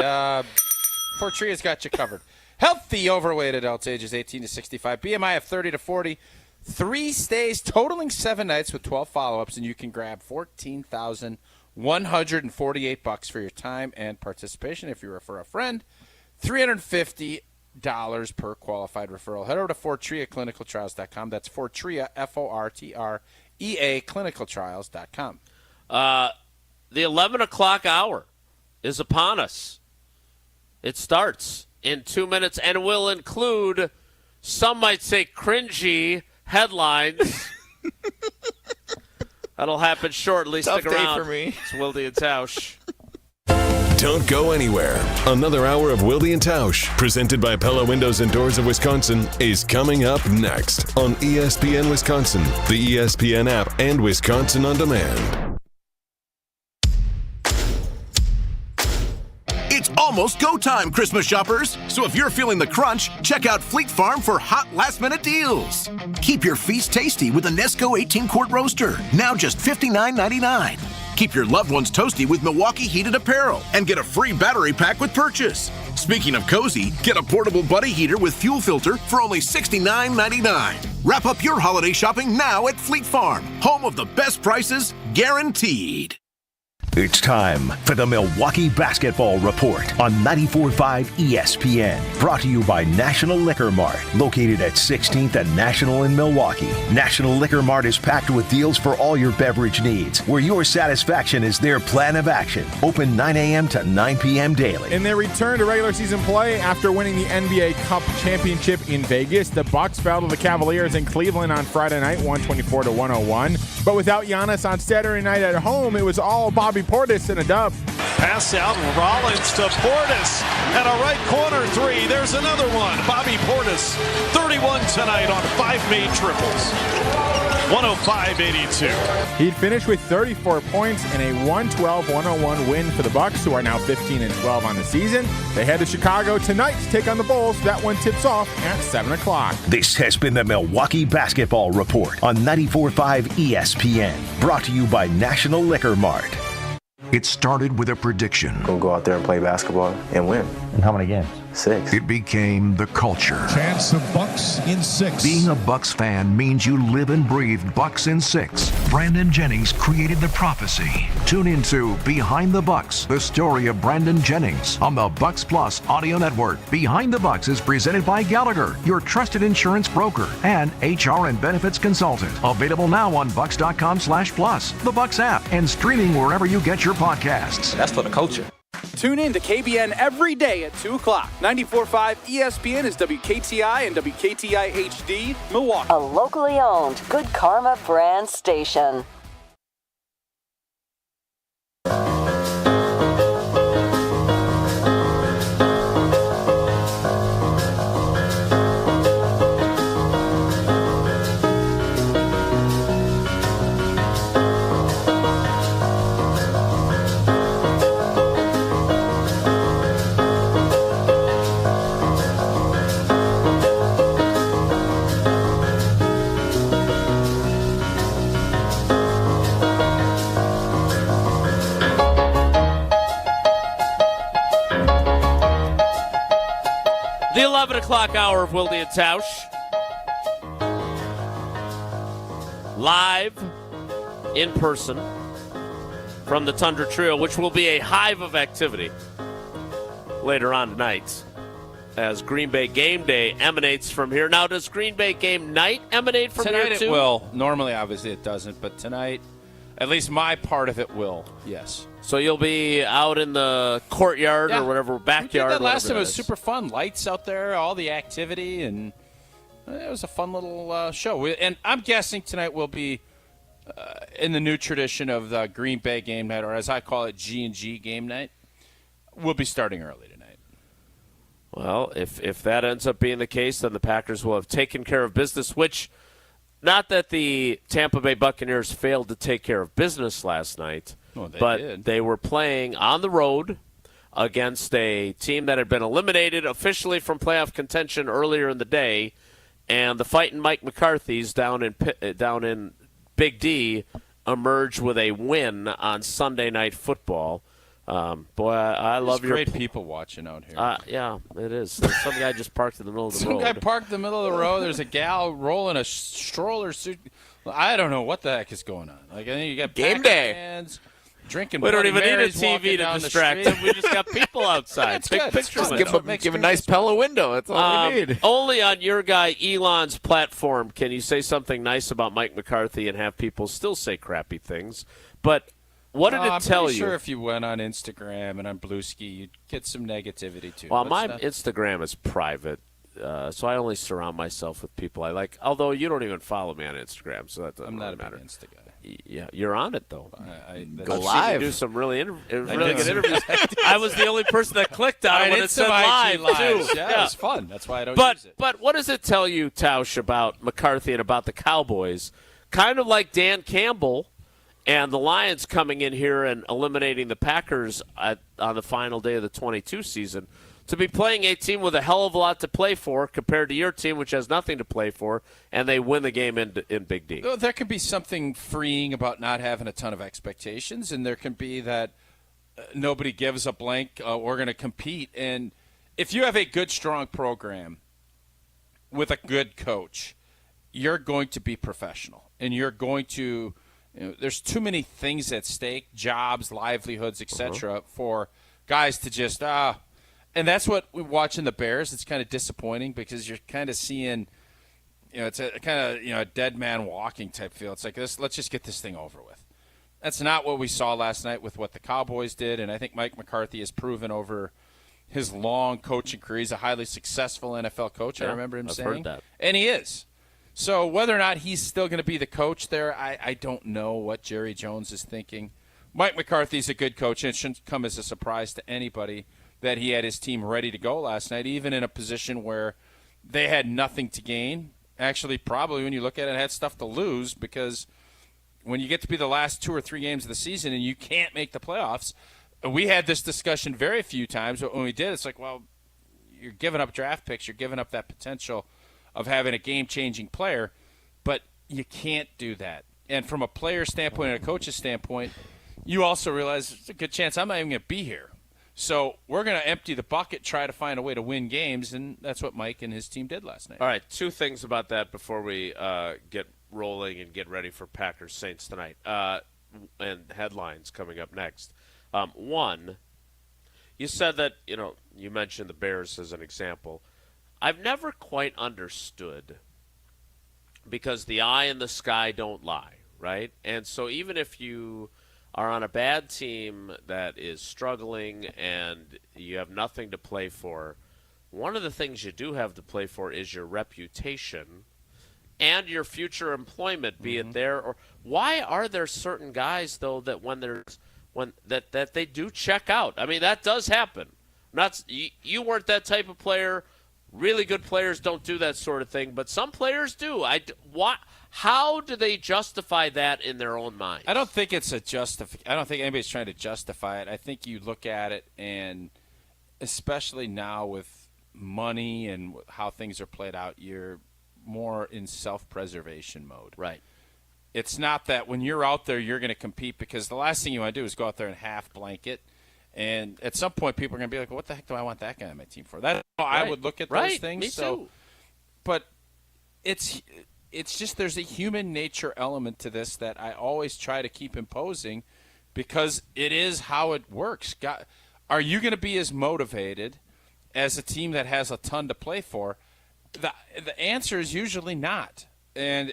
Fortria's got you covered. Healthy, overweight adults ages 18 to 65, BMI of 30 to 40, 3 stays totaling 7 nights with 12 follow-ups, and you can grab $14,148 for your time and participation if you refer a friend. $350 per qualified referral. Head over to FortriaClinicalTrials.com. That's Fortria, Fortrea, clinicaltrials.com. The 11 o'clock hour is upon us. It starts in 2 minutes and will include, some might say, cringy headlines. That'll happen shortly. Tough Stick day around. for me. It's Wilde and Tausch. Don't go anywhere. Another hour of Wilde and Tausch, presented by Pella Windows and Doors of Wisconsin, is coming up next on ESPN Wisconsin, the ESPN app, and Wisconsin On Demand. It's almost go time, Christmas shoppers. So if you're feeling the crunch, check out Fleet Farm for hot last-minute deals. Keep your feast tasty with a Nesco 18-quart roaster, now just $59.99. Keep your loved ones toasty with Milwaukee heated apparel and get a free battery pack with purchase. Speaking of cozy, get a portable buddy heater with fuel filter for only $69.99. Wrap up your holiday shopping now at Fleet Farm, home of the best prices guaranteed. It's time for the Milwaukee Basketball Report on 94.5 ESPN. Brought to you by National Liquor Mart, located at 16th and National in Milwaukee. National Liquor Mart is packed with deals for all your beverage needs, where your satisfaction is their plan of action. Open 9 a.m. to 9 p.m. daily. In their return to regular season play after winning the NBA Cup championship in Vegas, the Bucks fell to the Cavaliers in Cleveland on Friday night, 124-101. But without Giannis on Saturday night at home, it was all Bobby Portis in a dub. Pass out, Rollins to Portis, and a right corner three. There's another one. Bobby Portis, 31 tonight on 5 made triples. 105-82. He'd finished with 34 points in a 112-101 win for the Bucks, who are now 15-12 on the season. They head to Chicago tonight to take on the Bulls. That one tips off at 7 o'clock. This has been the Milwaukee Basketball Report on 94.5 ESPN. Brought to you by National Liquor Mart. It started with a prediction. We'll go out there and play basketball and win. And how many games? 6. It became the culture. Chance of Bucks in 6. Being a Bucks fan means you live and breathe Bucks in 6. Brandon Jennings created the prophecy. Tune into Behind the Bucks, the story of Brandon Jennings on the Bucks Plus audio network. Behind the Bucks is presented by Gallagher, your trusted insurance broker and HR and benefits consultant. Available now on bucks.com/plus, the Bucks app, and streaming wherever you get your podcasts. That's for the culture. Tune in to KBN every day at 2 o'clock. 94.5 ESPN is WKTI and WKTI HD, Milwaukee. A locally owned Good Karma brand station. The 11 o'clock hour of Wilde and Tausch. Live, in person, from the Tundra Trio, which will be a hive of activity later on tonight as Green Bay Game Day emanates from here. Now, does Green Bay Game Night emanate from tonight here, too? Tonight it will. Normally, obviously, it doesn't, but tonight, at least my part of it will, yes. So you'll be out in the courtyard or whatever, backyard. We did that last time. It was super fun. Lights out there, all the activity, and it was a fun little show. And I'm guessing tonight will be in the new tradition of the Green Bay Game Night, or as I call it, G&G Game Night. We'll be starting early tonight. Well, if that ends up being the case, then the Packers will have taken care of business, which, not that the Tampa Bay Buccaneers failed to take care of business last night, they were playing on the road against a team that had been eliminated officially from playoff contention earlier in the day, and the Fighting Mike McCarthy's down in Big D emerged with a win on Sunday Night Football. Boy, I love your great people watching out here. Yeah, it is. Some guy just parked in the middle of the road. Some guy parked in the middle of the road. There's a gal rolling a stroller suit. I don't know what the heck is going on. Like, I think you got Game Day fans drinking. We don't even need a Marys TV to distract them. We just got people outside. Big picture. Give a nice Pella window. That's all we need. Only on your guy Elon's platform can you say something nice about Mike McCarthy and have people still say crappy things. But what did it tell you? I'm sure if you went on Instagram and on Bluesky, you'd get some negativity too. Well, my Instagram is private, so I only surround myself with people I like. Although you don't even follow me on Instagram, so that doesn't really matter. I'm not a big Insta guy. Yeah, you're on it though. Go live. You do some really good interviews. I was the only person that clicked on it when it said live too. Yeah, it was fun. That's why I don't use it. But what does it tell you, Tausch, about McCarthy and about the Cowboys? Kind of like Dan Campbell and the Lions coming in here and eliminating the Packers on the final day of the 22 season, to be playing a team with a hell of a lot to play for compared to your team, which has nothing to play for, and they win the game in Big D. There can be something freeing about not having a ton of expectations, and there can be that nobody gives a blank, we're going to compete. And if you have a good, strong program with a good coach, you're going to be professional, and you're going to there's too many things at stake, jobs, livelihoods, etc., for guys to just and that's what we watch in the Bears. It's kind of disappointing because you're kind of seeing, it's a kind of a dead man walking type feel. It's like let's just get this thing over with. That's not what we saw last night with what the Cowboys did, and I think Mike McCarthy has proven over his long coaching career. He's a highly successful NFL coach. I remember him saying, heard that. And he is. So whether or not he's still going to be the coach there, I don't know what Jerry Jones is thinking. Mike McCarthy's a good coach, and it shouldn't come as a surprise to anybody that he had his team ready to go last night, even in a position where they had nothing to gain. Actually, probably when you look at it, had stuff to lose, because when you get to be the last 2 or 3 games of the season and you can't make the playoffs, we had this discussion very few times, but when we did, it's like, well, you're giving up draft picks, you're giving up that potential of having a game-changing player, but you can't do that. And from a player standpoint and a coach's standpoint, you also realize there's a good chance I'm not even going to be here. So we're going to empty the bucket, try to find a way to win games, and that's what Mike and his team did last night. All right, two things about that before we get rolling and get ready for Packers Saints tonight, and headlines coming up next. One, you said that, you mentioned the Bears as an example. I've never quite understood, because the eye and the sky don't lie, right? And so even if you are on a bad team that is struggling and you have nothing to play for, one of the things you do have to play for is your reputation and your future employment, be it there or why are there certain guys though that that they do check out? I mean, that does happen. You weren't that type of player. Really good players don't do that sort of thing, but some players do. How do they justify that in their own mind? I don't think it's I don't think anybody's trying to justify it. I think you look at it, and especially now with money and how things are played out, you're more in self-preservation mode. Right. It's not that when you're out there, you're going to compete, because the last thing you want to do is go out there and half blanket. And at some point, people are going to be like, well, what the heck do I want that guy on my team for? That's how I would look at those things. Me too. But it's just there's a human nature element to this that I always try to keep imposing, because it is how it works. Are you going to be as motivated as a team that has a ton to play for? The answer is usually not. And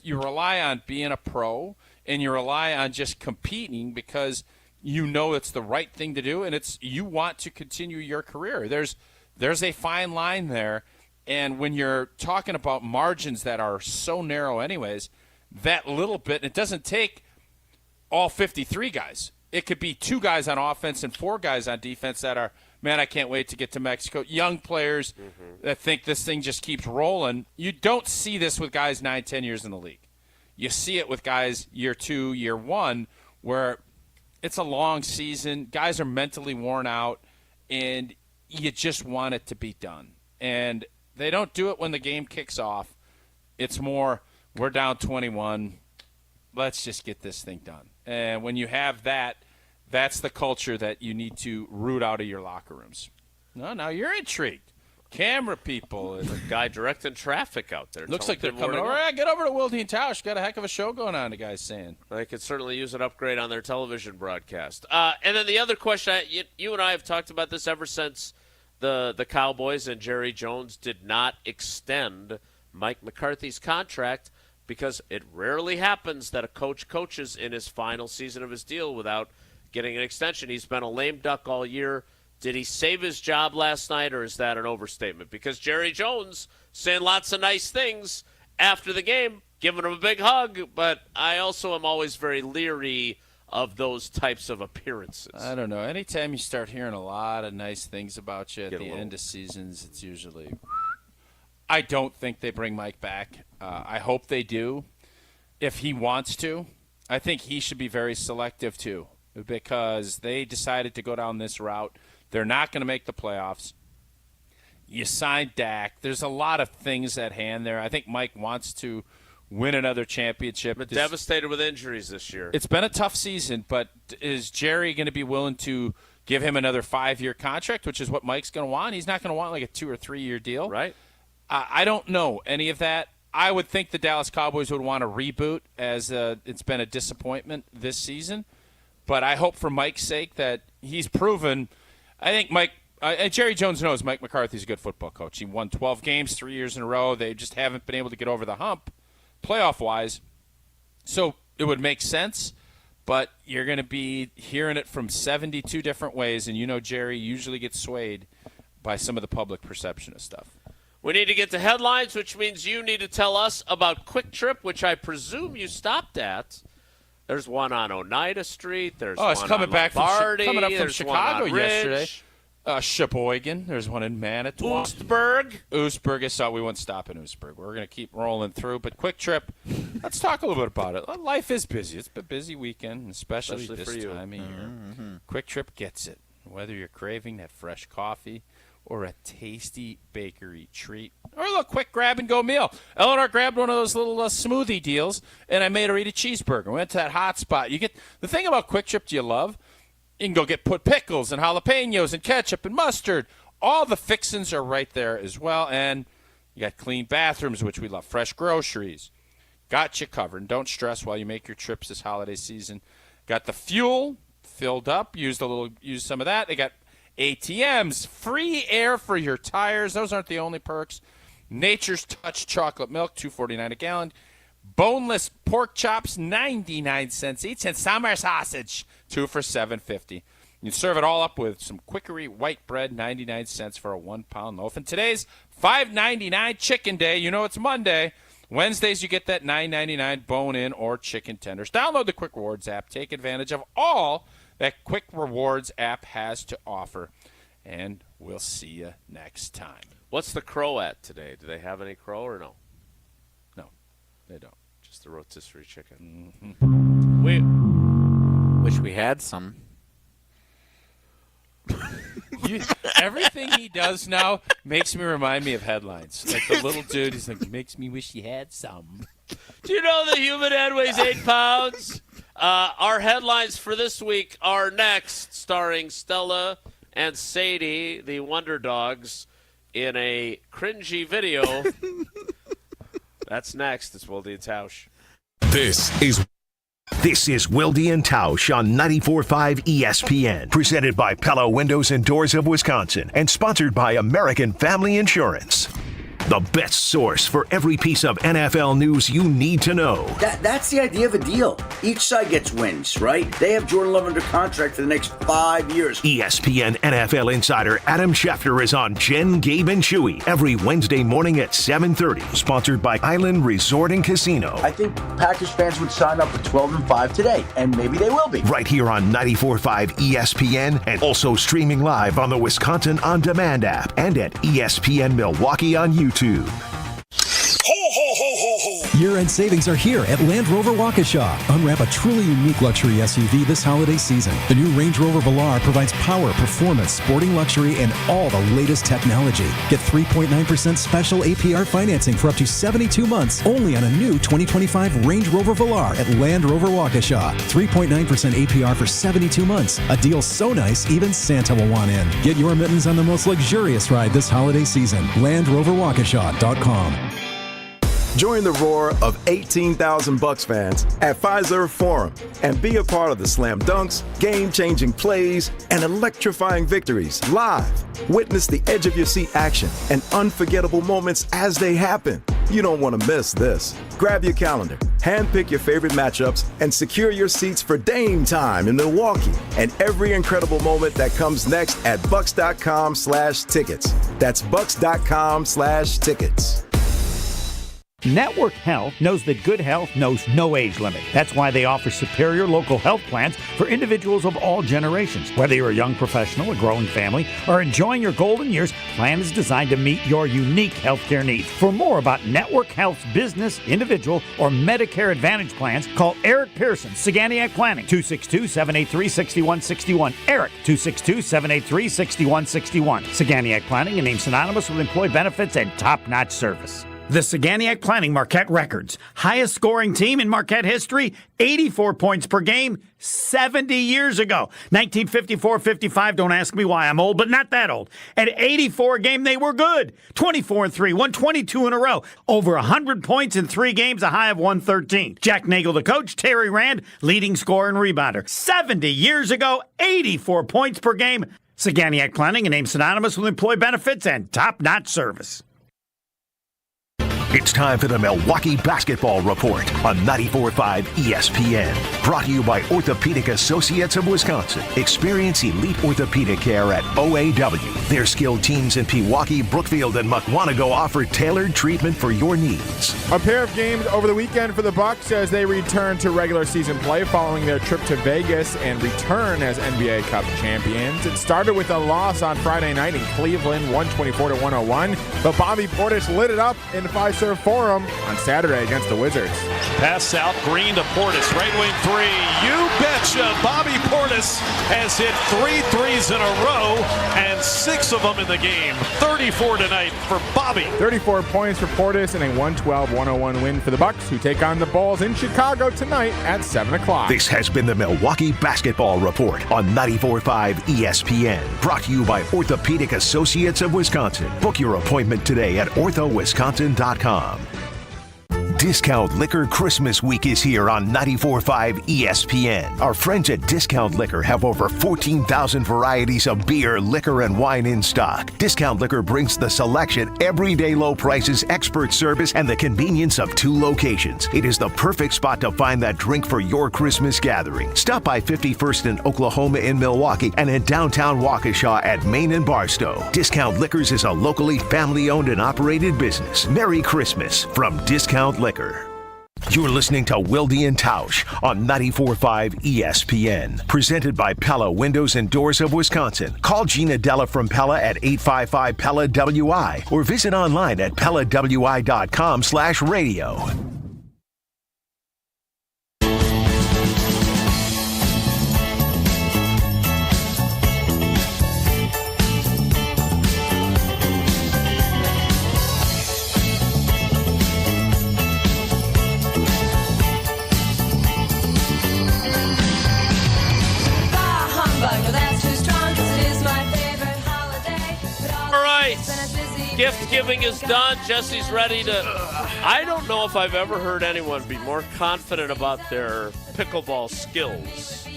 you rely on being a pro, and you rely on just competing because – you know it's the right thing to do, and you want to continue your career. There's a fine line there, and when you're talking about margins that are so narrow anyways, that little bit, it doesn't take all 53 guys. It could be 2 guys on offense and 4 guys on defense that are, man, I can't wait to get to Mexico. Young players that think this thing just keeps rolling. You don't see this with guys 9, 10 years in the league. You see it with guys year 2, year 1, where it's a long season. Guys are mentally worn out, and you just want it to be done. And they don't do it when the game kicks off. It's more, we're down 21. Let's just get this thing done. And when you have that, that's the culture that you need to root out of your locker rooms. No, now you're intrigued. Camera people. There's a guy directing traffic out there. Looks like they're coming over. Yeah, get over to Wilde And Tausch. Got a heck of a show going on, the guy's saying. They could certainly use an upgrade on their television broadcast. And then the other question, you and I have talked about this ever since the Cowboys and Jerry Jones did not extend Mike McCarthy's contract, because it rarely happens that a coach coaches in his final season of his deal without getting an extension. He's been a lame duck all year. Did he save his job last night, or is that an overstatement? Because Jerry Jones saying lots of nice things after the game, giving him a big hug, but I also am always very leery of those types of appearances. I don't know. Anytime you start hearing a lot of nice things about you at the end of seasons, it's usually – I don't think they bring Mike back. I hope they do. If he wants to, I think he should be very selective too, because they decided to go down this route. They're not going to make the playoffs. You signed Dak. There's a lot of things at hand there. I think Mike wants to win another championship. But devastated with injuries this year. It's been a tough season, but is Jerry going to be willing to give him another 5-year contract, which is what Mike's going to want? He's not going to want like a 2 or 3 year deal. Right. I don't know any of that. I would think the Dallas Cowboys would want to reboot, as it's been a disappointment this season. But I hope for Mike's sake that he's proven – I think Mike and Jerry Jones knows Mike McCarthy's a good football coach. He won 12 games 3 years in a row. They just haven't been able to get over the hump playoff-wise. So it would make sense, but you're going to be hearing it from 72 different ways, and you know Jerry usually gets swayed by some of the public perception of stuff. We need to get to headlines, which means you need to tell us about Quick Trip, which I presume you stopped at. There's one on Oneida Street. There's it's one coming on back Lombardi. coming up from There's Chicago one on yesterday. Sheboygan. There's one in Manitowoc. Oostburg. I saw we won't stop in Oostburg. We're going to keep rolling through. But Quick Trip, let's talk a little bit about it. Life is busy. It's been a busy weekend, especially this for you. time of year. Quick Trip gets it. Whether you're craving that fresh coffee or a tasty bakery treat, or a little quick grab-and-go meal. Eleanor grabbed one of those little smoothie deals, and I made her eat a cheeseburger. We went to that hot spot. You get the thing about Quick Trip you love You can go put pickles and jalapenos and ketchup and mustard. All the fixins are right there as well. And you got clean bathrooms, which we love. Fresh groceries. Got you covered. And don't stress while you make your trips this holiday season. Got the fuel filled up. Use some of that. They got ATMs, free air for your tires. Those aren't the only perks. Nature's Touch chocolate milk, $2.49 a gallon. Boneless pork chops, 99 cents each. And summer sausage, 2 for $7.50. You serve it all up with some Quickery white bread, 99 cents for a 1-pound loaf. And today's $5.99 chicken day. You know it's Monday. Wednesdays, you get that $9.99 bone-in or chicken tenders. Download the Quick Rewards app. Take advantage of all that Quick Rewards app has to offer. And we'll see you next time. What's the crow at today? Do they have any crow or no? No, they don't. Just the rotisserie chicken. Mm-hmm. We wish we had some. Everything he does now makes me remind me of headlines. Like the little dude, he's like, makes me wish he had some. Do you know the human head weighs 8 pounds? Our headlines for this week are next, starring Stella and Sadie, the Wonder Dogs, in a cringy video. That's next. It's Wilde And Tausch. This is Wilde And Tausch on 94.5 ESPN, presented by Pella Windows and Doors of Wisconsin and sponsored by American Family Insurance. The best source for every piece of NFL news you need to know. That's the idea of a deal. Each side gets wins, right? They have Jordan Love under contract for the next 5 years. ESPN NFL insider Adam Schefter is on Jen, Gabe, and Chewy every Wednesday morning at 7:30. Sponsored by Island Resort and Casino. I think Packers fans would sign up for 12-5 today, and maybe they will be. Right here on 94.5 ESPN and also streaming live on the Wisconsin On Demand app and at ESPN Milwaukee on YouTube. Year-end savings are here at Land Rover Waukesha. Unwrap a truly unique luxury SUV this holiday season. The new Range Rover Velar provides power, performance, sporting luxury, and all the latest technology. Get 3.9% special APR financing for up to 72 months only on a new 2025 Range Rover Velar at Land Rover Waukesha. 3.9% APR for 72 months. A deal so nice, even Santa will want in. Get your mittens on the most luxurious ride this holiday season. LandRoverWaukesha.com. Join the roar of 18,000 Bucs fans at Fiserv Forum and be a part of the slam dunks, game-changing plays, and electrifying victories live. Witness the edge-of-your-seat action and unforgettable moments as they happen. You don't want to miss this. Grab your calendar, handpick your favorite matchups, and secure your seats for Dame time in Milwaukee and every incredible moment that comes next at Bucs.com/tickets. That's Bucs.com/tickets. Network Health knows that good health knows no age limit. That's why they offer superior local health plans for individuals of all generations. Whether you're a young professional, a growing family, or enjoying your golden years, plan is designed to meet your unique healthcare needs. For more about Network Health's business, individual, or Medicare Advantage plans, call Eric Pearson, Saganiac Planning, 262-783-6161. Eric, 262-783-6161. Saganiac Planning, a name synonymous with employee benefits and top-notch service. The Saganiac Planning Marquette Records. Highest scoring team in Marquette history, 84 points per game, 70 years ago. 1954-55, don't ask me why, I'm old, but not that old. At 84 a game, they were good. 24-3, won 22 in a row. Over 100 points in 3 games, a high of 113. Jack Nagel, the coach, Terry Rand, leading scorer and rebounder. 70 years ago, 84 points per game. Saganiac Planning, a name synonymous with employee benefits and top-notch service. It's time for the Milwaukee Basketball Report on 94.5 ESPN. Brought to you by Orthopedic Associates of Wisconsin. Experience elite orthopedic care at OAW. Their skilled teams in Pewaukee, Brookfield, and Mukwonago offer tailored treatment for your needs. A pair of games over the weekend for the Bucs as they return to regular season play following their trip to Vegas and return as NBA Cup champions. It started with a loss on Friday night in Cleveland, 124-101, but Bobby Portis lit it up in Fiserv Fiserv Forum on Saturday against the Wizards. Pass out, Green to Portis, right wing three. You betcha. Bobby Portis has hit 3 threes in a row and 6 of them in the game. 34 tonight for Bobby. 34 points for Portis and a 112-101 win for the Bucks, who take on the Bulls in Chicago tonight at 7 o'clock. This has been the Milwaukee Basketball Report on 94.5 ESPN. Brought to you by Orthopedic Associates of Wisconsin. Book your appointment today at orthowisconsin.com. Discount Liquor Christmas Week is here on 94.5 ESPN. Our friends at Discount Liquor have over 14,000 varieties of beer, liquor, and wine in stock. Discount Liquor brings the selection, everyday low prices, expert service, and the convenience of 2 locations. It is the perfect spot to find that drink for your Christmas gathering. Stop by 51st and Oklahoma in Milwaukee and in downtown Waukesha at Main and Barstow. Discount Liquors is a locally family-owned and operated business. Merry Christmas from Discount Liquor. You're listening to Wilde And Tausch on 94.5 ESPN. Presented by Pella Windows and Doors of Wisconsin. Call Gina Della from Pella at 855-PELLA-WI or visit online at PellaWI.com/radio. Gift giving is done. Jesse's ready to. I don't know if I've ever heard anyone be more confident about their pickleball skills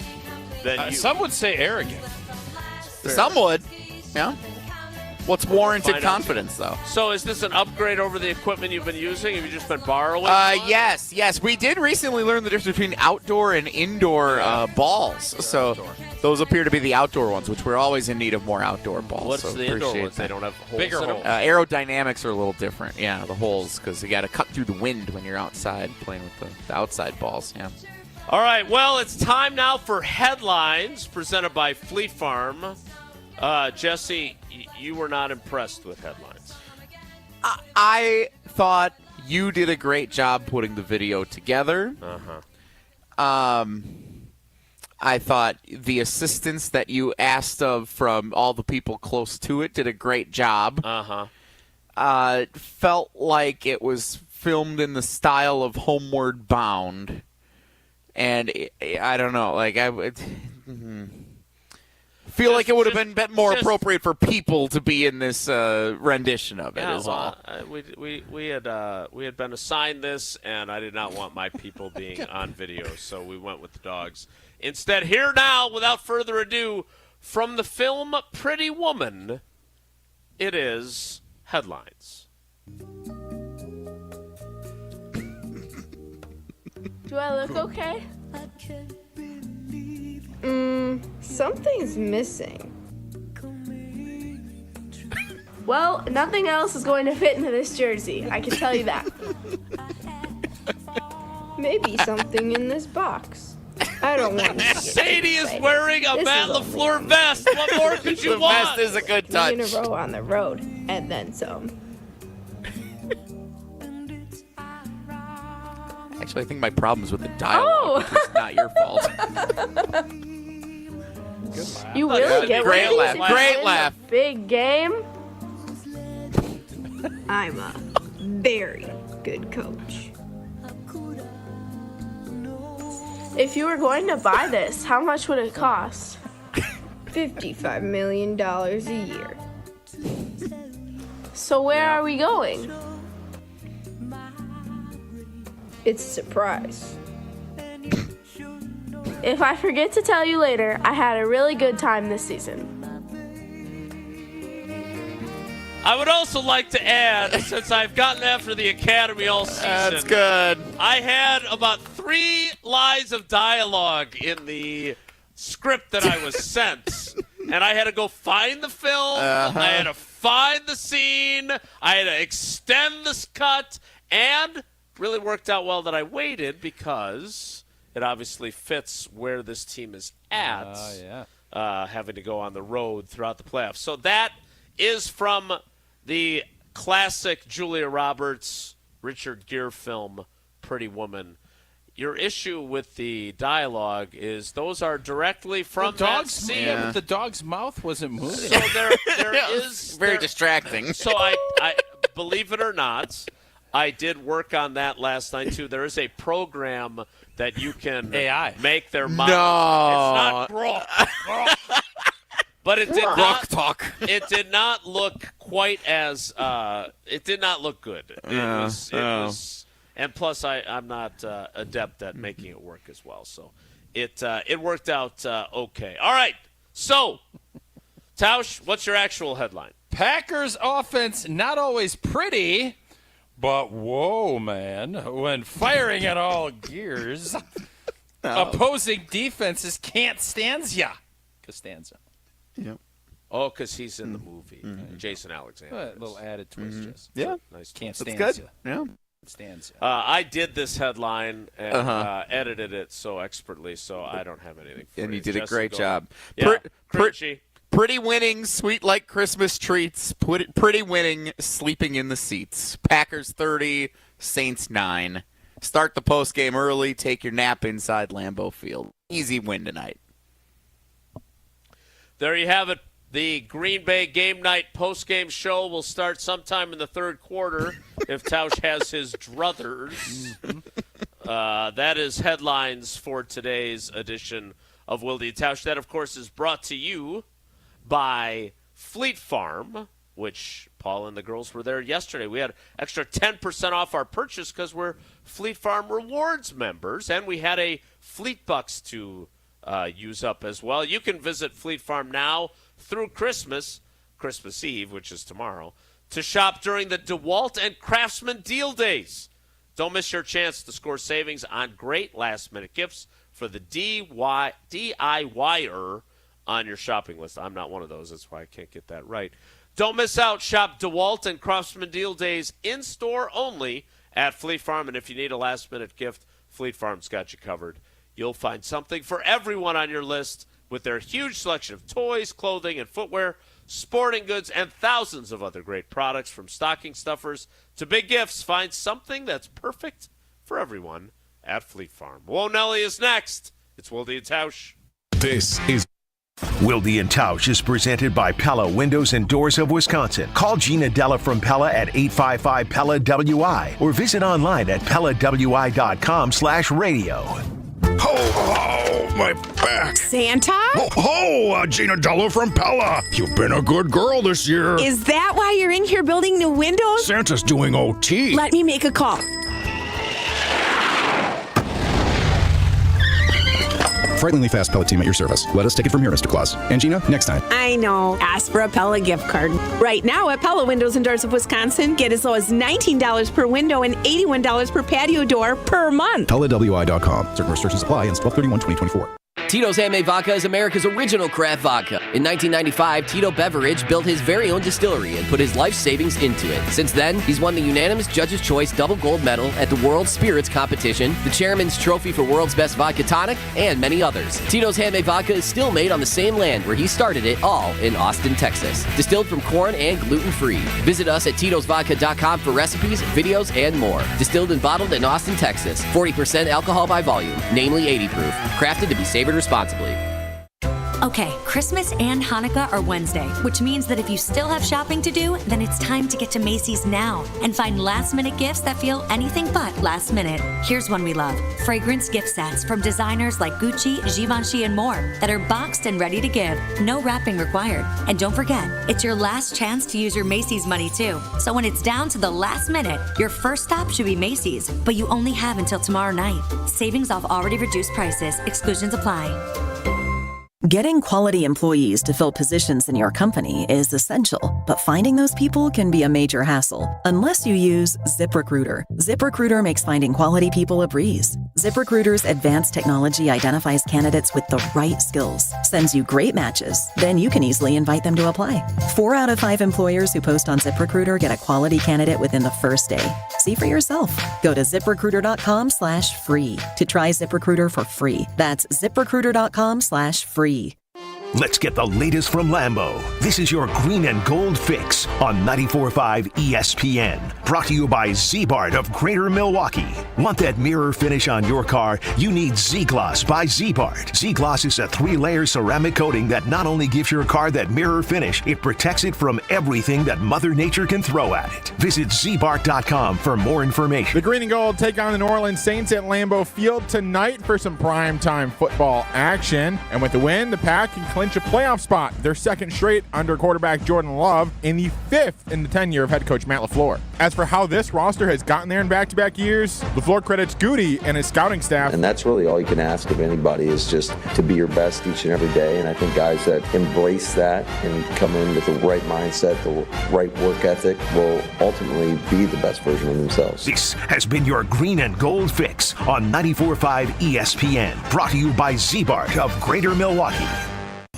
than you. Some would say arrogant. Fair. Some would. Yeah. What's warranted confidence, though? So is this an upgrade over the equipment you've been using? Have you just been borrowing? Yes. We did recently learn the difference between outdoor and indoor balls. So those appear to be the outdoor ones, which we're always in need of more outdoor balls. What's so the indoor ones? that. They don't have holes Bigger in them? holes. Aerodynamics are a little different. Yeah, the holes, because you got to cut through the wind when you're outside playing with the outside balls. Yeah. All right, well, it's time now for headlines presented by Fleet Farm. Jesse, you were not impressed with headlines. I thought you did a great job putting the video together. I thought the assistance that you asked of from all the people close to it did a great job. Felt like it was filmed in the style of Homeward Bound. And I don't know, like I would feel like it would have been a bit more appropriate for people to be in this rendition of it. All. We had been assigned this, and I did not want my people being on video, so we went with the dogs. Instead, here now, without further ado, from the film Pretty Woman, it is headlines. Do I look okay? Something's missing. Well, nothing else is going to fit into this jersey, I can tell you that. Maybe something in this box. I don't want to. Sadie is wearing a Matt LaFleur vest. What more could you the want? vest is a good touch. In a row on the road, and then some. Actually, I think my problem is with the dialogue. Oh. It's not your fault. You really get great what laugh. these Great win laugh. the big game. I'm a very good coach. If you were going to buy this, how much would it cost? $55 million a year. So where are we going? It's a surprise. If I forget to tell you later, I had a really good time this season. I would also like to add, since I've gotten after the Academy all season. That's good. I had about 3 lines of dialogue in the script that I was sent. And I had to go find the film. I had to find the scene. I had to extend this cut. And really worked out well that I waited because it obviously fits where this team is at. Having to go on the road throughout the playoffs. So that is from the classic Julia Roberts Richard Gere film Pretty Woman. Your issue with the dialogue is those are directly from that scene. Yeah, but the dog's mouth wasn't moving. So there is very distracting. So I believe it or not, I did work on that last night too. There is a program that you can make their mouth. No, it's not Grok. But it did not talk. It did not look quite as. It did not look good. It was. And plus, I'm not adept at making it work as well. So it worked out okay. All right. So, Tausch, what's your actual headline? Packers offense not always pretty, but whoa, man. When firing at all gears, opposing defenses can't stand ya. Costanza. Yep. Oh, because he's in the movie. Jason Alexander. A little added twist, just. Yeah. Nice. Can't That's stand good. ya. Yeah. Stands. I did this headline and edited it so expertly, so I don't have anything for And you. you did Jesse, a great job. Yeah, cringy. Pretty winning, sweet like Christmas treats. Pretty winning, sleeping in the seats. Packers 30, Saints 9. Start the post game early. Take your nap inside Lambeau Field. Easy win tonight. There you have it. The Green Bay game night post-game show will start sometime in the third quarter if Tausch has his druthers. That is headlines for today's edition of Wilde and Tausch. That, of course, is brought to you by Fleet Farm, which Paul and the girls were there yesterday. We had extra 10% off our purchase because we're Fleet Farm Rewards members, and we had a Fleet Bucks to use up as well. You can visit Fleet Farm now through Christmas Eve, which is tomorrow, to shop during the DeWalt and Craftsman deal days. Don't miss your chance to score savings on great last-minute gifts for the DIYer on your shopping list. I'm not one of those. That's why I can't get that right. Don't miss out. Shop DeWalt and Craftsman deal days in-store only at Fleet Farm. And if you need a last-minute gift, Fleet Farm's got you covered. You'll find something for everyone on your list with their huge selection of toys, clothing, and footwear, sporting goods, and thousands of other great products from stocking stuffers to big gifts. Find something that's perfect for everyone at Fleet Farm. Whoa, Nelly is next. It's Wilde and Tausch. This is Wilde and Tausch is presented by Pella Windows and Doors of Wisconsin. Call Gina Della from Pella at 855-PELLA-WI or visit online at PellaWI.com/radio. Oh, my back. Santa? Gina Della from Pella. You've been a good girl this year. Is that why you're in here building new windows? Santa's doing OT. Let me make a call. Frighteningly fast Pella team at your service. Let us take it from here, Mr. Claus. And Gina, next time. I know. Ask for a Pella gift card. Right now at Pella Windows and Doors of Wisconsin, get as low as $19 per window and $81 per patio door per month. PellaWI.com. Certain restrictions apply. Ends 12/31/2024. Tito's Handmade Vodka is America's original craft vodka. In 1995, Tito Beveridge built his very own distillery and put his life savings into it. Since then, he's won the unanimous Judge's Choice Double Gold Medal at the World Spirits Competition, the Chairman's Trophy for World's Best Vodka Tonic, and many others. Tito's Handmade Vodka is still made on the same land where he started it, all in Austin, Texas. Distilled from corn and gluten-free. Visit us at Tito'sVodka.com for recipes, videos, and more. Distilled and bottled in Austin, Texas. 40% alcohol by volume, namely 80 proof. Crafted to be savored responsibly. Okay, Christmas and Hanukkah are Wednesday, which means that if you still have shopping to do, then it's time to get to Macy's now and find last-minute gifts that feel anything but last minute. Here's one we love. Fragrance gift sets from designers like Gucci, Givenchy, and more that are boxed and ready to give. No wrapping required. And don't forget, it's your last chance to use your Macy's money too. So when it's down to the last minute, your first stop should be Macy's, but you only have until tomorrow night. Savings off already reduced prices. Exclusions apply. Getting quality employees to fill positions in your company is essential, but finding those people can be a major hassle unless you use ZipRecruiter. ZipRecruiter makes finding quality people a breeze. ZipRecruiter's advanced technology identifies candidates with the right skills, sends you great matches, then you can easily invite them to apply. 4 out of 5 employers who post on ZipRecruiter get a quality candidate within the first day. See for yourself. Go to ZipRecruiter.com/free to try ZipRecruiter for free. That's ZipRecruiter.com/free. Let's get the latest from Lambeau. This is your green and gold fix on 94.5 ESPN. brought to you by Z-Bart of Greater Milwaukee. Want that mirror finish on your car? You need Z-Gloss by Z-Bart. Z-Gloss is a 3-layer ceramic coating that not only gives your car that mirror finish, it protects it from everything that Mother Nature can throw at it. Visit zbart.com for more information. The Green and Gold take on the New Orleans Saints at Lambeau Field tonight for some primetime football action. And with the win, the Pack can clinch a playoff spot, their second straight under quarterback Jordan Love, in the 5th in the tenure of head coach Matt LaFleur. As for how this roster has gotten there in back-to-back years, LaFleur credits Goody and his scouting staff. And that's really all you can ask of anybody, is just to be your best each and every day. And I think guys that embrace that and come in with the right mindset, the right work ethic, will ultimately be the best version of themselves. This has been your Green and Gold Fix on 94.5 ESPN, brought to you by Z-Bart of Greater Milwaukee.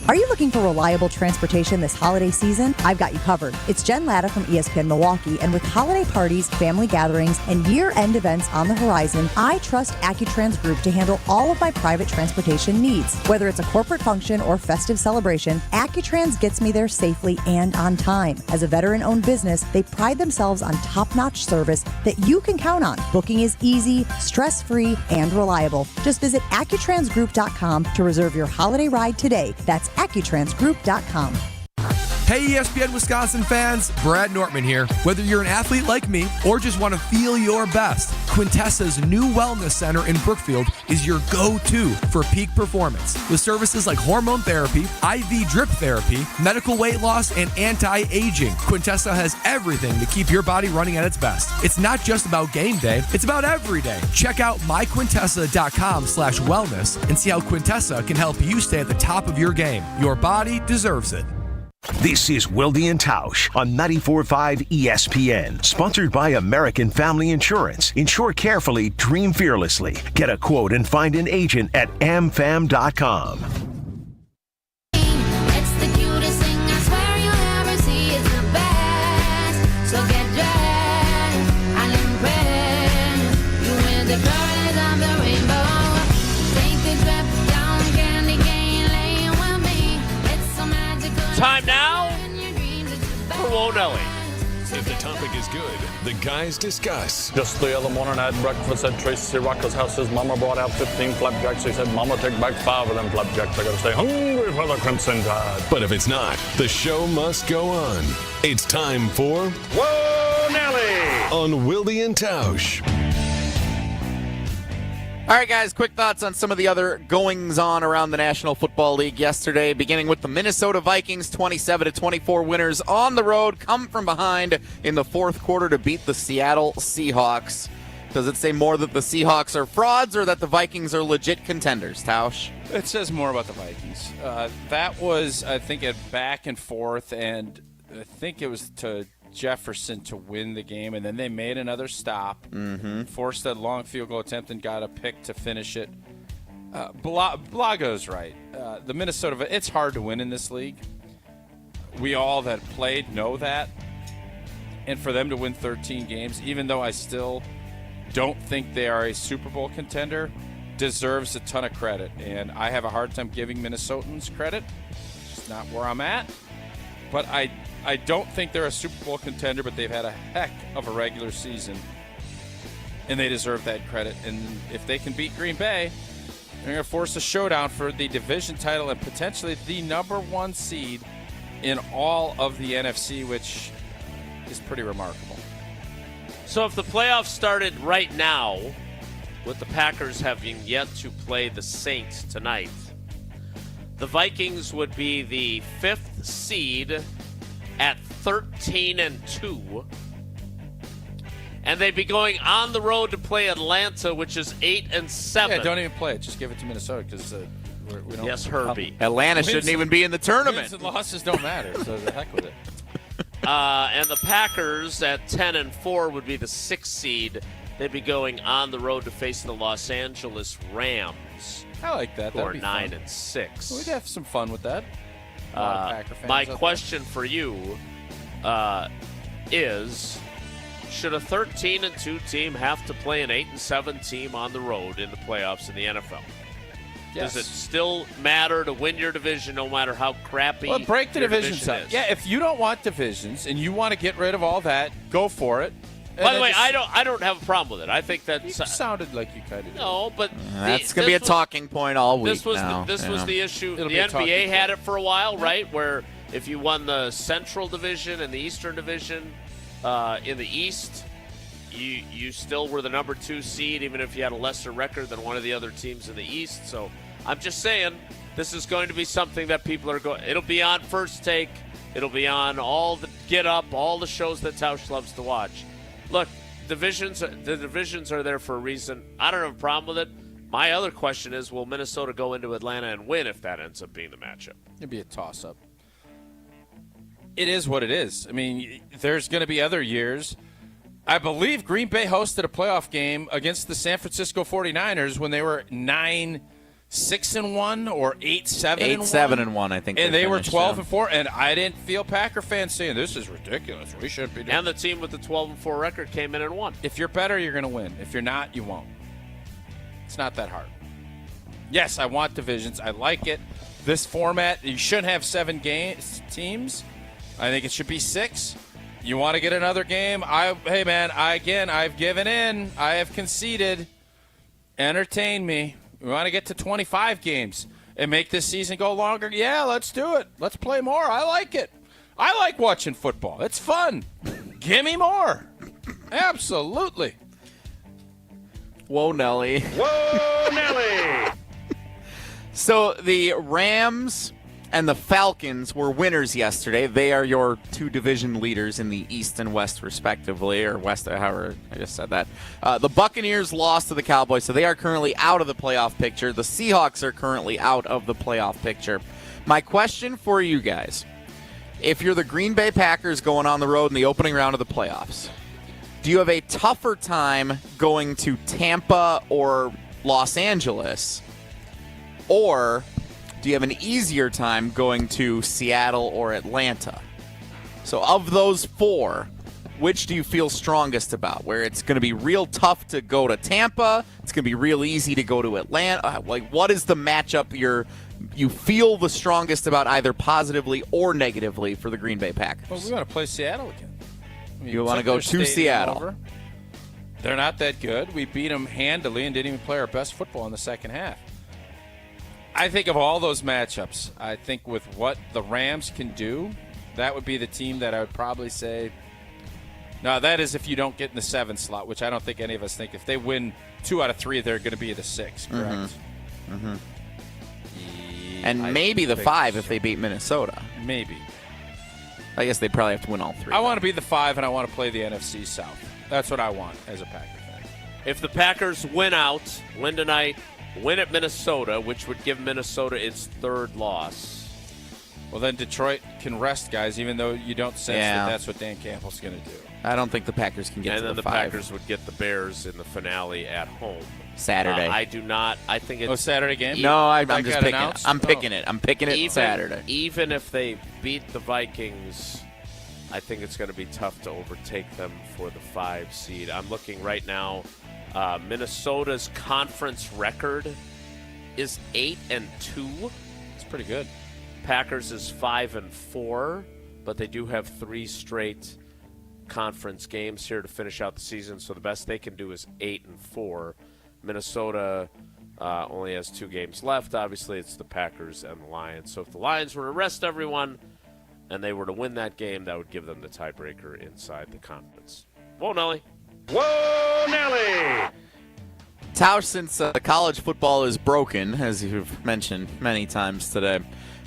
Are you looking for reliable transportation this holiday season? I've got you covered. It's Jen Latta from ESPN Milwaukee, and with holiday parties, family gatherings, and year-end events on the horizon, I trust AccuTrans Group to handle all of my private transportation needs. Whether it's a corporate function or festive celebration, AccuTrans gets me there safely and on time. As a veteran-owned business, they pride themselves on top-notch service that you can count on. Booking is easy, stress-free, and reliable. Just visit AccuTransGroup.com to reserve your holiday ride today. That's AccuTransGroup.com. Hey ESPN Wisconsin fans, Brad Nortman here. Whether you're an athlete like me or just want to feel your best, Quintessa's new wellness center in Brookfield is your go-to for peak performance. With services like hormone therapy, IV drip therapy, medical weight loss, and anti-aging, Quintessa has everything to keep your body running at its best. It's not just about game day, it's about every day. Check out myquintessa.com/wellness and see how Quintessa can help you stay at the top of your game. Your body deserves it. This is Wilde And Tausch on 94.5 ESPN, sponsored by American Family Insurance. Insure carefully, dream fearlessly. Get a quote and find an agent at amfam.com. It's the cutest thing I swear you'll ever see. It's the best. So get dressed. I'll impress you with the colors of the rainbow. Take a trip down Candy Cane Lane with me. It's so magical. Time now for Whoa Nelly. If the topic is good, the guys discuss. Just the other morning I had breakfast at Tracy Rocker's house. His mama brought out 15 flapjacks. He said, Mama, take back 5 of them flapjacks. I gotta stay hungry for the Crimson Tide. But if it's not, the show must go on. It's time for Whoa Nelly on Wilde And Tausch. All right, guys, quick thoughts on some of the other goings-on around the National Football League yesterday, beginning with the Minnesota Vikings, 27-24 winners on the road, come from behind in the fourth quarter to beat the Seattle Seahawks. Does it say more that the Seahawks are frauds or that the Vikings are legit contenders, Tausch? It says more about the Vikings. That was, I think, a back and forth, and I think it was to Jefferson to win the game, and then they made another stop, forced a long field goal attempt, and got a pick to finish it. Bulaga's right. The Minnesota, it's hard to win in this league. We all that played know that. And for them to win 13 games, even though I still don't think they are a Super Bowl contender, deserves a ton of credit. And I have a hard time giving Minnesotans credit. It's just not where I'm at. But I don't think they're a Super Bowl contender, but they've had a heck of a regular season, and they deserve that credit. And if they can beat Green Bay, they're going to force a showdown for the division title and potentially the number 1 seed in all of the NFC, which is pretty remarkable. So if the playoffs started right now, with the Packers having yet to play the Saints tonight, the Vikings would be the 5th seed at 13-2. And they'd be going on the road to play Atlanta, which is 8-7. Yeah, don't even play it. Just give it to Minnesota because we don't. Yes, Herbie. Atlanta shouldn't even be in the tournament. Wins and losses don't matter, so the heck with it. And the Packers at 10-4 would be the 6th seed. They'd be going on the road to face the Los Angeles Rams. I like that. Who are 9-6. We'd have some fun with that. My question for you is, should a 13-2 team have to play an 8-7 team on the road in the playoffs in the NFL? Yes. Does it still matter to win your division no matter how crappy Well, break the your divisions division up. is? Yeah, if you don't want divisions and you want to get rid of all that, go for it. By the way, I don't have a problem with it. I think that you sounded like you kind of no, but that's going to be a talking point all week. This was now. this was the issue. It'll the be a NBA had talking it for a while, right? Where if you won the Central Division and the Eastern Division in the East, you still were the number 2 seed, even if you had a lesser record than one of the other teams in the East. So I'm just saying, this is going to be something that people are going. It'll be on First Take. It'll be on all the Get Up, all the shows that Tausch loves to watch. Look, the divisions are there for a reason. I don't have a problem with it. My other question is, will Minnesota go into Atlanta and win if that ends up being the matchup? It'd be a toss-up. It is what it is. I mean, there's going to be other years. I believe Green Bay hosted a playoff game against the San Francisco 49ers when they were 9-6-1 or 8-7-1. 8-7-1, I think. And they were 12-4, and I didn't feel Packer fans saying, this is ridiculous. We shouldn't be doing And the team with the 12-4 record came in and won. If you're better, you're going to win. If you're not, you won't. It's not that hard. Yes, I want divisions. I like it. This format, you shouldn't have 7 teams. I think it should be 6. You want to get another game? Hey, man, I've given in. I have conceded. Entertain me. We want to get to 25 games and make this season go longer? Yeah, let's do it. Let's play more. I like it. I like watching football. It's fun. Give me more. Absolutely. Whoa, Nelly. Whoa, Nelly. So the Rams and the Falcons were winners yesterday. They are your 2 division leaders in the East and West, respectively, or West, however I just said that. The Buccaneers lost to the Cowboys, so they are currently out of the playoff picture. The Seahawks are currently out of the playoff picture. My question for you guys, if you're the Green Bay Packers going on the road in the opening round of the playoffs, do you have a tougher time going to Tampa or Los Angeles, or do you have an easier time going to Seattle or Atlanta? So of those 4, which do you feel strongest about? Where it's going to be real tough to go to Tampa, it's going to be real easy to go to Atlanta. Like, what is the matchup you feel the strongest about, either positively or negatively, for the Green Bay Packers? Well, we want to play Seattle again. I mean, you want to go to Seattle. Over. They're not that good. We beat them handily and didn't even play our best football in the second half. I think of all those matchups, I think with what the Rams can do, that would be the team that I would probably say. Now, that is if you don't get in the 7 slot, which I don't think any of us think. If they win 2 out of 3, they're going to be the 6, correct? Mm-hmm. Mm-hmm. And maybe the 5 if they beat Minnesota. Maybe. I guess they'd probably have to win all 3. I want to be the 5, and I want to play the NFC South. That's what I want as a Packer fan. If the Packers win tonight, win at Minnesota, which would give Minnesota its 3rd loss. Well, then Detroit can rest, guys, even though you don't sense that that's what Dan Campbell's going to do. I don't think the Packers can get to the 5. And then the Packers would get the Bears in the finale at home. Saturday. I do not. I think it's Saturday game? No, I'm just picking it. I'm picking it. I'm picking it Saturday. Even if they beat the Vikings, I think it's going to be tough to overtake them for the 5 seed. I'm looking right now. Minnesota's conference record is 8-2. It's pretty good. Packers is 5-4, but they do have 3 straight conference games here to finish out the season. So the best they can do is 8-4. Minnesota only has 2 games left. Obviously, it's the Packers and the Lions. So if the Lions were to rest everyone and they were to win that game, that would give them the tiebreaker inside the conference. Whoa, Nelly. Whoa, Nelly! Tausch, since college football is broken, as you've mentioned many times today,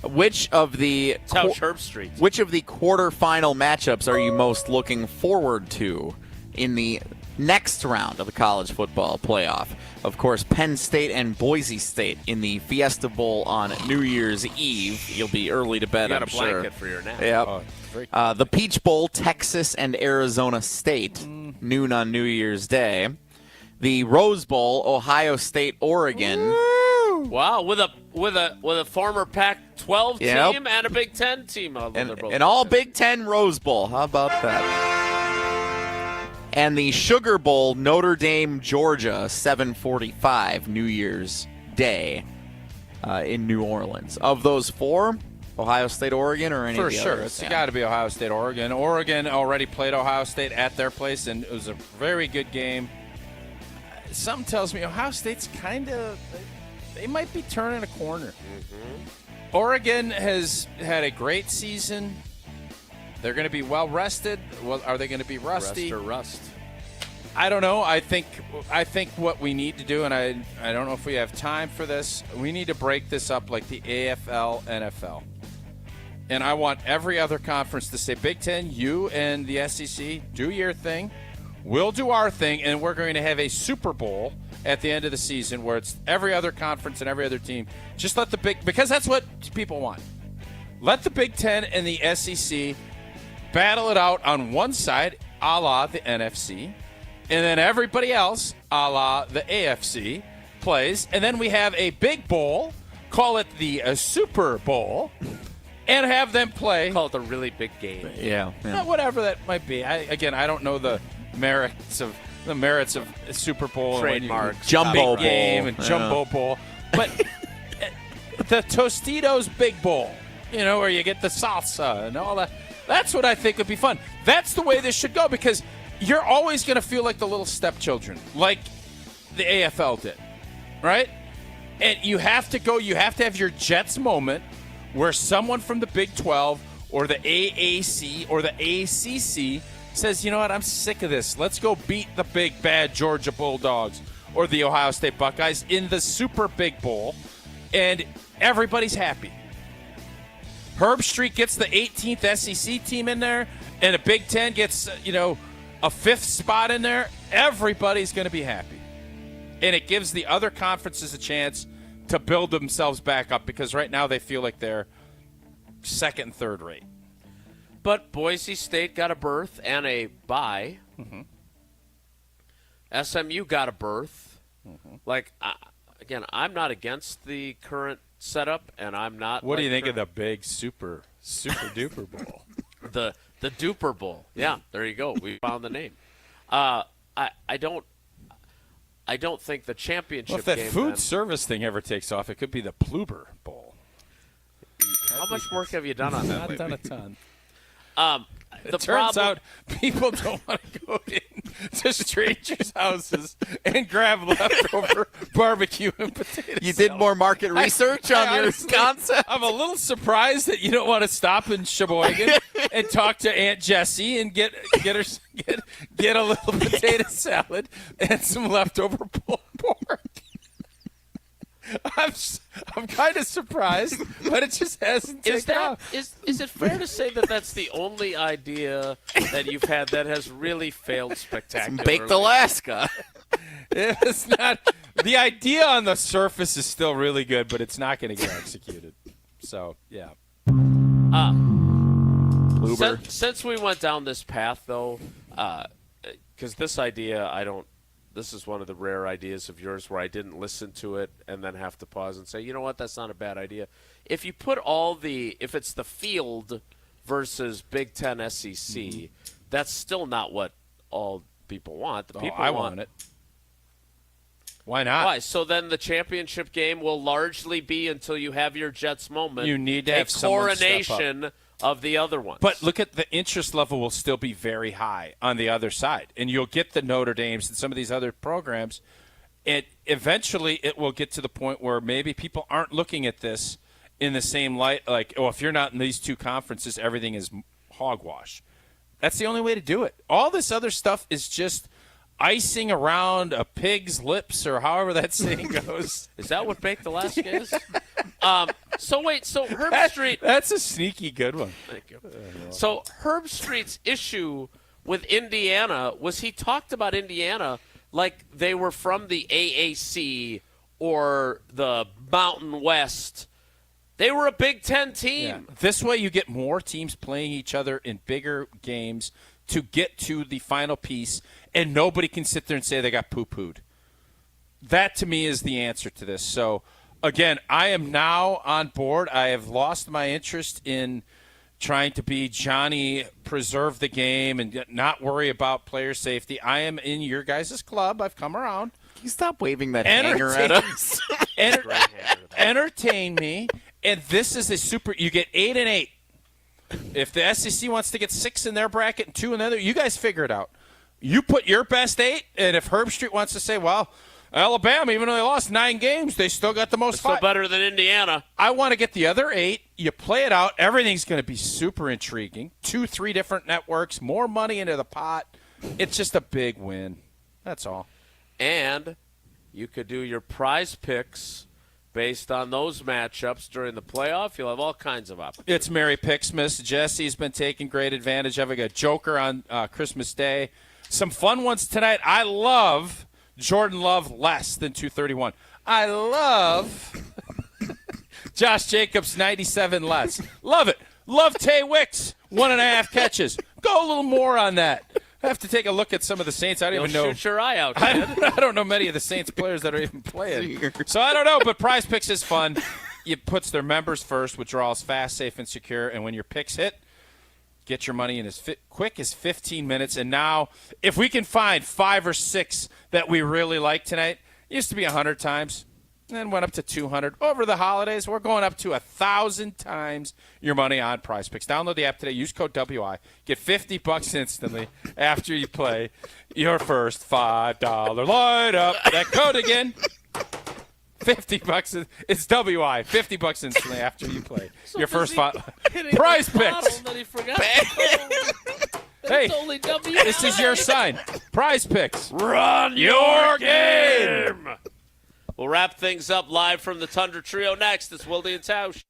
which of the quarterfinal matchups are you most looking forward to in the next round of the college football playoff? Of course, Penn State and Boise State in the Fiesta Bowl on New Year's Eve. You'll be early to bed, I'm sure. You got a blanket for your nap. Yep. The Peach Bowl, Texas and Arizona State, noon on New Year's Day. The Rose Bowl, Ohio State, Oregon. Woo! Wow, with a former Pac-12 team and a Big Ten team. An all Big Ten Rose Bowl. How about that? And the Sugar Bowl, Notre Dame, Georgia, 7:45 New Year's Day in New Orleans. Of those 4, Ohio State, Oregon, or any For of the sure. others? It's got to be Ohio State, Oregon. Oregon already played Ohio State at their place, and it was a very good game. Something tells me Ohio State's kind of – they might be turning a corner. Mm-hmm. Oregon has had a great season. They're going to be well-rested. Well, are they going to be rusty? Rest or rust? I don't know. I think what we need to do, and I don't know if we have time for this, we need to break this up like the AFL, NFL. And I want every other conference to say, Big Ten, you and the SEC, do your thing. We'll do our thing, and we're going to have a Super Bowl at the end of the season where it's every other conference and every other team. Just let because that's what people want. Let the Big Ten and the SEC battle it out on one side, a la the NFC, and then everybody else, a la the AFC, plays. And then we have a big bowl, call it the Super Bowl, and have them play. Call it a really big game. Yeah. Whatever that might be. I don't know the merits of Super Bowl. Trademark. Jumbo big game Bowl. and Jumbo Bowl. But the Tostitos Big Bowl, where you get the salsa and all that. That's what I think would be fun. That's the way this should go, because you're always going to feel like the little stepchildren, like the AFL did, right? And you have to have your Jets moment where someone from the Big 12 or the AAC or the ACC says, you know what, I'm sick of this. Let's go beat the big, bad Georgia Bulldogs or the Ohio State Buckeyes in the Super Big Bowl, and everybody's happy. Herb Street gets the 18th SEC team in there, and the Big Ten gets, a fifth spot in there. Everybody's going to be happy. And it gives the other conferences a chance to build themselves back up, because right now they feel like they're second and third rate. But Boise State got a berth and a bye. Mm-hmm. SMU got a berth. Mm-hmm. Again, I'm not against the current setup, and I'm not. What do you think of the big super duper bowl? the Duper Bowl. Yeah, there you go. We found the name. I don't think the championship. Well, if that game food service thing ever takes off, it could be the Pluber Bowl. How much work have you done on that? Not done a ton. The turns out people don't want to go to strangers' houses and grab leftover barbecue and potato You did more market research on your honestly, concept? I'm a little surprised that you don't want to stop in Sheboygan and talk to Aunt Jessie and get a little potato salad and some leftover pulled pork. I'm kind of surprised, but it just hasn't taken off. Is it fair to say that that's the only idea that you've had that has really failed spectacularly? Baked Alaska. It's not. The idea on the surface is still really good, but it's not going to get executed. So, yeah. Since we went down this path, though, because this idea, this is one of the rare ideas of yours where I didn't listen to it and then have to pause and say, you know what, that's not a bad idea. If you put if it's the field versus Big Ten SEC, that's still not what all people want. The people I want it. Why not? Why? So then the championship game will largely be until you have your Jets moment. You need to a have someone step up. coronation of the other ones. But look at the interest level will still be very high on the other side. And you'll get the Notre Dames and some of these other programs. And eventually it will get to the point where maybe people aren't looking at this in the same light. Like, if you're not in these two conferences, everything is hogwash. That's the only way to do it. All this other stuff is just icing around a pig's lips, or however that saying goes. Is that what Baked Alaska is? So Herb Street. That's a sneaky good one. Thank you. So Herb Street's issue with Indiana was he talked about Indiana like they were from the AAC or the Mountain West. They were a Big Ten team. Yeah. This way you get more teams playing each other in bigger games to get to the final piece, and nobody can sit there and say they got poo-pooed. That, to me, is the answer to this. So, again, I am now on board. I have lost my interest in trying to be Johnny, preserve the game, and not worry about player safety. I am in your guys' club. I've come around. Can you stop waving that hanger at us? Entertain me, And this is you get 8 and 8. If the SEC wants to get 6 in their bracket and 2 in the other, you guys figure it out. You put your best 8, and if Herb Street wants to say, well, Alabama, even though they lost 9 games, they still got the most. Still better than Indiana. I want to get the other 8. You play it out. Everything's going to be super intriguing. 2-3 different networks, more money into the pot. It's just a big win. That's all. And you could do your prize picks based on those matchups during the playoff. You'll have all kinds of opportunities. It's Merry Picksmas. Jesse's been taking great advantage of it. A Joker on Christmas Day. Some fun ones tonight. I love Jordan Love less than 231. I love Josh Jacobs 97 less. Love it. Love Tay Wicks 1.5 catches. Go a little more on that. I have to take a look at some of the Saints. I don't even know. Shoot your eye out, I don't know many of the Saints players that are even playing. So I don't know, but Prize Picks is fun. It puts their members first, withdrawals fast, safe, and secure. And when your picks hit, get your money in as quick as 15 minutes. And now, if we can find 5 or 6 that we really like tonight, it used to be 100 times, then went up to 200. Over the holidays, we're going up to 1,000 times your money on Prize Picks. Download the app today. Use code WI. Get $50 instantly after you play your first $5 lineup. That code again. $50. It's WI. $50 instantly after you play your first Prize Picks. Hey, this is your sign. Prize Picks. Run your game. We'll wrap things up live from the Tundra Trio next. It's Wilde and Tausch.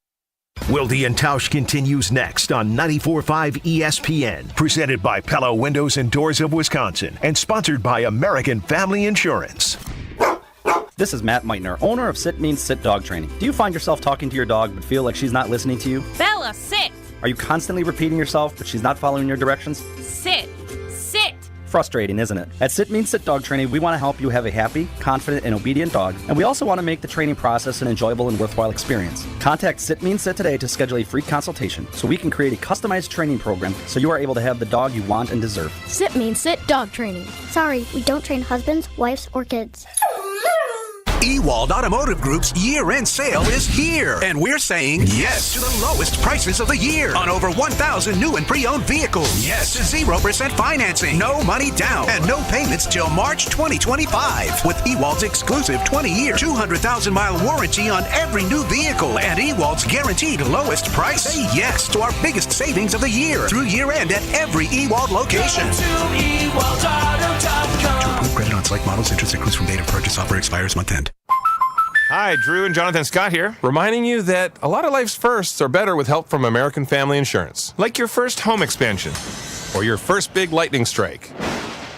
Wilde and Tausch continues next on 94.5 ESPN, presented by Pella Windows and Doors of Wisconsin, and sponsored by American Family Insurance. This is Matt Meitner, owner of Sit Means Sit Dog Training. Do you find yourself talking to your dog but feel like she's not listening to you? Bella, sit! Are you constantly repeating yourself but she's not following your directions? Sit! Sit! Frustrating, isn't it? At Sit Means Sit Dog Training, we want to help you have a happy, confident, and obedient dog, and we also want to make the training process an enjoyable and worthwhile experience. Contact Sit Means Sit today to schedule a free consultation so we can create a customized training program so you are able to have the dog you want and deserve. Sit Means Sit Dog Training. Sorry, we don't train husbands, wives, or kids. Ewald Automotive Group's year-end sale is here, and we're saying yes to the lowest prices of the year on over 1,000 new and pre-owned vehicles. Yes to 0% financing, no money down, and no payments till March 2025. With Ewald's exclusive 20-year, 200,000-mile warranty on every new vehicle, and Ewald's guaranteed lowest price. Say yes to our biggest savings of the year through year-end at every Ewald location. To EwaldAuto.com. To approve credit on select models, interest accrues from date of purchase. Offer expires month end. Hi, Drew and Jonathan Scott here, reminding you that a lot of life's firsts are better with help from American Family Insurance. Like your first home expansion or your first big lightning strike.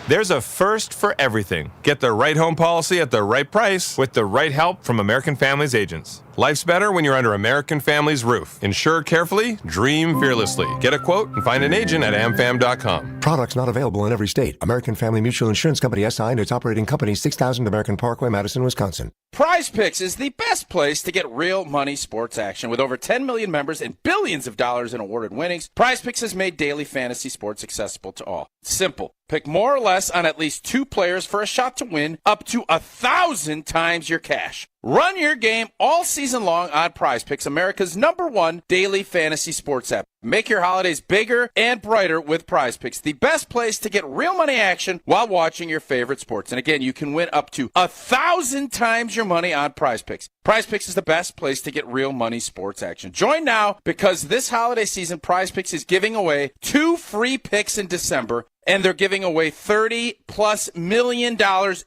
There's a first for everything. Get the right home policy at the right price with the right help from American Family's agents. Life's better when you're under American Family's roof. Insure carefully, dream fearlessly. Get a quote and find an agent at amfam.com. Products not available in every state. American Family Mutual Insurance Company SI and its operating company 6000 American Parkway, Madison, Wisconsin. Prize Picks is the best place to get real money sports action. With over 10 million members and billions of dollars in awarded winnings, Prize Picks has made daily fantasy sports accessible to all. It's simple. Pick more or less on at least 2 players for a shot to win up to 1,000 times your cash. Run your game all season long on Prize Picks, America's #1 daily fantasy sports app. Make your holidays bigger and brighter with Prize Picks, the best place to get real money action while watching your favorite sports. And again, you can win up to 1,000 times your money on Prize Picks. Prize Picks is the best place to get real money sports action. Join now because this holiday season, Prize Picks is giving away 2 free picks in December, and they're giving away $30+ million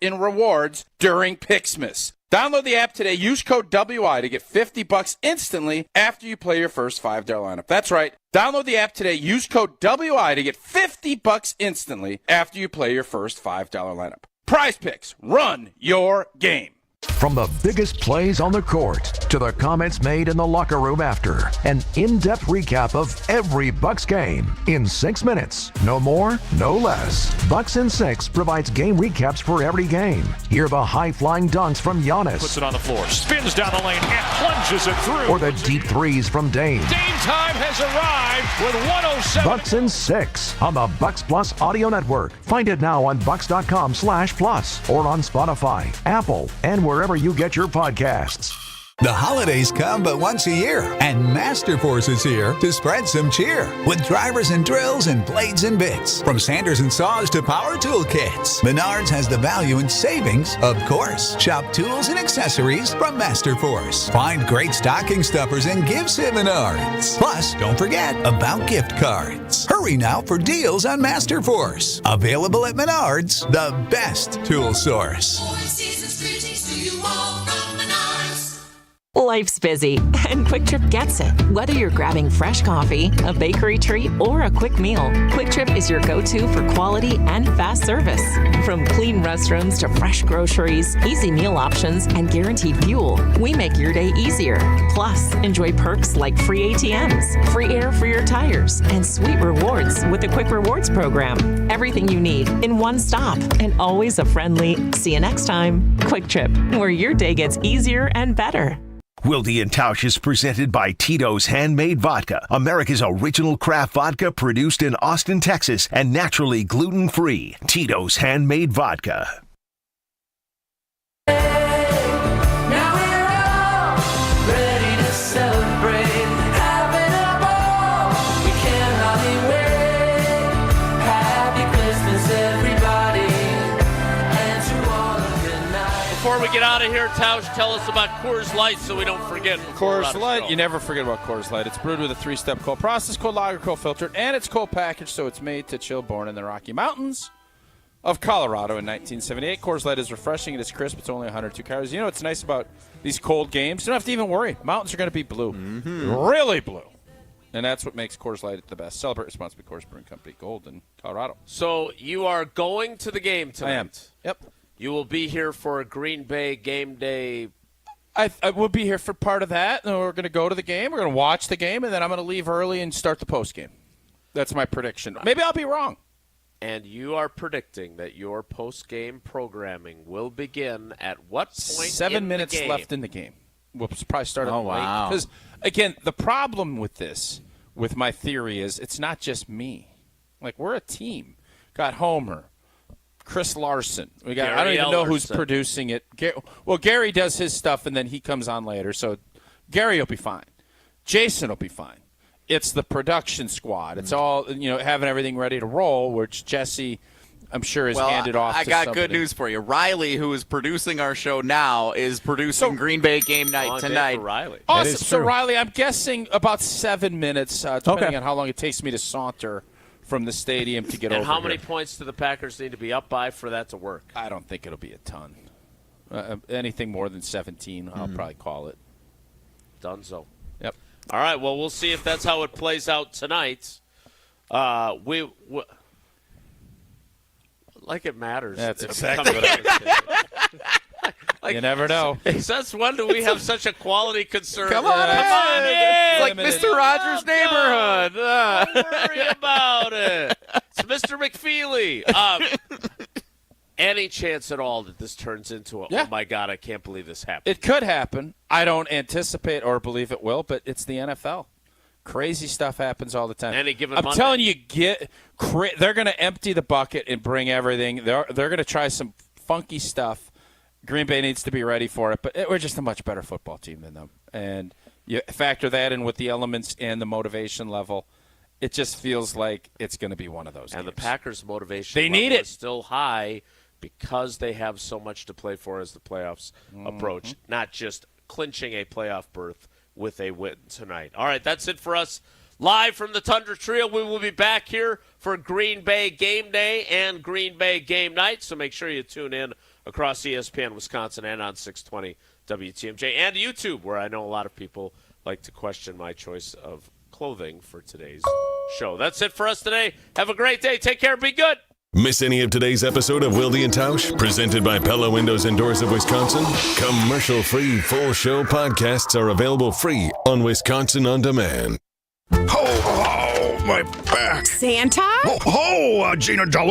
in rewards during Picksmas. Download the app today. Use code WI to get $50 instantly after you play your first $5 lineup. That's right. Download the app today. Use code WI to get $50 instantly after you play your first $5 lineup. Prize Picks. Run your game. From the biggest plays on the court to the comments made in the locker room after, an in-depth recap of every Bucks game in 6 minutes. No more, no less. Bucks in 6 provides game recaps for every game. Hear the high-flying dunks from Giannis. Puts it on the floor, spins down the lane, and plunges it through. Or the deep threes from Dame. Dame time has arrived with 107. Bucks in 6 on the Bucks Plus audio network. Find it now on bucks.com/plus or on Spotify, Apple, and wherever you get your podcasts. The holidays come but once a year, and Masterforce is here to spread some cheer. With drivers and drills and blades and bits, from sanders and saws to power tool kits, Menards has the value and savings, of course. Shop tools and accessories from Masterforce. Find great stocking stuffers and gifts at Menards. Plus, don't forget about gift cards. Hurry now for deals on Masterforce. Available at Menards, the best tool source. Life's busy, and Quick Trip gets it. Whether you're grabbing fresh coffee, a bakery treat, or a quick meal, Quick Trip is your go-to for quality and fast service. From clean restrooms to fresh groceries, easy meal options, and guaranteed fuel, we make your day easier. Plus, enjoy perks like free ATMs, free air for your tires, and sweet rewards with the Quick Rewards program. Everything you need in one stop, and always a friendly, see you next time, Quick Trip, where your day gets easier and better. Wilde and Tausch is presented by Tito's Handmade Vodka, America's original craft vodka produced in Austin, Texas, and naturally gluten-free. Tito's Handmade Vodka. Now we're all ready to celebrate, having a ball. We can't hardly wait. Happy Christmas, everybody, and to all a good night. Before we get out of here, Tausch, tell us about Coors Light so we don't forget. Coors Light, you never forget about Coors Light. It's brewed with a 3-step cold process, cold lager, cold filtered, and it's cold packaged, so it's made to chill, born in the Rocky Mountains of Colorado in 1978. Coors Light is refreshing. It is crisp. It's only 102 calories. You know what's nice about these cold games? You don't have to even worry. Mountains are going to be blue. Really blue. And that's what makes Coors Light the best. Celebrate responsibly. Coors Brewing Company, Golden, Colorado. So you are going to the game tonight. I am. Yep. You will be here for a Green Bay game day. I will be here for part of that, and we're going to go to the game. We're going to watch the game, and then I'm going to leave early and start the post game. That's my prediction. Maybe I'll be wrong. And you are predicting that your post-game programming will begin at what point? 7 minutes left in the game. We'll probably start Oh, late. wow. Because, again, the problem with this, with my theory, is it's not just me. Like, we're a team. Got Homer, Chris Larson. We got. I don't even know who's producing it. Well, Gary does his stuff, and then he comes on later. So Gary will be fine. Jason will be fine. It's the production squad. It's all, having everything ready to roll, which Jesse, I'm sure, is handed off to got somebody. good news for you. Riley, who is producing our show now, is producing Green Bay game night tonight. Riley. Awesome. So, Riley, I'm guessing about 7 minutes, depending on how long it takes me to saunter from the stadium to get over And how here. many points do the Packers need to be up by for that to work? I don't think it'll be a ton. Anything more than 17, I'll probably call it. Dunzo. Yep. All right, well, we'll see if that's how it plays out tonight. We like it matters. That's exactly what I was saying. You never know. Since when do we have such a quality concern? Come on in. It's like Limited. Mr. Rogers' neighborhood. Don't worry about it. It's Mr. McFeely. Any chance at all that this turns into Yeah. oh, my God, I can't believe this happened? It could happen. I don't anticipate or believe it will, but it's the NFL. Crazy stuff happens all the time. Any given I'm Monday. telling you, they're going to empty the bucket and bring everything. They're going to try some funky stuff. Green Bay needs to be ready for it, but we're just a much better football team than them. And you factor that in with the elements and the motivation level, it just feels like it's going to be one of those And games. the Packers' motivation They level need it. is still high because they have so much to play for as the playoffs approach, not just clinching a playoff berth with a win tonight. All right, that's it for us. Live from the Tundra Trio, we will be back here for Green Bay Game Day and Green Bay Game Night, so make sure you tune in across ESPN Wisconsin and on 620 WTMJ and YouTube, where I know a lot of people like to question my choice of clothing for today's show. That's it for us today. Have a great day. Take care. Be good. Miss any of today's episode of Wilde and Tausch, presented by Pella Windows and Doors of Wisconsin? Commercial-free full show podcasts are available free on Wisconsin On Demand. Ho, ho, my back. Santa? Ho, ho, Gina Jello.